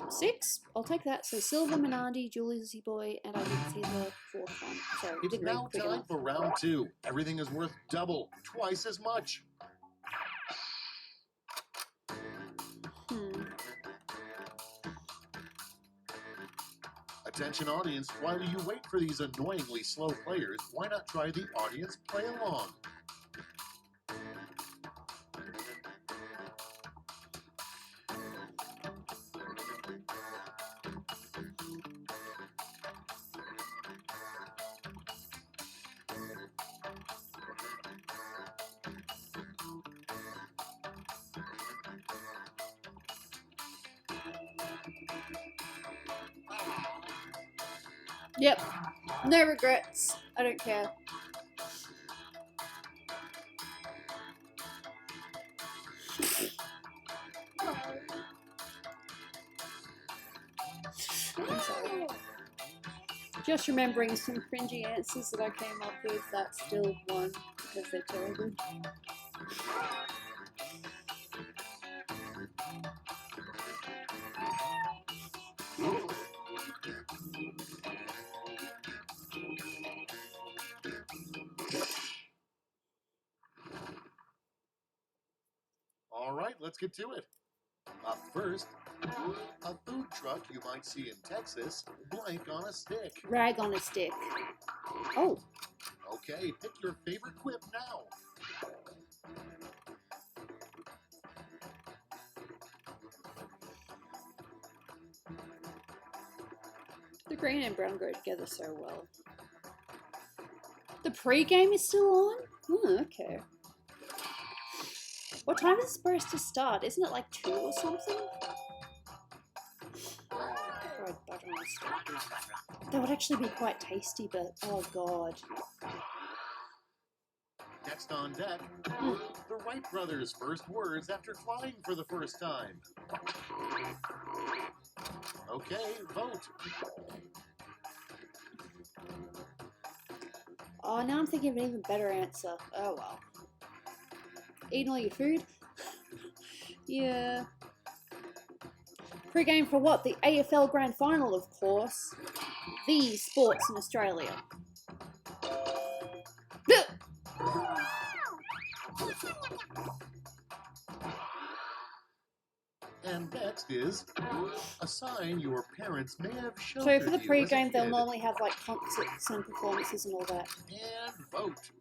Six? I'll take that. So Silver, Menandi, Julie's Boy, and I didn't see the fourth one. Sorry, It's now time for round two. Everything is worth double, twice as much. Attention audience, while you wait for these annoyingly slow players, why not try the audience play along? Yep. No regrets. I don't care. I'm sorry. Just remembering some cringy answers that I came up with, that's still one because they're terrible. All right, let's get to it. Up first, a food truck you might see in Texas, blank on a stick. Rag on a stick. Oh. Okay, pick your favorite quip now. The green and brown go together so well. The pre-game is still on? Oh, okay. What time is it supposed to start? Isn't it like 2 or something? Fried butter on a stick. That would actually be quite tasty, but oh god. Next on deck, the Wright brothers' first words after flying for the first time. Okay, vote. Oh, now I'm thinking of an even better answer. Oh well. Eating all your food? Yeah. Pre-game for what? The AFL Grand Final, of course. The sports in Australia. And next is a sign your parents may have shown. So for the pre-game, they'll normally have like concerts and performances and all that. And vote.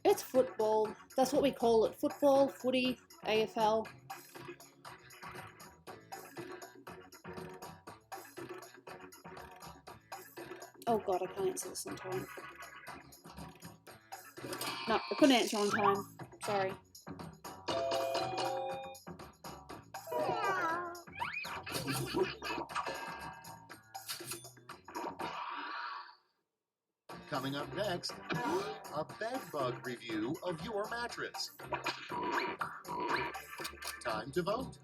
It's football. That's what we call it. Football, footy, AFL. Oh god, I can't answer this on time. No, I couldn't answer on time. Sorry. Coming up next, a bed bug review of your mattress. Time to vote.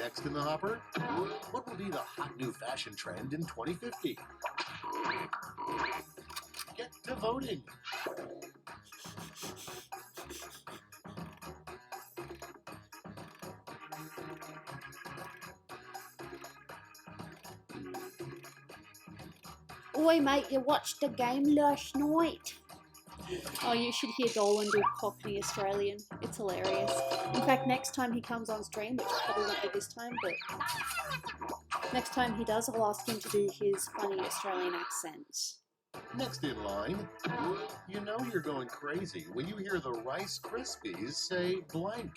Next in the hopper, what will be the hot new fashion trend in 2050? Get to voting. Oi, mate, you watched the game last night. Oh, you should hear Dolan do Cockney Australian. It's hilarious. In fact, next time he comes on stream, which probably won't be this time, but next time he does, I'll ask him to do his funny Australian accent. Next in line, you know you're going crazy when you hear the Rice Krispies say blank.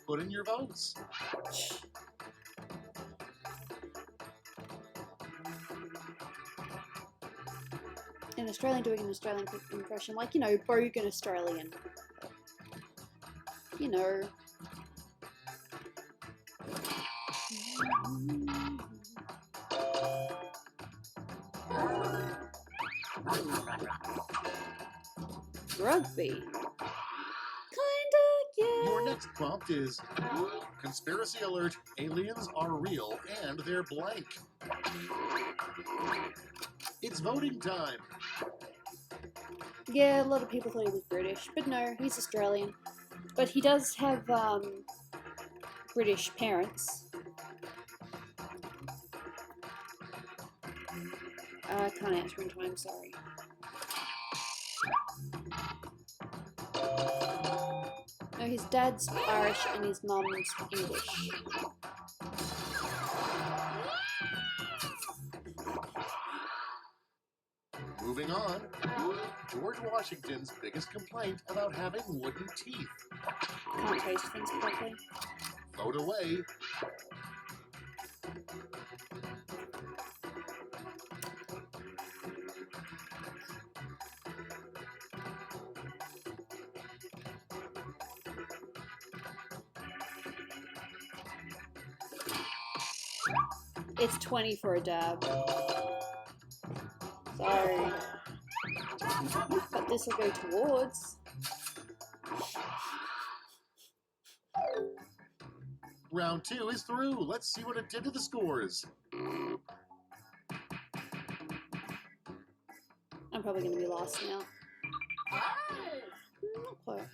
Put in your votes. An Australian doing an Australian impression, like, you know, bogan Australian. You know. Rugby. Kinda, yeah. Your next prompt is conspiracy alert, aliens are real and they're blank. It's voting time. Yeah, a lot of people thought he was British, but no, he's Australian. But he does have British parents. I can't answer in time, sorry. No, his dad's Irish and his mum's English. Moving on, George Washington's biggest complaint about having wooden teeth. Can't taste things properly. Vote away. It's 20 for a dab. Sorry. But this will go towards. Round 2 is through. Let's see what it did to the scores. I'm probably going to be lost now. Not quite.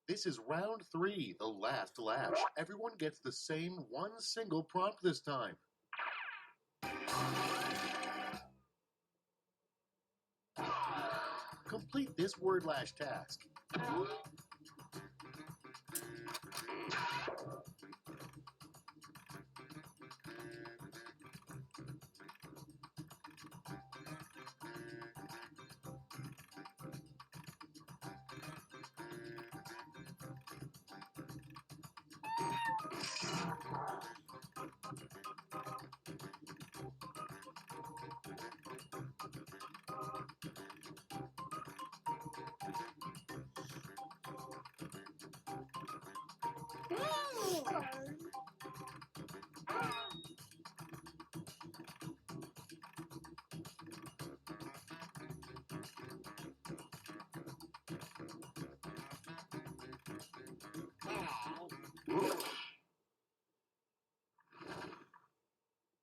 This is round 3, the last lash. Everyone gets the same one single prompt this time. Complete this word lash task.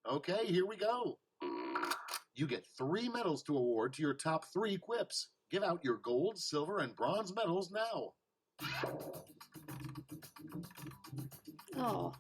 Okay, here we go. You get 3 medals to award to your top 3 quips. Give out your gold, silver, and bronze medals now. Oh.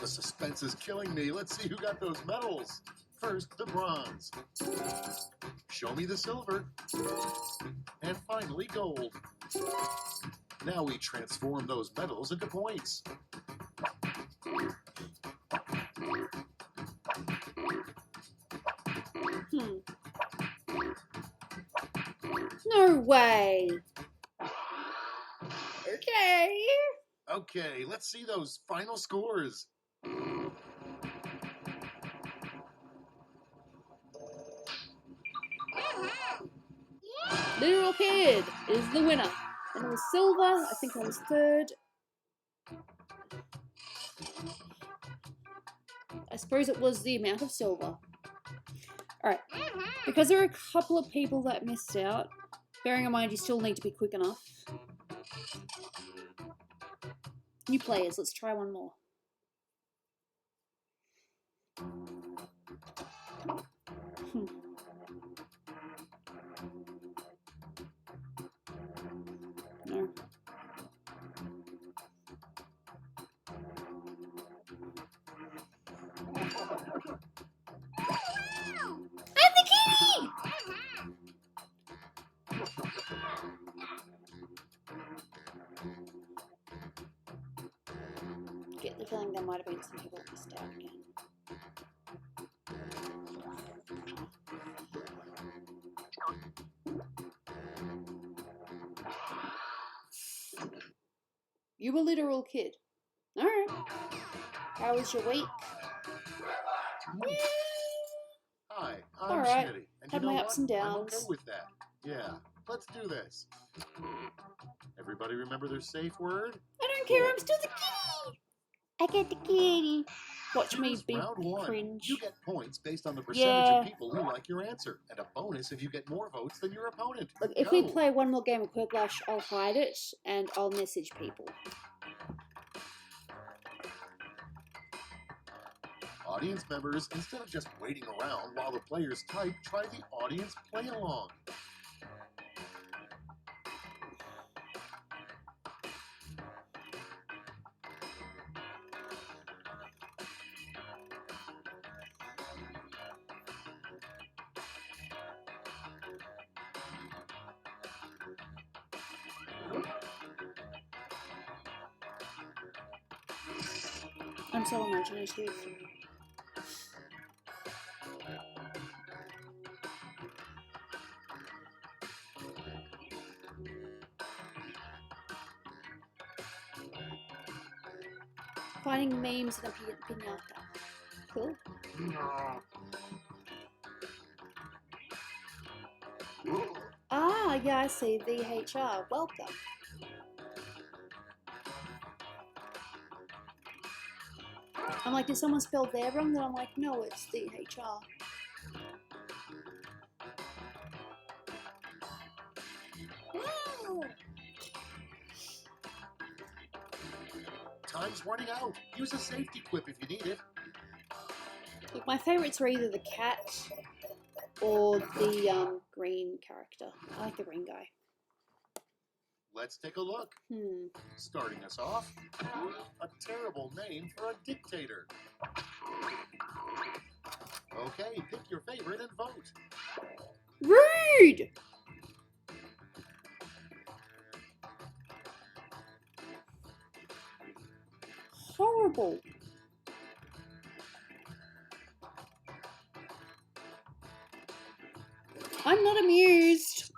The suspense is killing me. Let's see who got those medals. First, the bronze. Show me the silver. And finally, gold. Now we transform those medals into points. No way. Okay. Okay, let's see those final scores. Literal Kid is the winner. And it was silver. I think I was third. I suppose it was the amount of silver. Alright. Because there are a couple of people that missed out, bearing in mind you still need to be quick enough. New players, let's try one more. No. I'm the kitty! Get the feeling there might have been some people that missed out again. You were Literal Kid. Alright. How was your week? Hi, I'm Alright. Schmitty. And Had you know my what? ups and I'm downs. okay with that. Yeah, let's do this. Everybody remember their safe word? I don't care, I'm still the kitty! I get the kitty. Watch me Here's be round one. cringe. You get points based on the percentage Yeah. of people who like your answer, and a bonus if you get more votes than your opponent. Look, if we play one more game of Quiplash, I'll hide it and I'll message people. Audience members, instead of just waiting around while the players type, try the audience play along. I'm so imaginative. Finding memes in a pinata. Cool. Ah, yeah, I see. VHR. Welcome. I'm like, did someone spell there wrong? Then I'm like, no, it's VHR. Time's running out. Use a safety quip if you need it. Look, my favourites are either the cat or the green character. I like the green guy. Let's take a look. Starting us off, a terrible name for a dictator. Okay, pick your favorite and vote. Rude! Horrible. I'm not amused.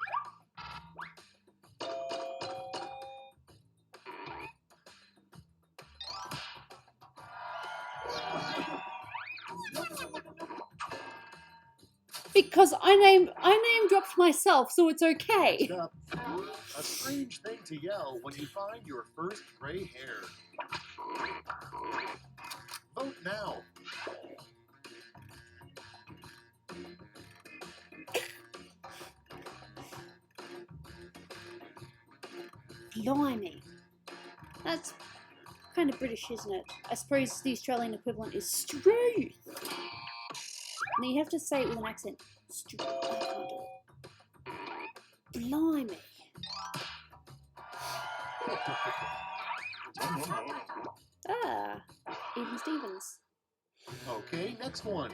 Because I name dropped myself, so it's okay. Next up, a strange thing to yell when you find your first gray hair. Vote now. Blimey. That's kind of British, isn't it? I suppose the Australian equivalent is strength. Now you have to say it with an accent. Strength. I can't do it. Blimey. Ah, even Stevens. Okay, next one.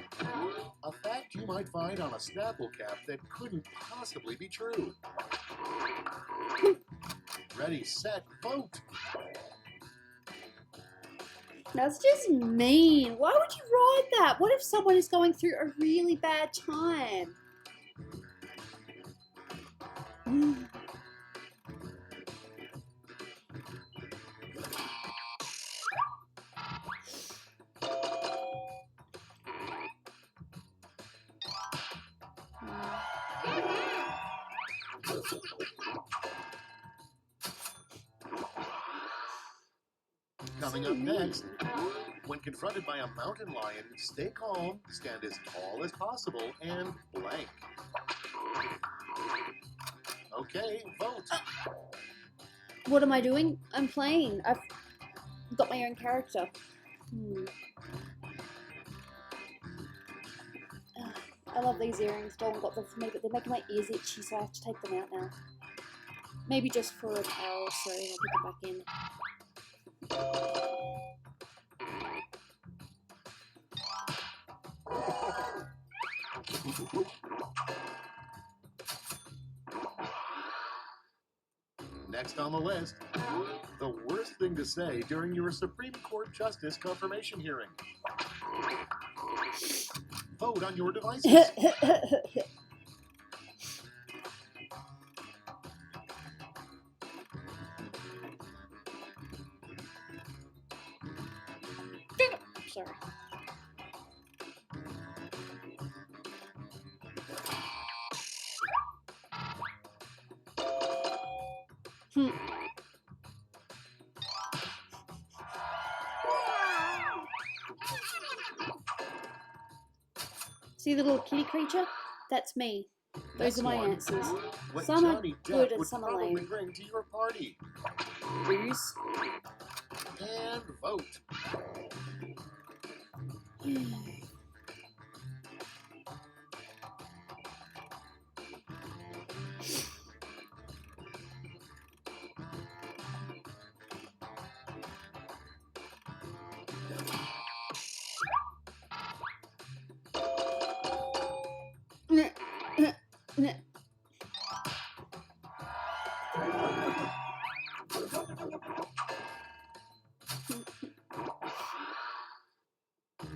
A fact you might find on a Snapple cap that couldn't possibly be true. Ready, set, vote. That's just mean. Why would you write that? What if someone is going through a really bad time? Coming up next, when confronted by a mountain lion, stay calm, stand as tall as possible, and blank. Okay, vote. What am I doing? I'm playing. I've got my own character. I love these earrings. Dolan got them for me, but they're making my ears itchy, so I have to take them out now. Maybe just for an hour or so, and I'll put them back in. Next on the list, the worst thing to say during your Supreme Court Justice confirmation hearing. Vote on your devices. Sorry. See the little kitty creature? That's me. Those are my answers. What Some are Johnny good Depp and would some are probably lame. bring to your party. Booze. And vote.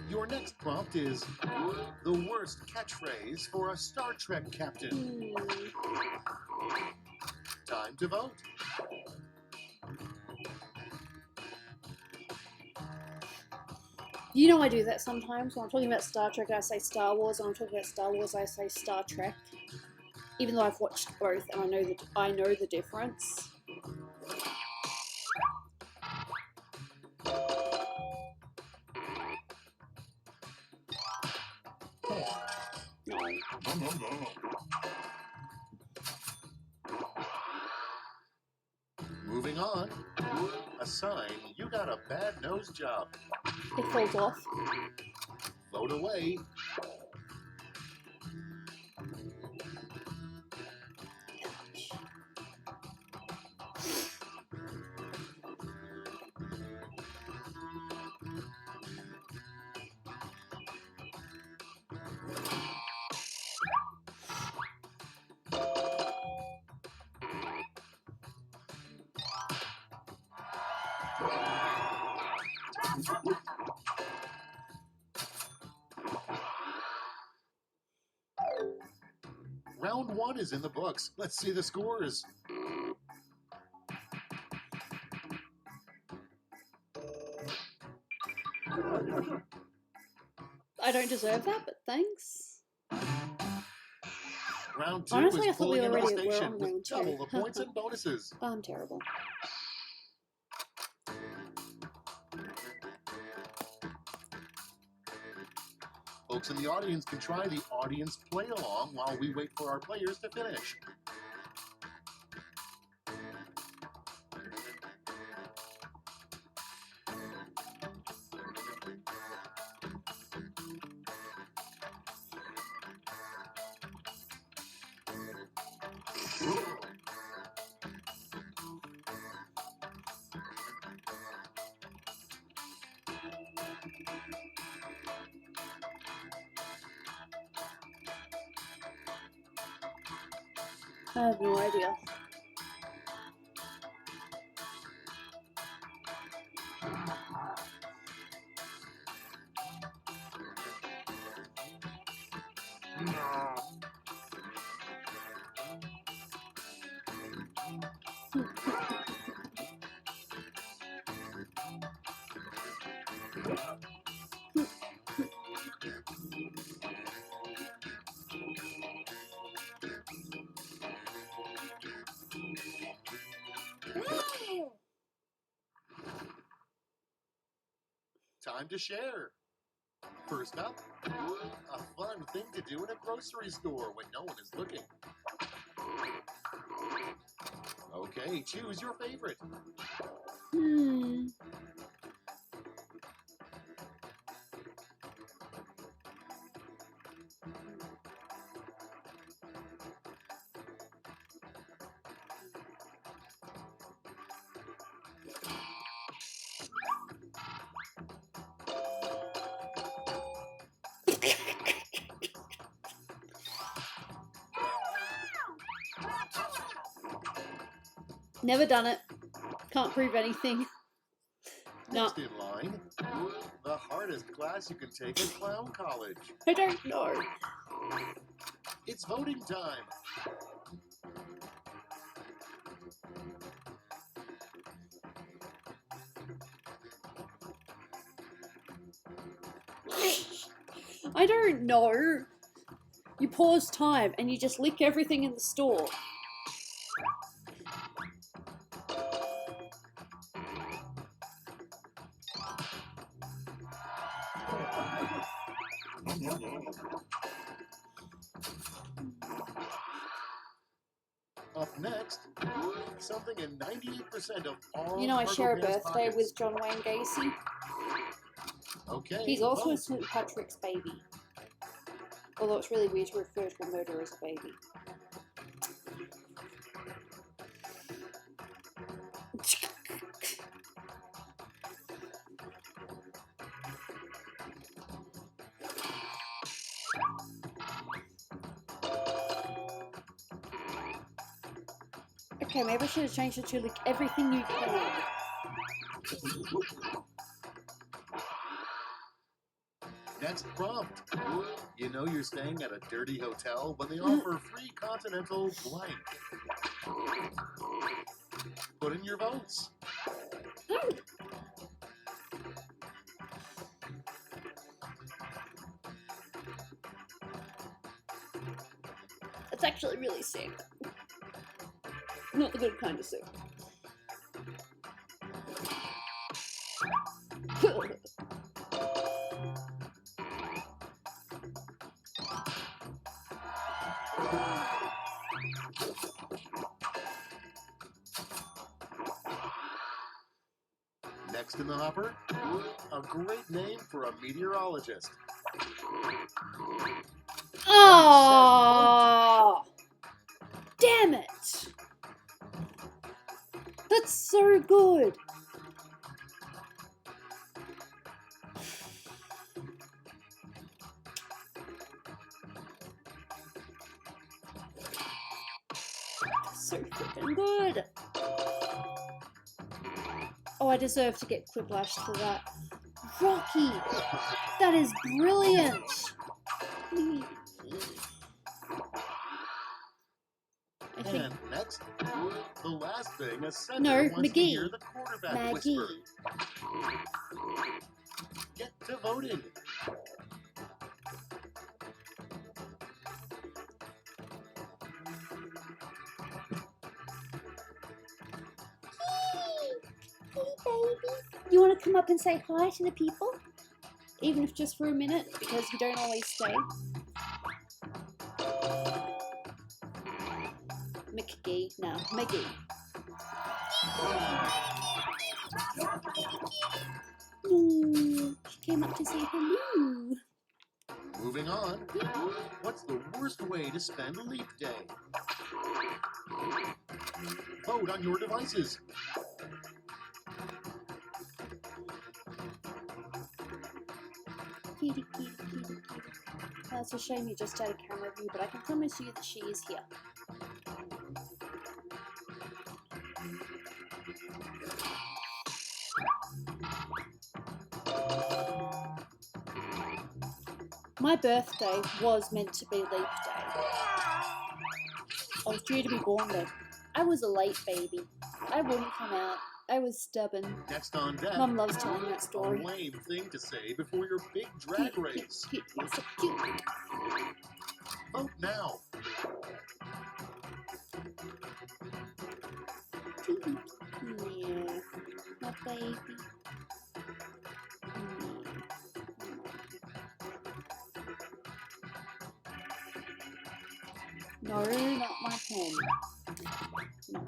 Your next prompt is the worst catchphrase for a Star Trek captain. Time to vote. You know I do that sometimes. When I'm talking about Star Trek, I say Star Wars. When I'm talking about Star Wars, I say Star Trek. Even though I've watched both and I know the difference. No. Moving on. A sign you got a bad nose job. It falls off. Vote away. Round one is in the books. Let's see the scores. I don't deserve that, but thanks. Round two Honestly, I is thought we pulling into the already were station on with round two. double the points and bonuses. I'm terrible. Folks in the audience can try the audience play along while we wait for our players to finish. I have no idea. Time to share. First up, a fun thing to do in a grocery store when no one is looking. Okay, choose your favorite. Never done it. Can't prove anything. No. Next in line, the hardest class you can take at clown college. I don't know. It's voting time. I don't know. You pause time and you just lick everything in the store. Up next, something in 98% of all You know, I cargo share a pants birthday pockets. with John Wayne Gacy. Okay, He's also vote. St. Patrick's baby. Although it's really weird to refer to a murderer as a baby. Okay, maybe I should have changed it to lick everything you can. Next prompt. You know you're staying at a dirty hotel when they offer free continental blank. Put in your votes. It's actually really sick. Not the good kind of sick. Next in the hopper, a great name for a meteorologist. Oh! Damn it! That's so good! So freaking good! Oh, I deserve to get quipplashed for that. Rocky! That is brilliant! I think... And next, the last thing a center No, wants to hear McGee. the quarterback Maggie. whisper. Get to voting. Hey, baby. You want to come up and say hi to the people? Even if just for a minute, because you don't always stay. McGee. No, McGee. Ooh, she came up to say hello. Moving on, what's the worst way to spend Leap Day? Vote on your devices. Kitty, kitty, kitty, kitty. That's a shame you just had a camera view, but I can promise you that she is here. My birthday was meant to be leap day. I was due to be born then. I was a late baby. I wouldn't come out. I was stubborn. Next on deck, Mum loves telling that a story. lame thing to say before your big drag race. Cute, you're so cute. Vote now. Yeah, my baby. No, not my pen. No.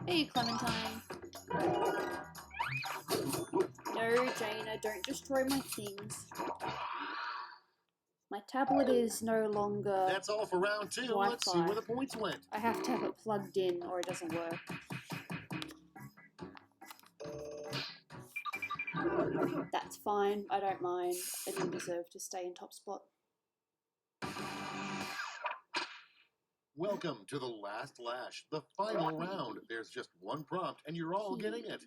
Hey, Clementine. No, Jaina, don't destroy my things. My tablet is no longer That's all for round 2. Wi-Fi. Let's see where the points went. I have to have it plugged in or it doesn't work. That's fine, I don't mind. I didn't deserve to stay in top spot. Welcome to the last lash, the final round. There's just one prompt and you're all getting it.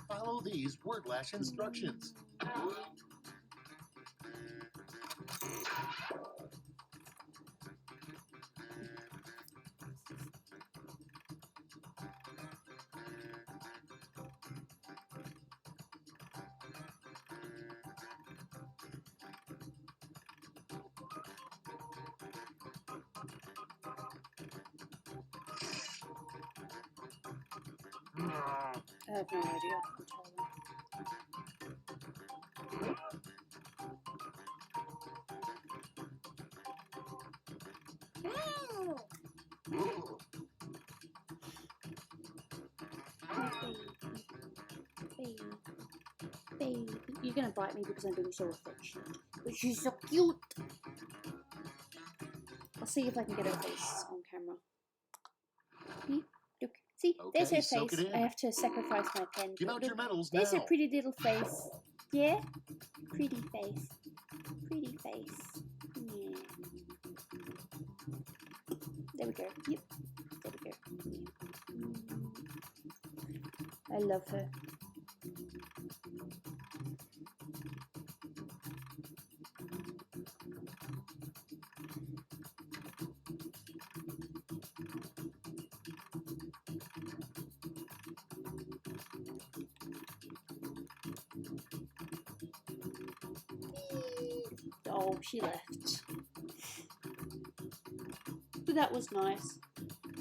Follow these word lash instructions. I have no idea. Baby. You're gonna bite me because I'm being so affectionate. But she's so cute. I'll see if I can get her face on camera. Look, see, Okay, there's her soak face. it in. I have to sacrifice my pen. Give out Look, your medals there's now. her pretty little face. Yeah? Pretty face. Pretty face. Yeah. There we go. Yep. There we go. Yeah. I love her. Oh, she left. But that was nice.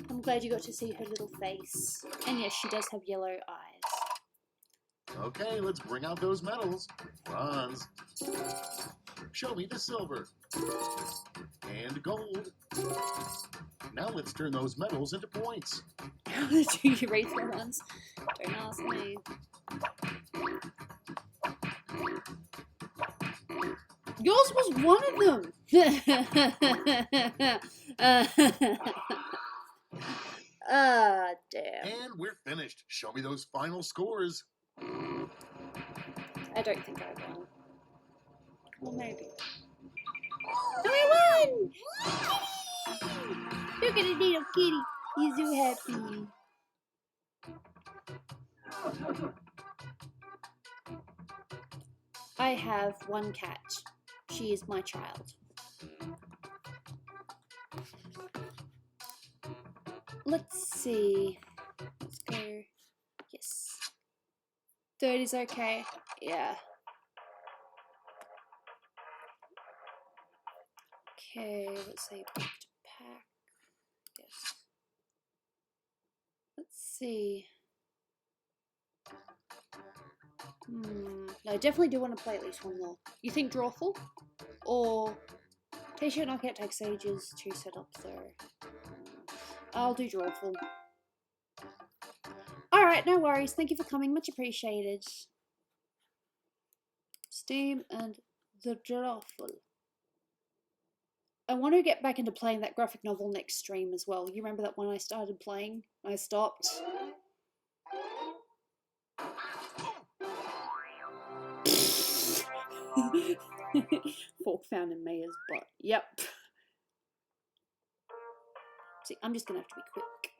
I'm glad you got to see her little face. And yes, she does have yellow eyes. Okay, let's bring out those medals. Bronze. Show me the silver. And gold. Now let's turn those medals into points. Do you rate the ones? Don't ask me. Yours was one of them. Damn. And we're finished. Show me those final scores. I don't think I won. Well, maybe. I won! Look at the little kitty. He's so happy. I have one cat. She is my child. Let's see. Let's go. Yes. Third is okay. Yeah. Okay, let's say back to pack. Yes. Let's see. No, I definitely do want to play at least one more. You think Drawful? Or T-shirt knockout takes ages to set up, so I'll do Drawful. Alright, no worries. Thank you for coming. Much appreciated. Steam and the Drawful. I want to get back into playing that graphic novel next stream as well. You remember that one I started playing? I stopped. Fork found in Maya's butt. Yep. See, I'm just gonna have to be quick.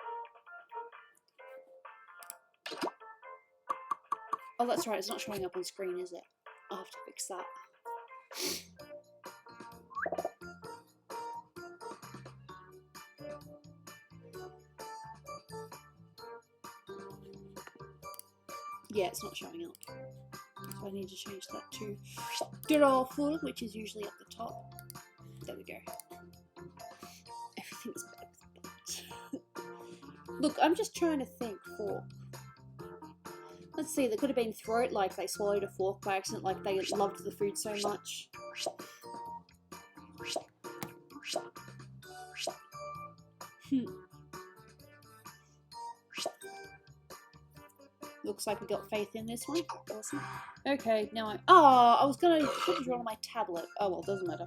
Oh, that's right, it's not showing up on screen, is it? I'll have to fix that. Yeah, it's not showing up. So I need to change that to draw full, which is usually at the top. There we go. Everything's better with that. Look, I'm just trying to think for... Let's see, there could have been throat, like they swallowed a fork by accident, like they loved the food so much. Looks like we got faith in this one. Awesome. Okay, now I... Oh, I was going to put it on my tablet. Oh, well, doesn't matter.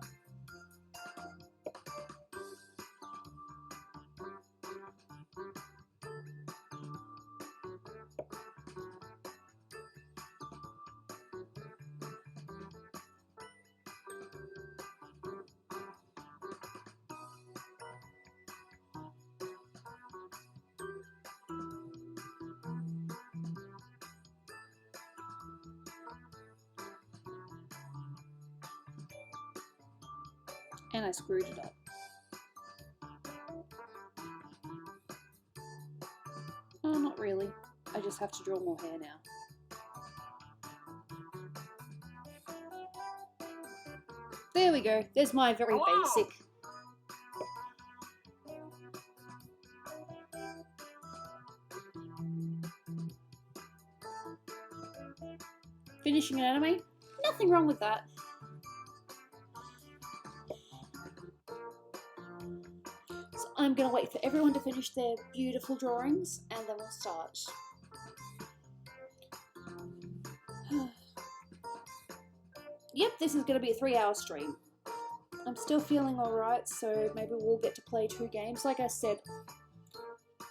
And I screwed it up. Oh, not really. I just have to draw more hair now. There we go. There's my very basic. Finishing an anime? Nothing wrong with that. So I'm going to wait for everyone to finish their beautiful drawings and then we'll start. Yep, this is going to be a 3-hour stream. I'm still feeling alright, so maybe we'll get to play 2 games. Like I said,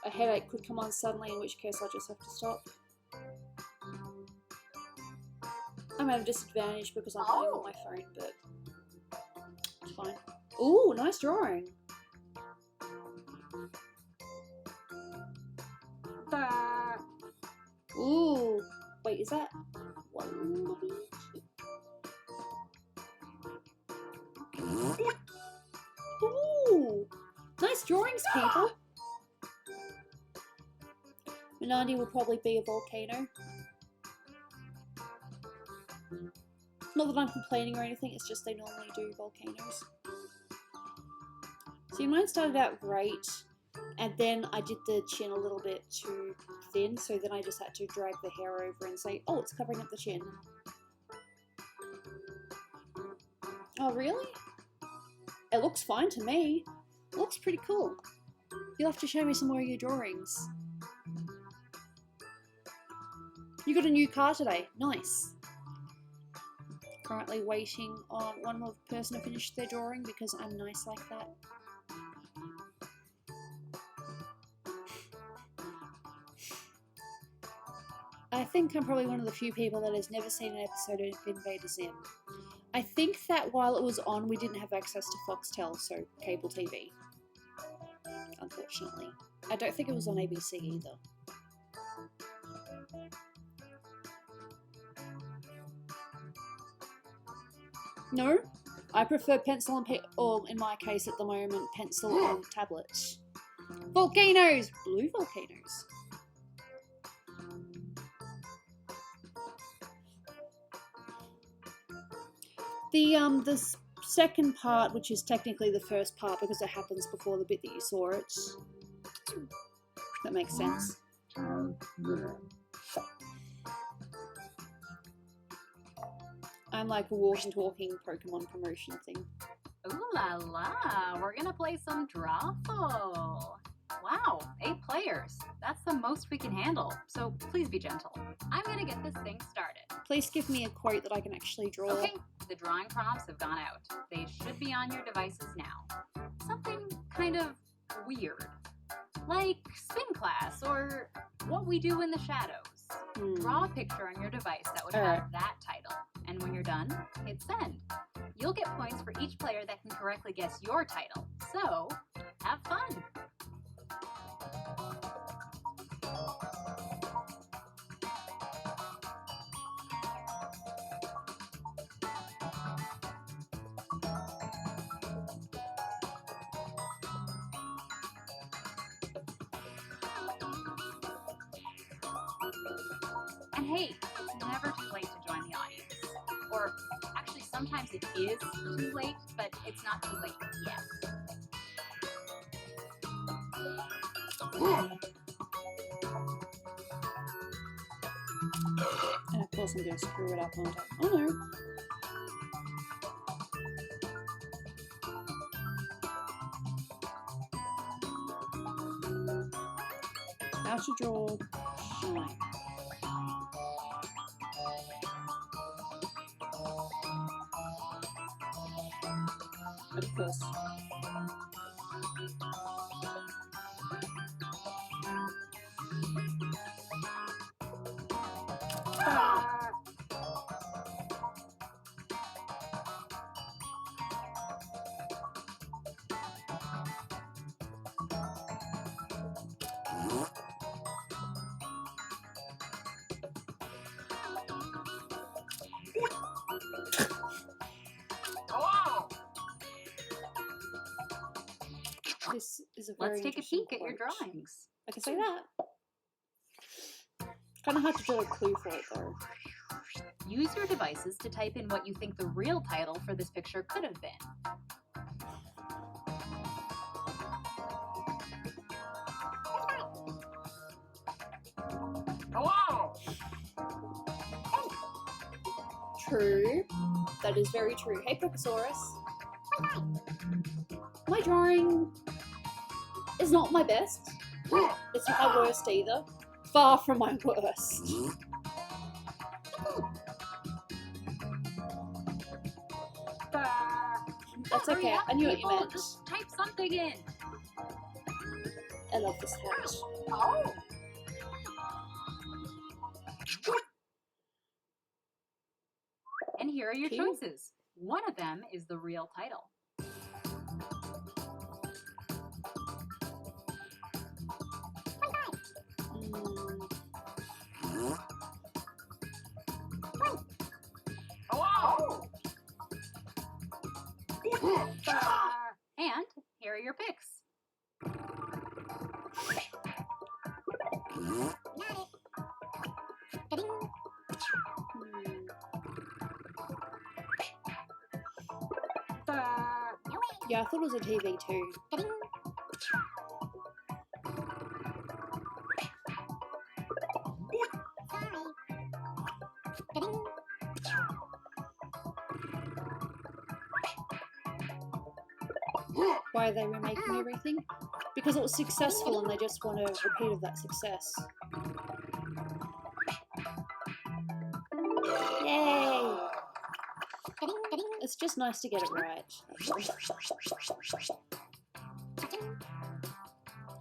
a headache could come on suddenly, in which case I'll just have to stop. I'm at a disadvantage because I'm playing on my phone, but it's fine. Ooh, nice drawing. Ooh, wait, is that one? Ooh, nice drawings, people. Minandi will probably be a volcano. Not that I'm complaining or anything, it's just they normally do volcanoes. See, mine started out great, and then I did the chin a little bit too thin, so then I just had to drag the hair over and say, oh, it's covering up the chin. Oh, really? It looks fine to me. It looks pretty cool. You'll have to show me some more of your drawings. You got a new car today. Nice. Currently waiting on one more person to finish their drawing because I'm nice like that. I think I'm probably one of the few people that has never seen an episode of Invader Zim. I think that while it was on, we didn't have access to Foxtel, so cable TV. Unfortunately. I don't think it was on ABC either. No, I prefer pencil and or in my case at the moment, pencil and tablet. Volcanoes! Blue volcanoes. The second part, which is technically the first part because it happens before the bit that you saw it. That makes sense. I'm like a walking, talking Pokemon promotion thing. Ooh la la, we're gonna play some Drawful. Wow, 8 players. That's the most we can handle, so please be gentle. I'm gonna get this thing started. Please give me a quote that I can actually draw. Okay, the drawing prompts have gone out. They should be on your devices now. Something kind of weird, like spin class or what we do in the shadows. Draw a picture on your device that would have that title, and when you're done, hit send. You'll get points for each player that can correctly guess your title, so have fun! And hey, it's never too late to join the audience. Or actually, sometimes it is too late, but it's not too late yet. And of course I'm going to screw it up, aren't I? Oh no. How to draw shine. Of course. This is a very Let's take a interesting peek at your quote. drawings. I can say that. Kind of hard to draw a clue for it though. Use your devices to type in what you think the real title for this picture could have been. Hello! True. That is very true. Hey, Crocosaurus. My drawing is not my best. It's not my worst either. Far from my worst. That's Hurry okay. up, I knew what you people. meant. Just type something in. I love this hat. Oh. And here are your Cute. choices. One of them is the real title. Hello! And here are your picks. Yeah, I thought it was a TV too. Why are they remaking everything? Because it was successful and they just want a repeat of that success. Yay! It's just nice to get it right.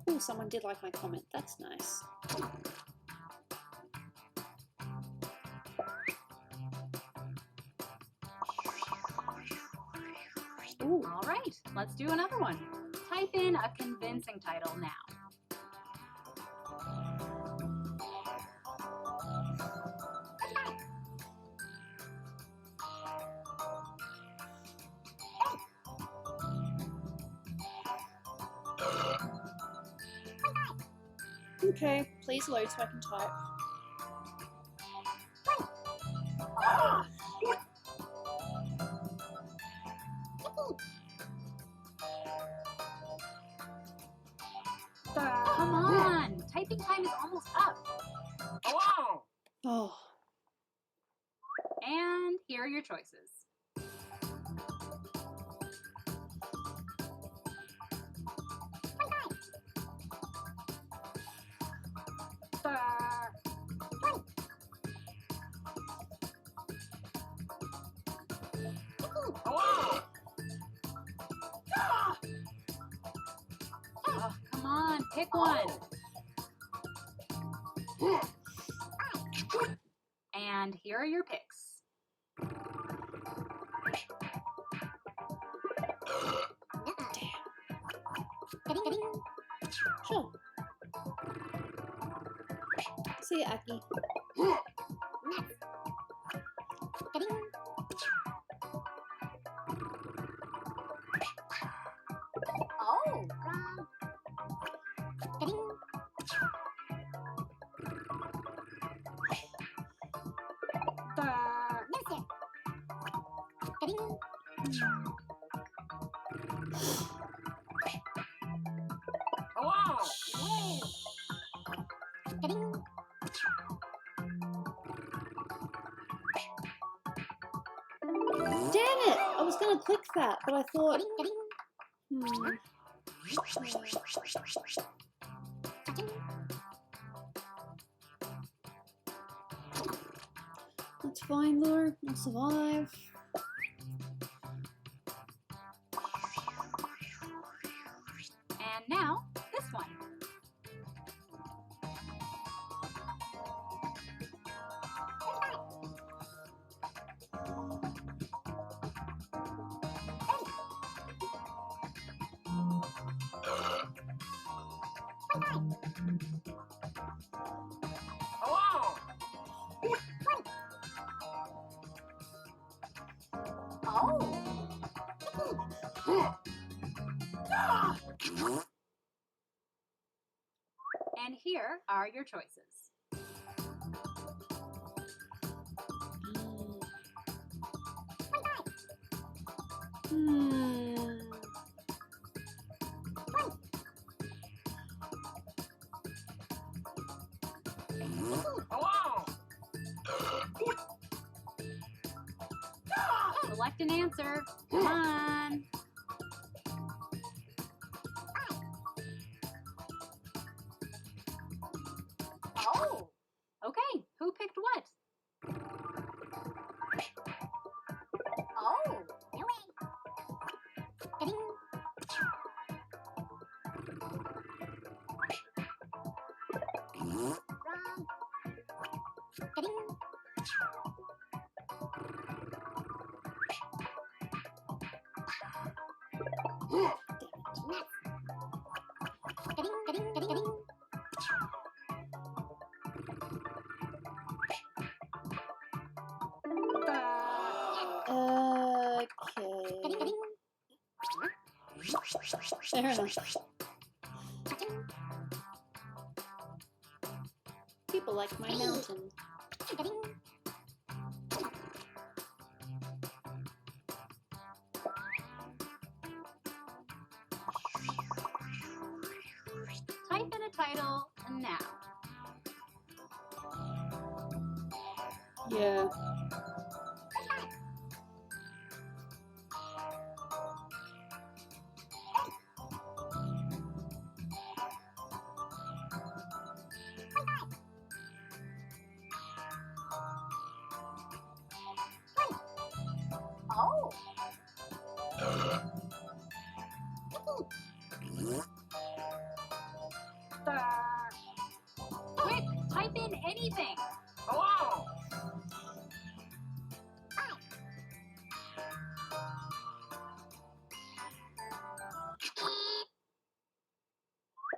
Oh, someone did like my comment. That's nice. Ooh. All right, let's do another one. Type in a convincing title now. Okay, please load so I can type. Come on, typing time is almost up. Hello! Oh, And here are your choices. Hello! Oh, come on, pick one. And here are your picks. sure. See ya, Aki. Oh. Damn it! I was gonna click that, but I thought, That's fine though, I'll survive. And now, this one. And here are your choices. Select an answer. Come on. Okay, who picked what? Okay. Fair enough. People like my mountain. Type in a title now. Yeah. Quick, type in anything.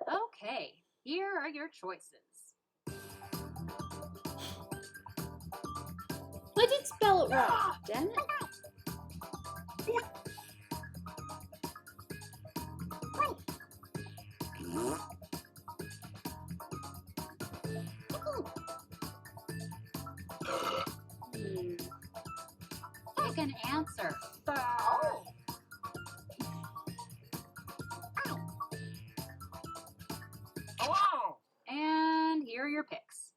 Okay, here are your choices. I did spell it right. Damn it. Pick an answer. And here are your picks.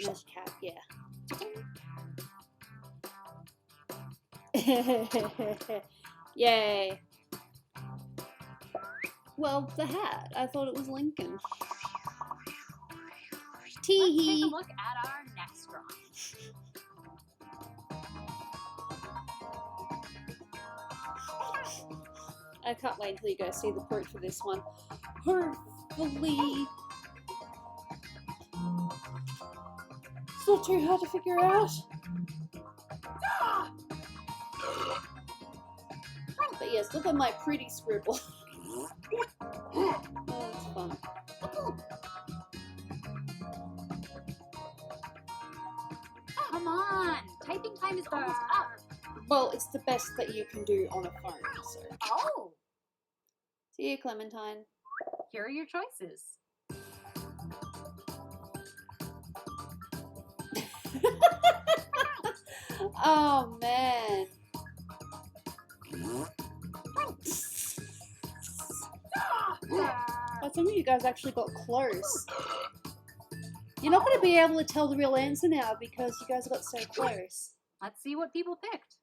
Nice cat, yeah. Yay. Well, the hat. I thought it was Lincoln. Let's take a Tee-hee. look at our next drawing. I can't wait until you guys see the proof for this one. Hopefully, it's not too hard to figure out. But yes, look at my pretty scribble. Oh, it's fun. Come on! Typing time is almost up. Well, it's the best that you can do on a phone, so. Oh! See you, Clementine. Here are your choices. Oh, man. But some of you guys actually got close. You're not going to be able to tell the real answer now because you guys got so close. Let's see what people picked.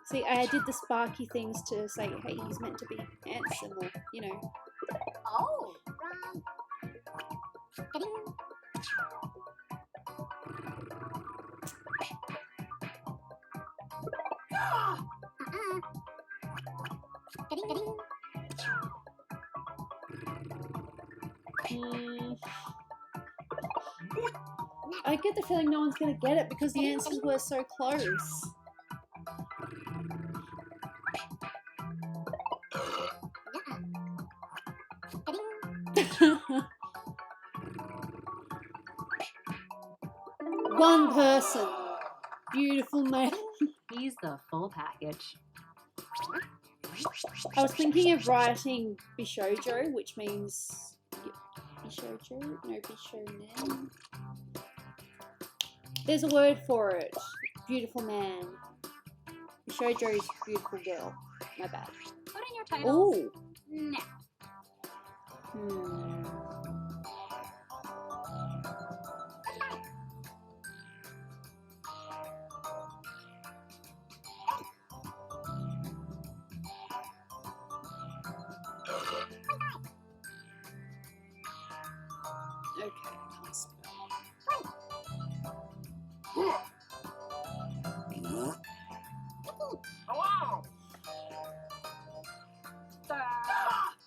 See, I did the sparky things to say, hey, he's meant to be handsome or, you know. Oh! I get the feeling no one's going to get it because the answers were so close. One person. Beautiful man. He's the full package. I was thinking of writing Bishojo, which means Bishojo? No, Bishonen. There's a word for it. Beautiful man. Bishojo is beautiful girl. My bad. Put in your titles. Ooh. Now. Okay, can't spell.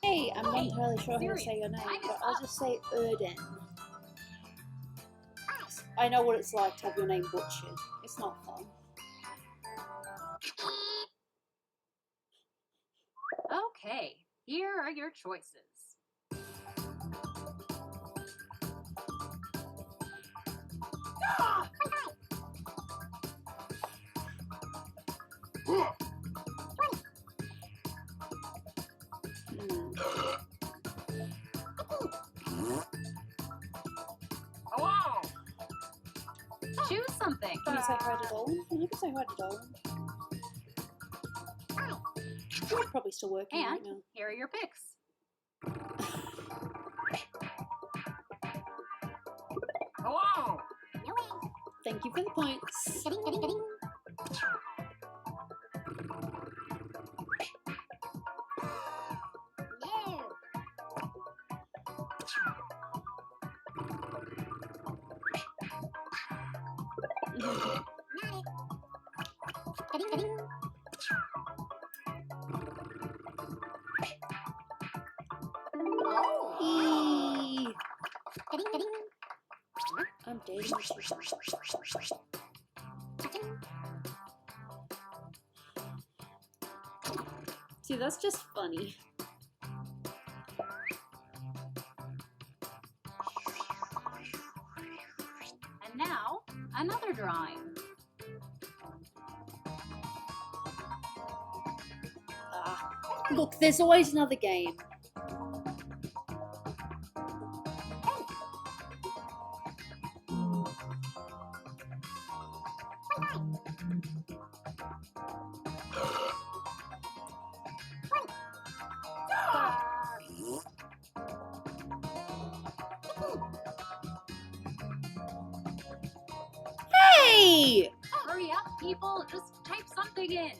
Hey, I'm not entirely sure how to say your name, but I'll just say Erden. I know what it's like to have your name butchered. It's not fun. Okay, here are your choices. Choose something. Can you say hi to Dolan? You can say hi to Dolan. Probably still working right And now. here are your picks. Thank you for the points. Eee. I'm dating this person. See, that's just funny. And now, another drawing. Look, there's always another game. Hey! Hurry up, people. Just type something in.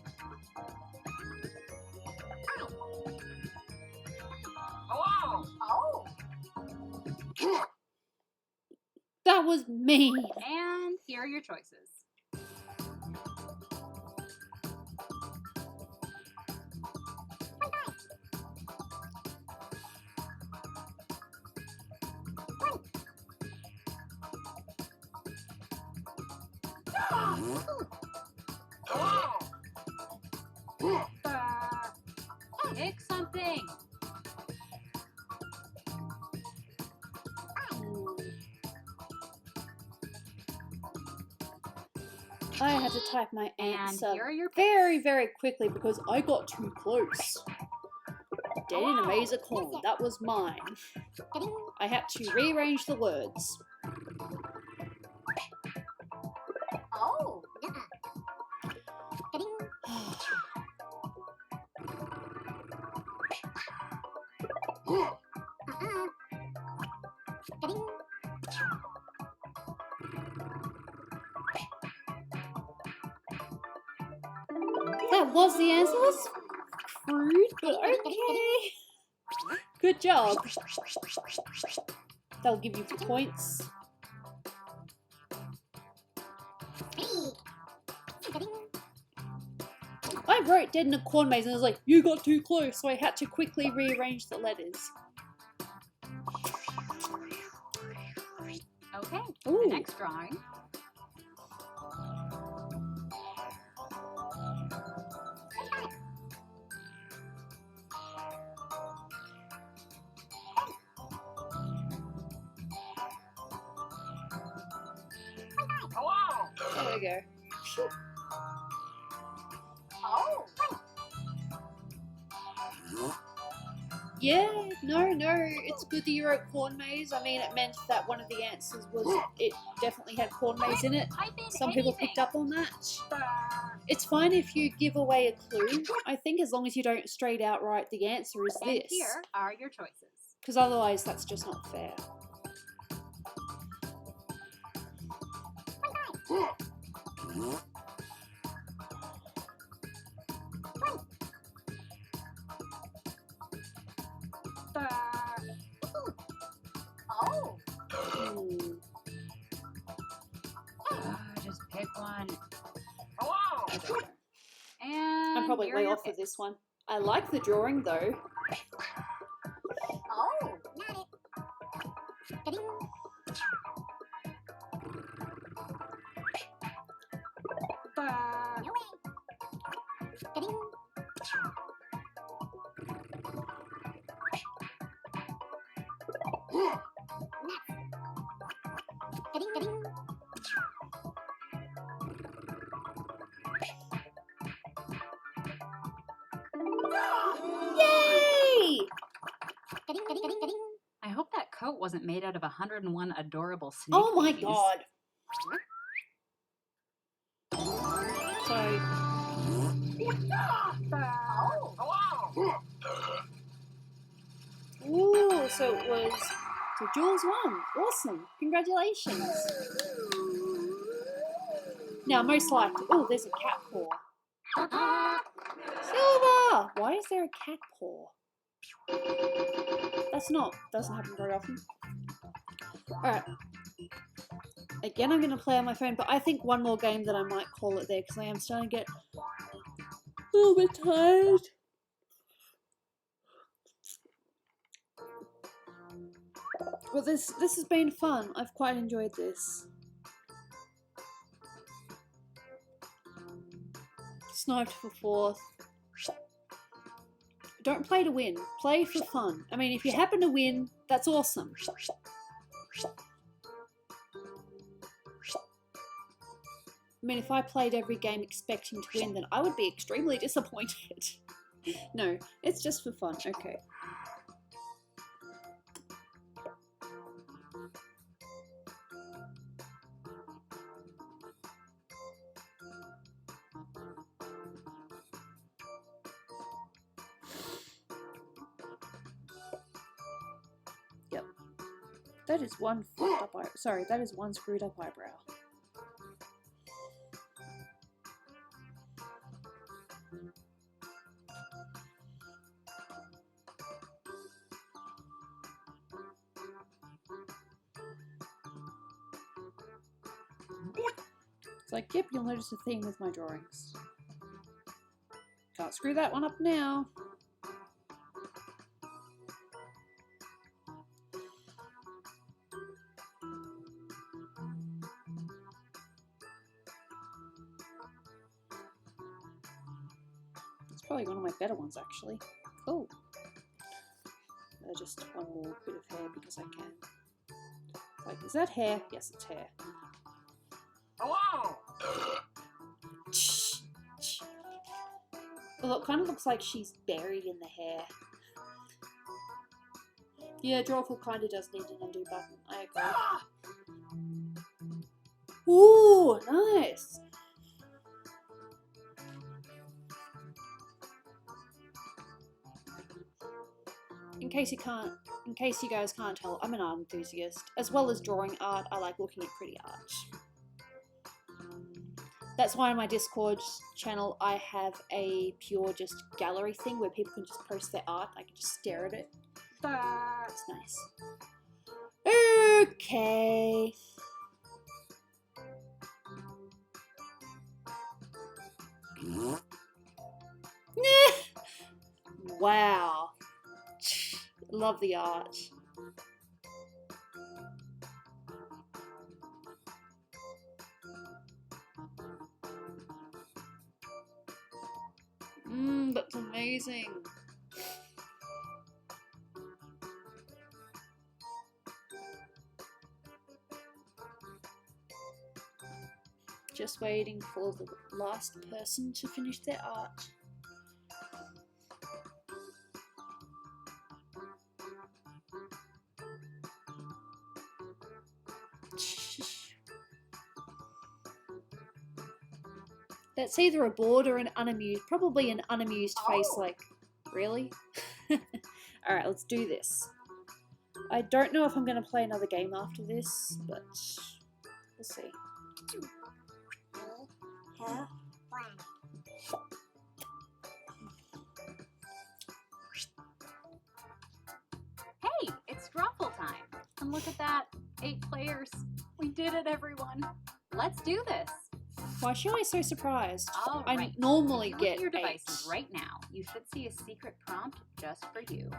Oh. That was mean. And here are your choices. Pick something. I had to type my And answer here are your very, very quickly because I got too close. Dead in a maze of corn. That was mine. I had to rearrange the words. Oh. That was the answer. That's crude, but okay. Good job. That'll give you points. I wrote dead in a corn maze and I was like, you got too close, so I had to quickly rearrange the letters. Okay, Ooh. the next drawing. There we go. Oh. Yeah, no, it's good that you wrote corn maze. I mean, it meant that one of the answers was it definitely had corn maze in it. Type in Some people anything. picked up on that. It's fine if you give away a clue, I think, as long as you don't straight out write the answer is And this. here are your choices. Because otherwise that's just not fair. Oh. Just pick one. I don't know. And I'm probably here are way your off for picks. this one. I like the drawing though. Oh. Got it. No way. Got it. Yay! I hope that coat wasn't made out of 101 adorable snake Oh my babies. god. So, ooh, so it was, so Jules won. Awesome. Congratulations. Now, most likely, oh, there's a cat paw. Silver! Why is there a cat paw? Doesn't happen very often. Alright. Again, I'm going to play on my phone, but I think one more game that I might call it there because I am starting to get a little bit tired. Well, this has been fun. I've quite enjoyed this. Sniped for 4th. Don't play to win. Play for fun. I mean, if you happen to win, that's awesome. I mean, if I played every game expecting to win, then I would be extremely disappointed. No, it's just for fun. Okay. Yep. That is one fucked up eyebrow. Sorry, that is one screwed up eyebrow. It's like, yep, you'll notice a theme with my drawings. Can't screw that one up now. Probably one of my better ones, actually. Cool. Just one more bit of hair because I can. Like, is that hair? Yes, it's hair. Hello! Well, it kind of looks like she's buried in the hair. Yeah, drawful kind of does need an undo button. I agree. Ooh, nice! In case you guys can't tell, I'm an art enthusiast. As well as drawing art, I like looking at pretty art. That's why on my Discord channel I have a pure just gallery thing where people can just post their art. I can just stare at it. That's nice. Okay. Wow. Love the art. That's amazing. Just waiting for the last person to finish their art. That's either a bored or an unamused, probably an unamused face, like, really? Alright, let's do this. I don't know if I'm going to play another game after this, but we'll see. Hey, it's drawful time. And look at that, 8 players. We did it, everyone. Let's do this. Why is she always so surprised? All I right. normally Look get at your devices 8. right now. You should see a secret prompt just for you.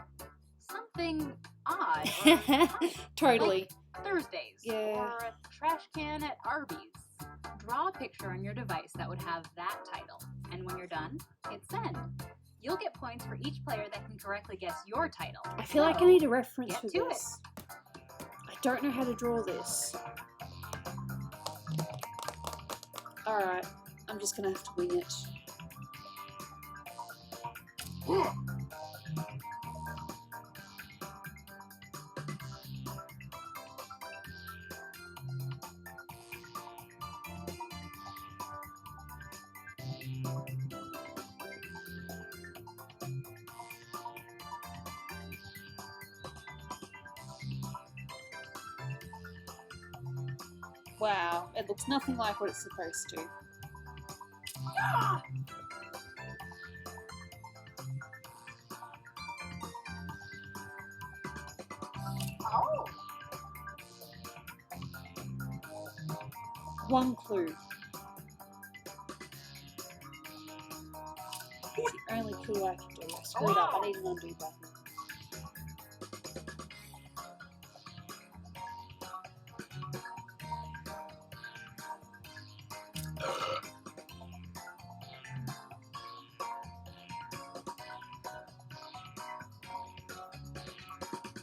Something odd. Or fun, Totally. like Thursdays. Yeah. Or a trash can at Arby's. Draw a picture on your device that would have that title. And when you're done, hit send. You'll get points for each player that can correctly guess your title. I feel like I need a reference get for to this. I don't know how to draw this. Alright, I'm just gonna have to wing it. Wow, it looks nothing like what it's supposed to. Oh. One clue. It's the only clue I can do. I screwed up. I need an undo button.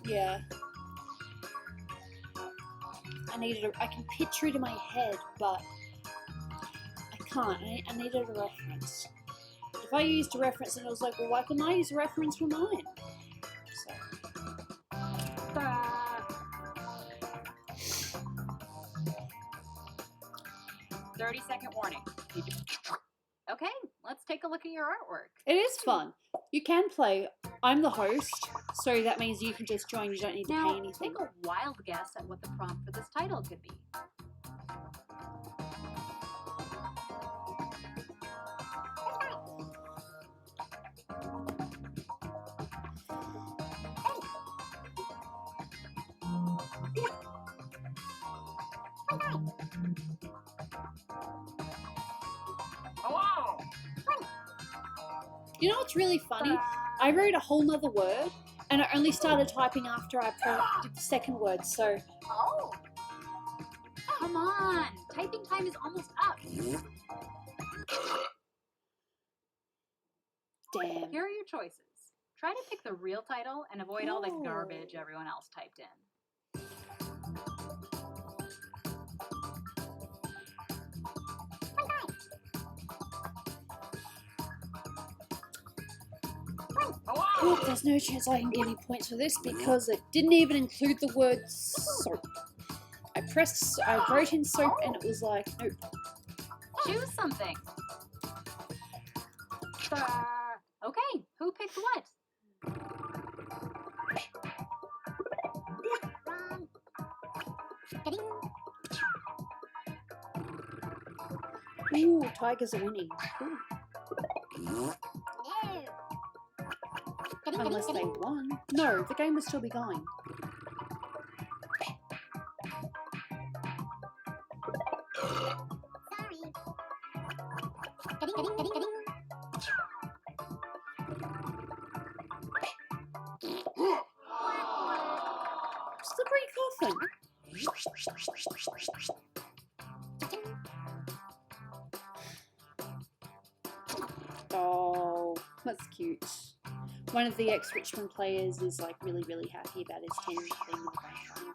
Yeah. I can picture it in my head, but I can't. I needed a reference. If I used a reference and it was like, well, why couldn't I use a reference for mine? So. 30-second warning. Okay, let's take a look at your artwork. It is fun. You can play. I'm the host, so that means you can just join. You don't need to Now, pay anything. take a wild guess at what the prompt for this title could be. Hello! You know what's really funny? I wrote a whole nother word, and I only started typing after I did the second word, so... Oh. Come on, typing time is almost up. Damn. Here are your choices. Try to pick the real title and avoid all the garbage Oh. everyone else typed in. Oh, there's no chance I can get any points for this because it didn't even include the word soap. I wrote in soap and it was like, nope. Choose something. Okay, who picked what? Ooh, tigers are winning. Ooh. Unless they won. No, the game would still be going. Slippery coffin. Oh, that's cute. One of the ex-Richmond players is like really, really happy about his team being in the grand final.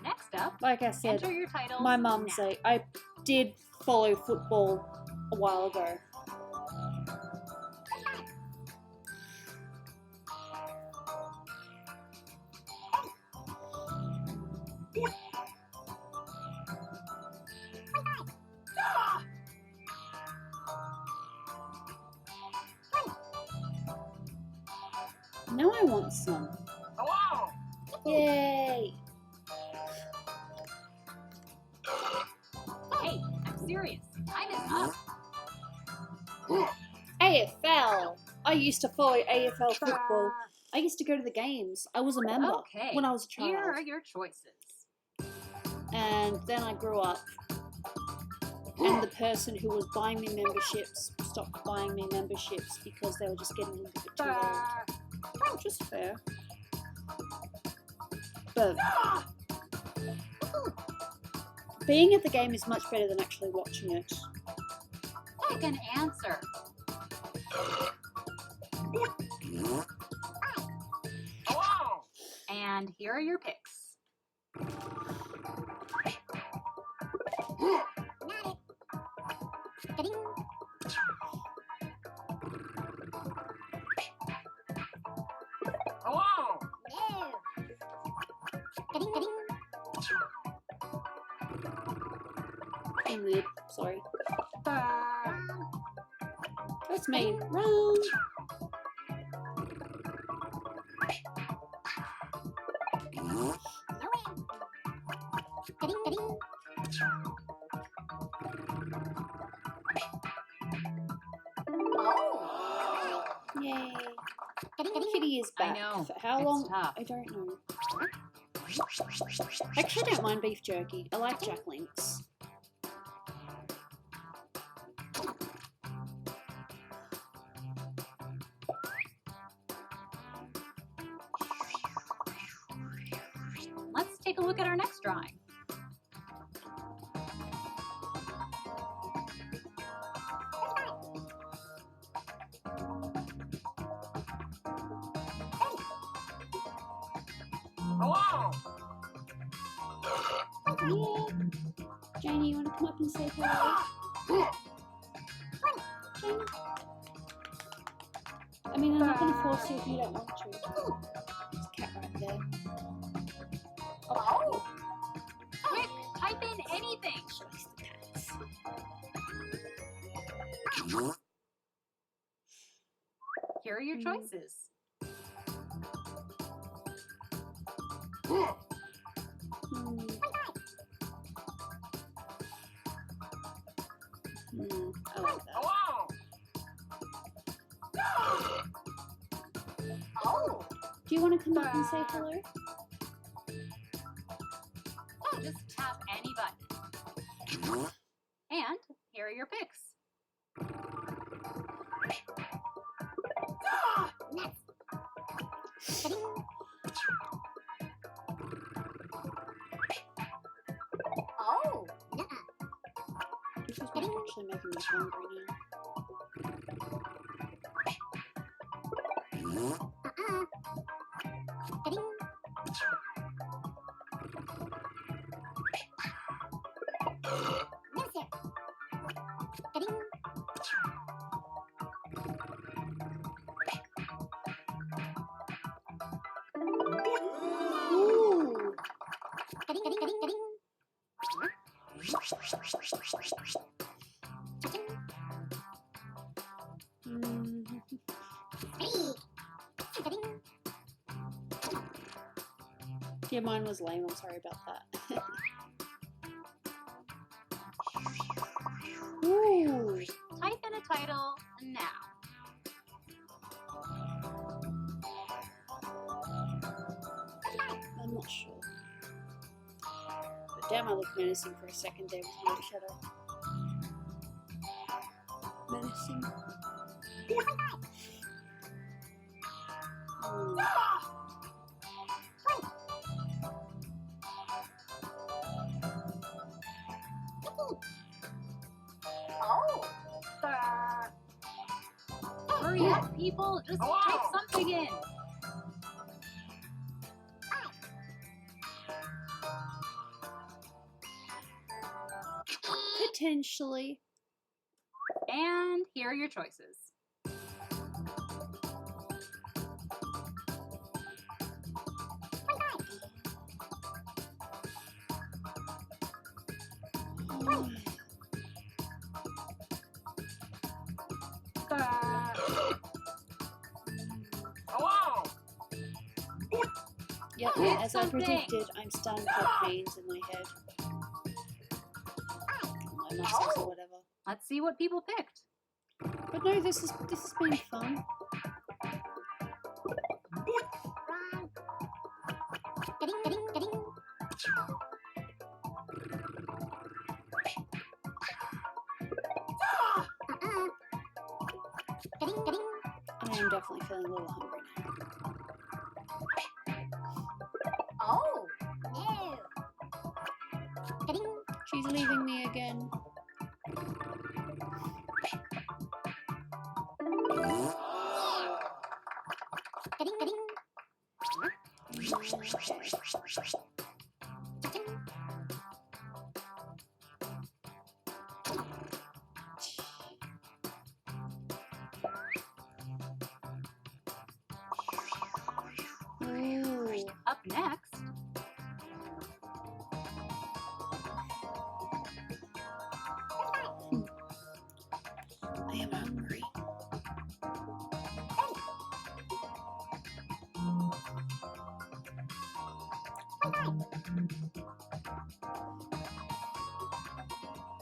Next up, Like I said, enter your titles my mum's now. I did follow football a while ago. Now I want some. Hello. Yay! Hey, I'm serious. Time is up. AFL! I used to follow AFL football. I used to go to the games. I was a member Okay, when I was a child. here are your choices. And then I grew up. And the person who was buying me memberships stopped buying me memberships because they were just getting a little bit too old. Which is fair. But being at the game is much better than actually watching it. Pick an answer. Hello. And here are your picks. Hello. I'm weird. Sorry. That's me. Run! Oh. Yay. Kitty is back. I know. For how It's long? tough. I don't know. Actually, I don't mind beef jerky. I like Jack Links. Let's take a look at our next drawing. Hello. Yeah. Janie, you want to come up and say hello? Janie? I mean, I'm not going to force you if you don't want to. There's a cat right there. Hello. Quick, type in anything. She likes the cats. Here are your choices. Hmm. I like that. Hello. Oh. Do you want to come up and say hello? Just tap any button. And here are your picks. Oh. This is actually making me hungry now. Yeah, mine was lame. I'm sorry about that. Ooh. Type in a title now. I'm not sure. But damn, I look menacing for a second there with my shadow. Menacing. Oh. Hurry up, people. Just type something in. Potentially. And here are your choices. Hello. Yep, Pick as I something. predicted, I'm starting to feel pains in my head. My muscles or whatever. Let's see what people picked. But no, this has been fun. I am definitely feeling a little hungry now. Oh. No. She's leaving me again. Ooh. Up next, I am hungry.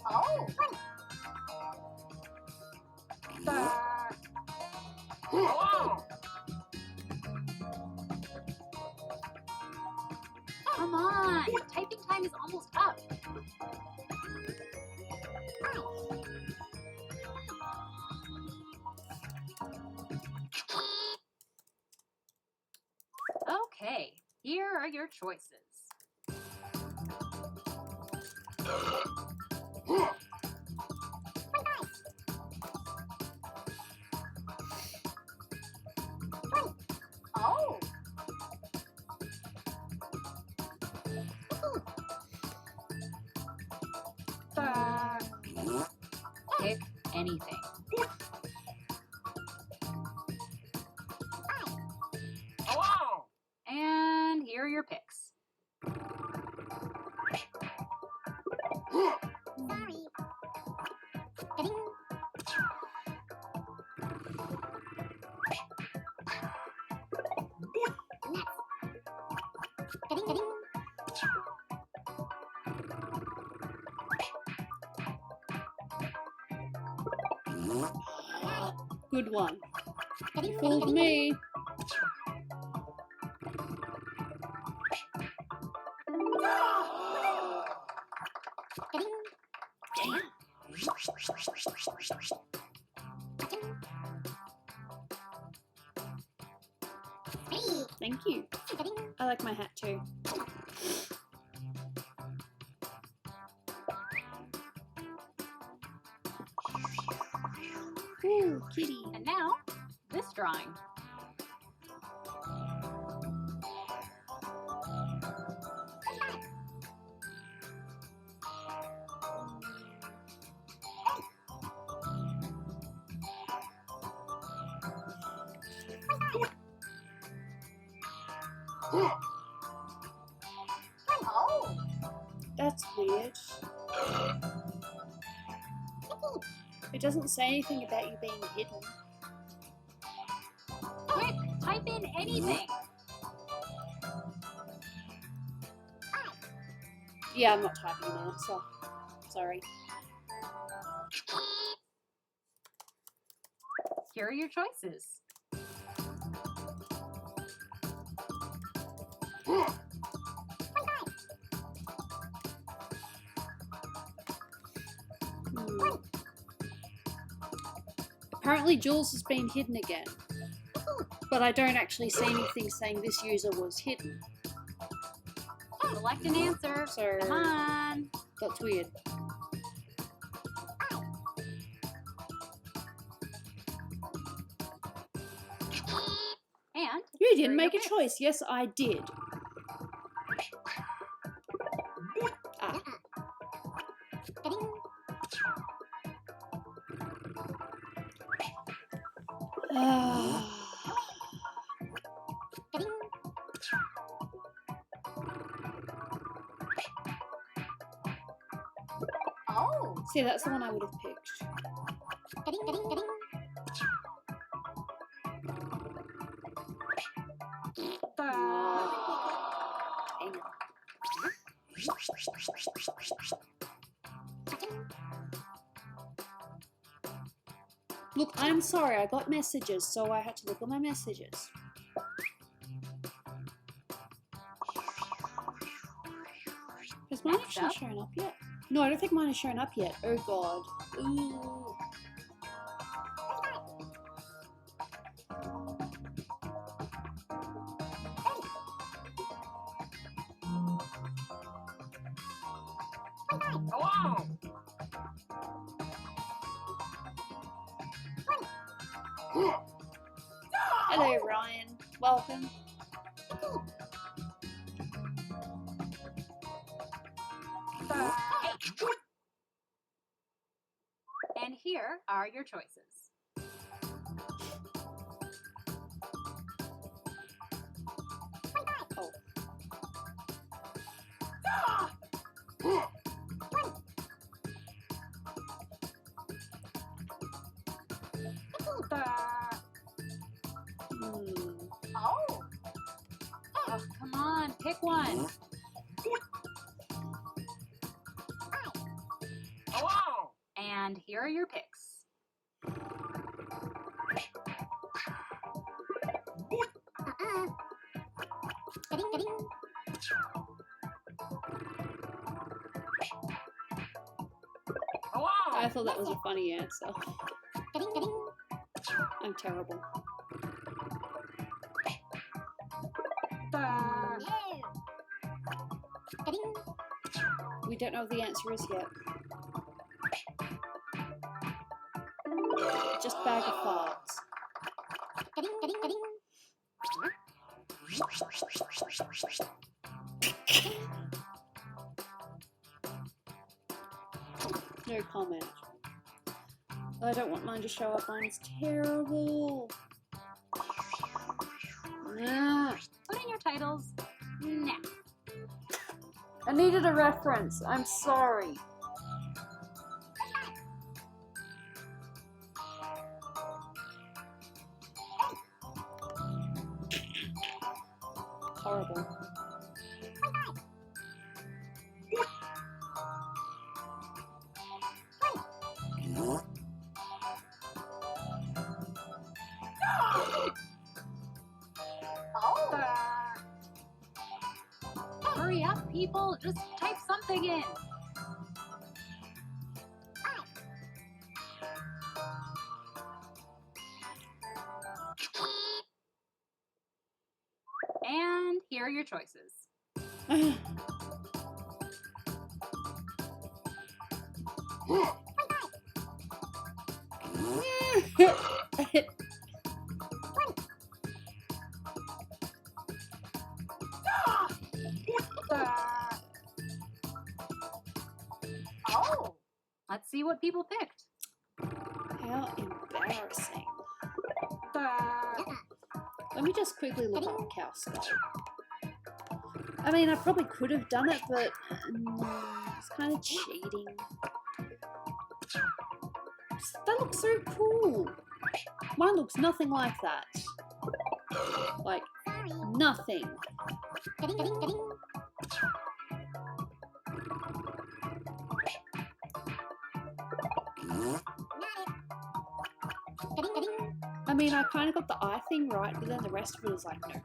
Oh. Hello. come on. Typing time is almost up. Okay, here are your choices. Oh. Pick anything. Hello. And here are your picks. Sorry. Good one. You fooled me. Damn. Thank you. I like my hat too. Ooh, kitty. And now, this drawing. Oh. That's weird. It doesn't say anything about you being hidden. Quick, type in anything. Yeah, I'm not typing an answer. Sorry. Here are your choices. Apparently Jules has been hidden again. But I don't actually see anything saying this user was hidden. Select an answer. So Come on. that's weird. And You here didn't are make a your choice. Yes, I did. Ah. Oh. See, that's the one I would have picked. Hang on. Look, I'm sorry, I got messages, so I had to look at my messages. Has mine Next actually up. shown up yet? No, I don't think mine has shown up yet. Oh god. Ooh. Hello. Hello, Ryan. Welcome. And here are your choices. Oh. Oh. Oh, come on, pick one. Hello. And here are your picks. Hello. I thought that was a funny answer. I'm terrible. We don't know what the answer is yet. Just bag of farts. No comment. I don't want mine to show up. Mine's terrible. Ah, Put in your titles now. I needed a reference. I'm sorry. Horrible. Hurry up, people. Just type something in. And here are your choices. Oh. Let's see what people picked. How embarrassing. Let me just quickly look up cow skull. I mean, I probably could have done it, but it's kind of cheating. That looks so cool. Mine looks nothing like that. Like, nothing. I mean, I kind of got the eye thing right, but then the rest of it was like, no.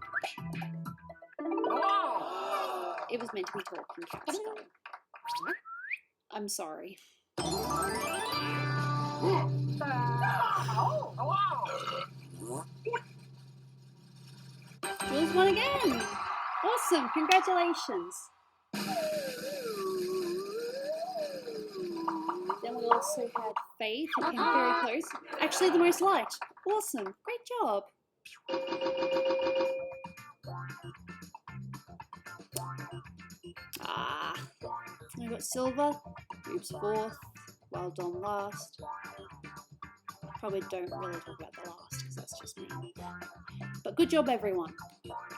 Oh. It was meant to be talking cat skull. I'm sorry. Oh. Oh. Jules won again! Awesome, congratulations! Then we also had Faith, who came very close. Actually, the most liked. Awesome, great job. Ah, I got Silver, Oops fourth, Wild Dom last. Probably don't really talk about the last because that's just me. But good job, everyone.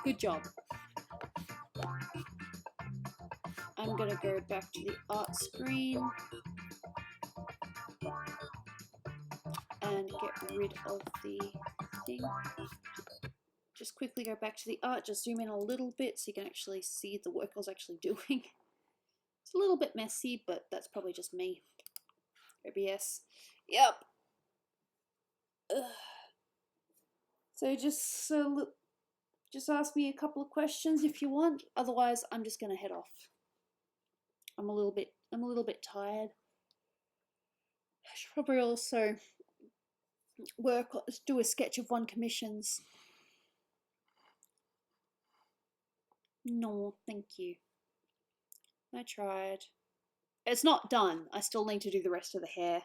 Good job. I'm gonna go back to the art screen and get rid of the thing. Just quickly go back to the art, just zoom in a little bit so you can actually see the work I was actually doing. It's a little bit messy, but that's probably just me. OBS. Yep. Ugh. So just ask me a couple of questions if you want. Otherwise, I'm just gonna head off. I'm a little bit tired. I should probably also do a sketch of one commissions. No, thank you. I tried. It's not done. I still need to do the rest of the hair.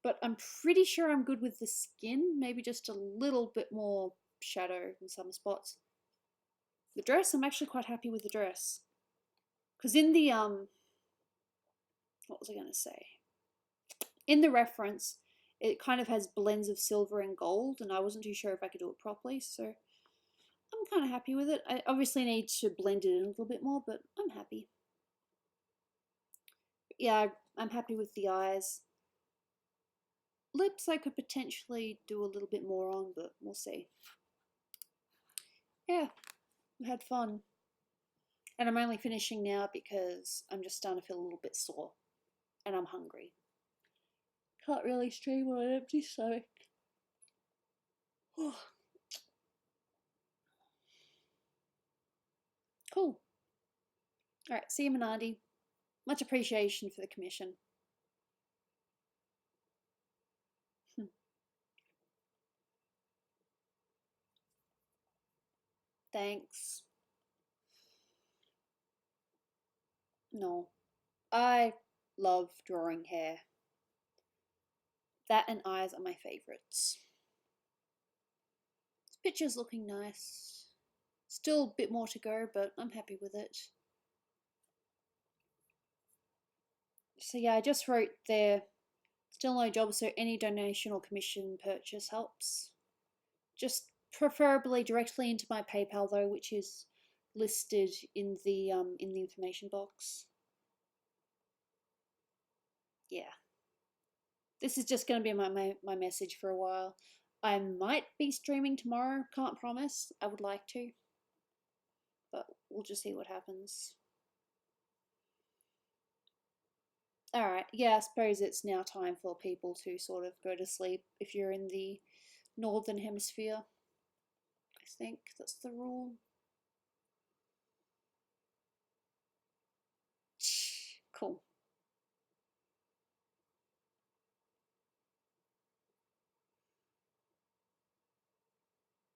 But I'm pretty sure I'm good with the skin. Maybe just a little bit more shadow in some spots. The dress, I'm actually quite happy with the dress. Because in the, what was I going to say? In the reference, it kind of has blends of silver and gold, and I wasn't too sure if I could do it properly, so I'm kind of happy with it. I obviously need to blend it in a little bit more, but I'm happy. Yeah, I'm happy with the eyes. Lips I could potentially do a little bit more on, but we'll see. Yeah, we had fun. And I'm only finishing now because I'm just starting to feel a little bit sore. And I'm hungry. Can't really stream on an empty stomach. Cool. Alright, see you, Minardi. Much appreciation for the commission. Thanks. No. I love drawing hair. That and eyes are my favourites. This picture's looking nice. Still a bit more to go, but I'm happy with it. So yeah, I just wrote there, still no job, so any donation or commission purchase helps. Just preferably directly into my PayPal though, which is listed in the information box. Yeah. This is just going to be my message for a while. I might be streaming tomorrow, can't promise. I would like to. But we'll just see what happens. Alright, yeah, I suppose it's now time for people to sort of go to sleep if you're in the northern hemisphere. I think that's the rule. Cool.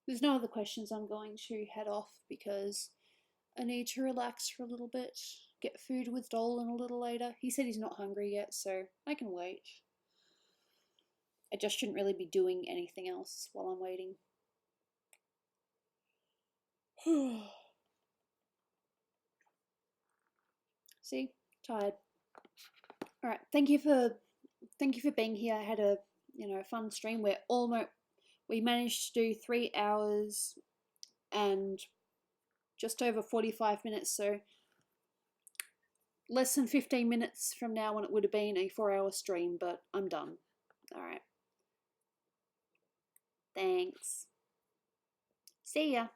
There's no other questions. I'm going to head off because I need to relax for a little bit. Get food with Dolan a little later. He said he's not hungry yet, so I can wait. I just shouldn't really be doing anything else while I'm waiting. See? Tired. Alright, thank you for being here. I had a fun stream where we managed to do 3 hours and just over 45 minutes, so less than 15 minutes from now when it would have been a 4-hour stream, but I'm done. Alright. Thanks. See ya.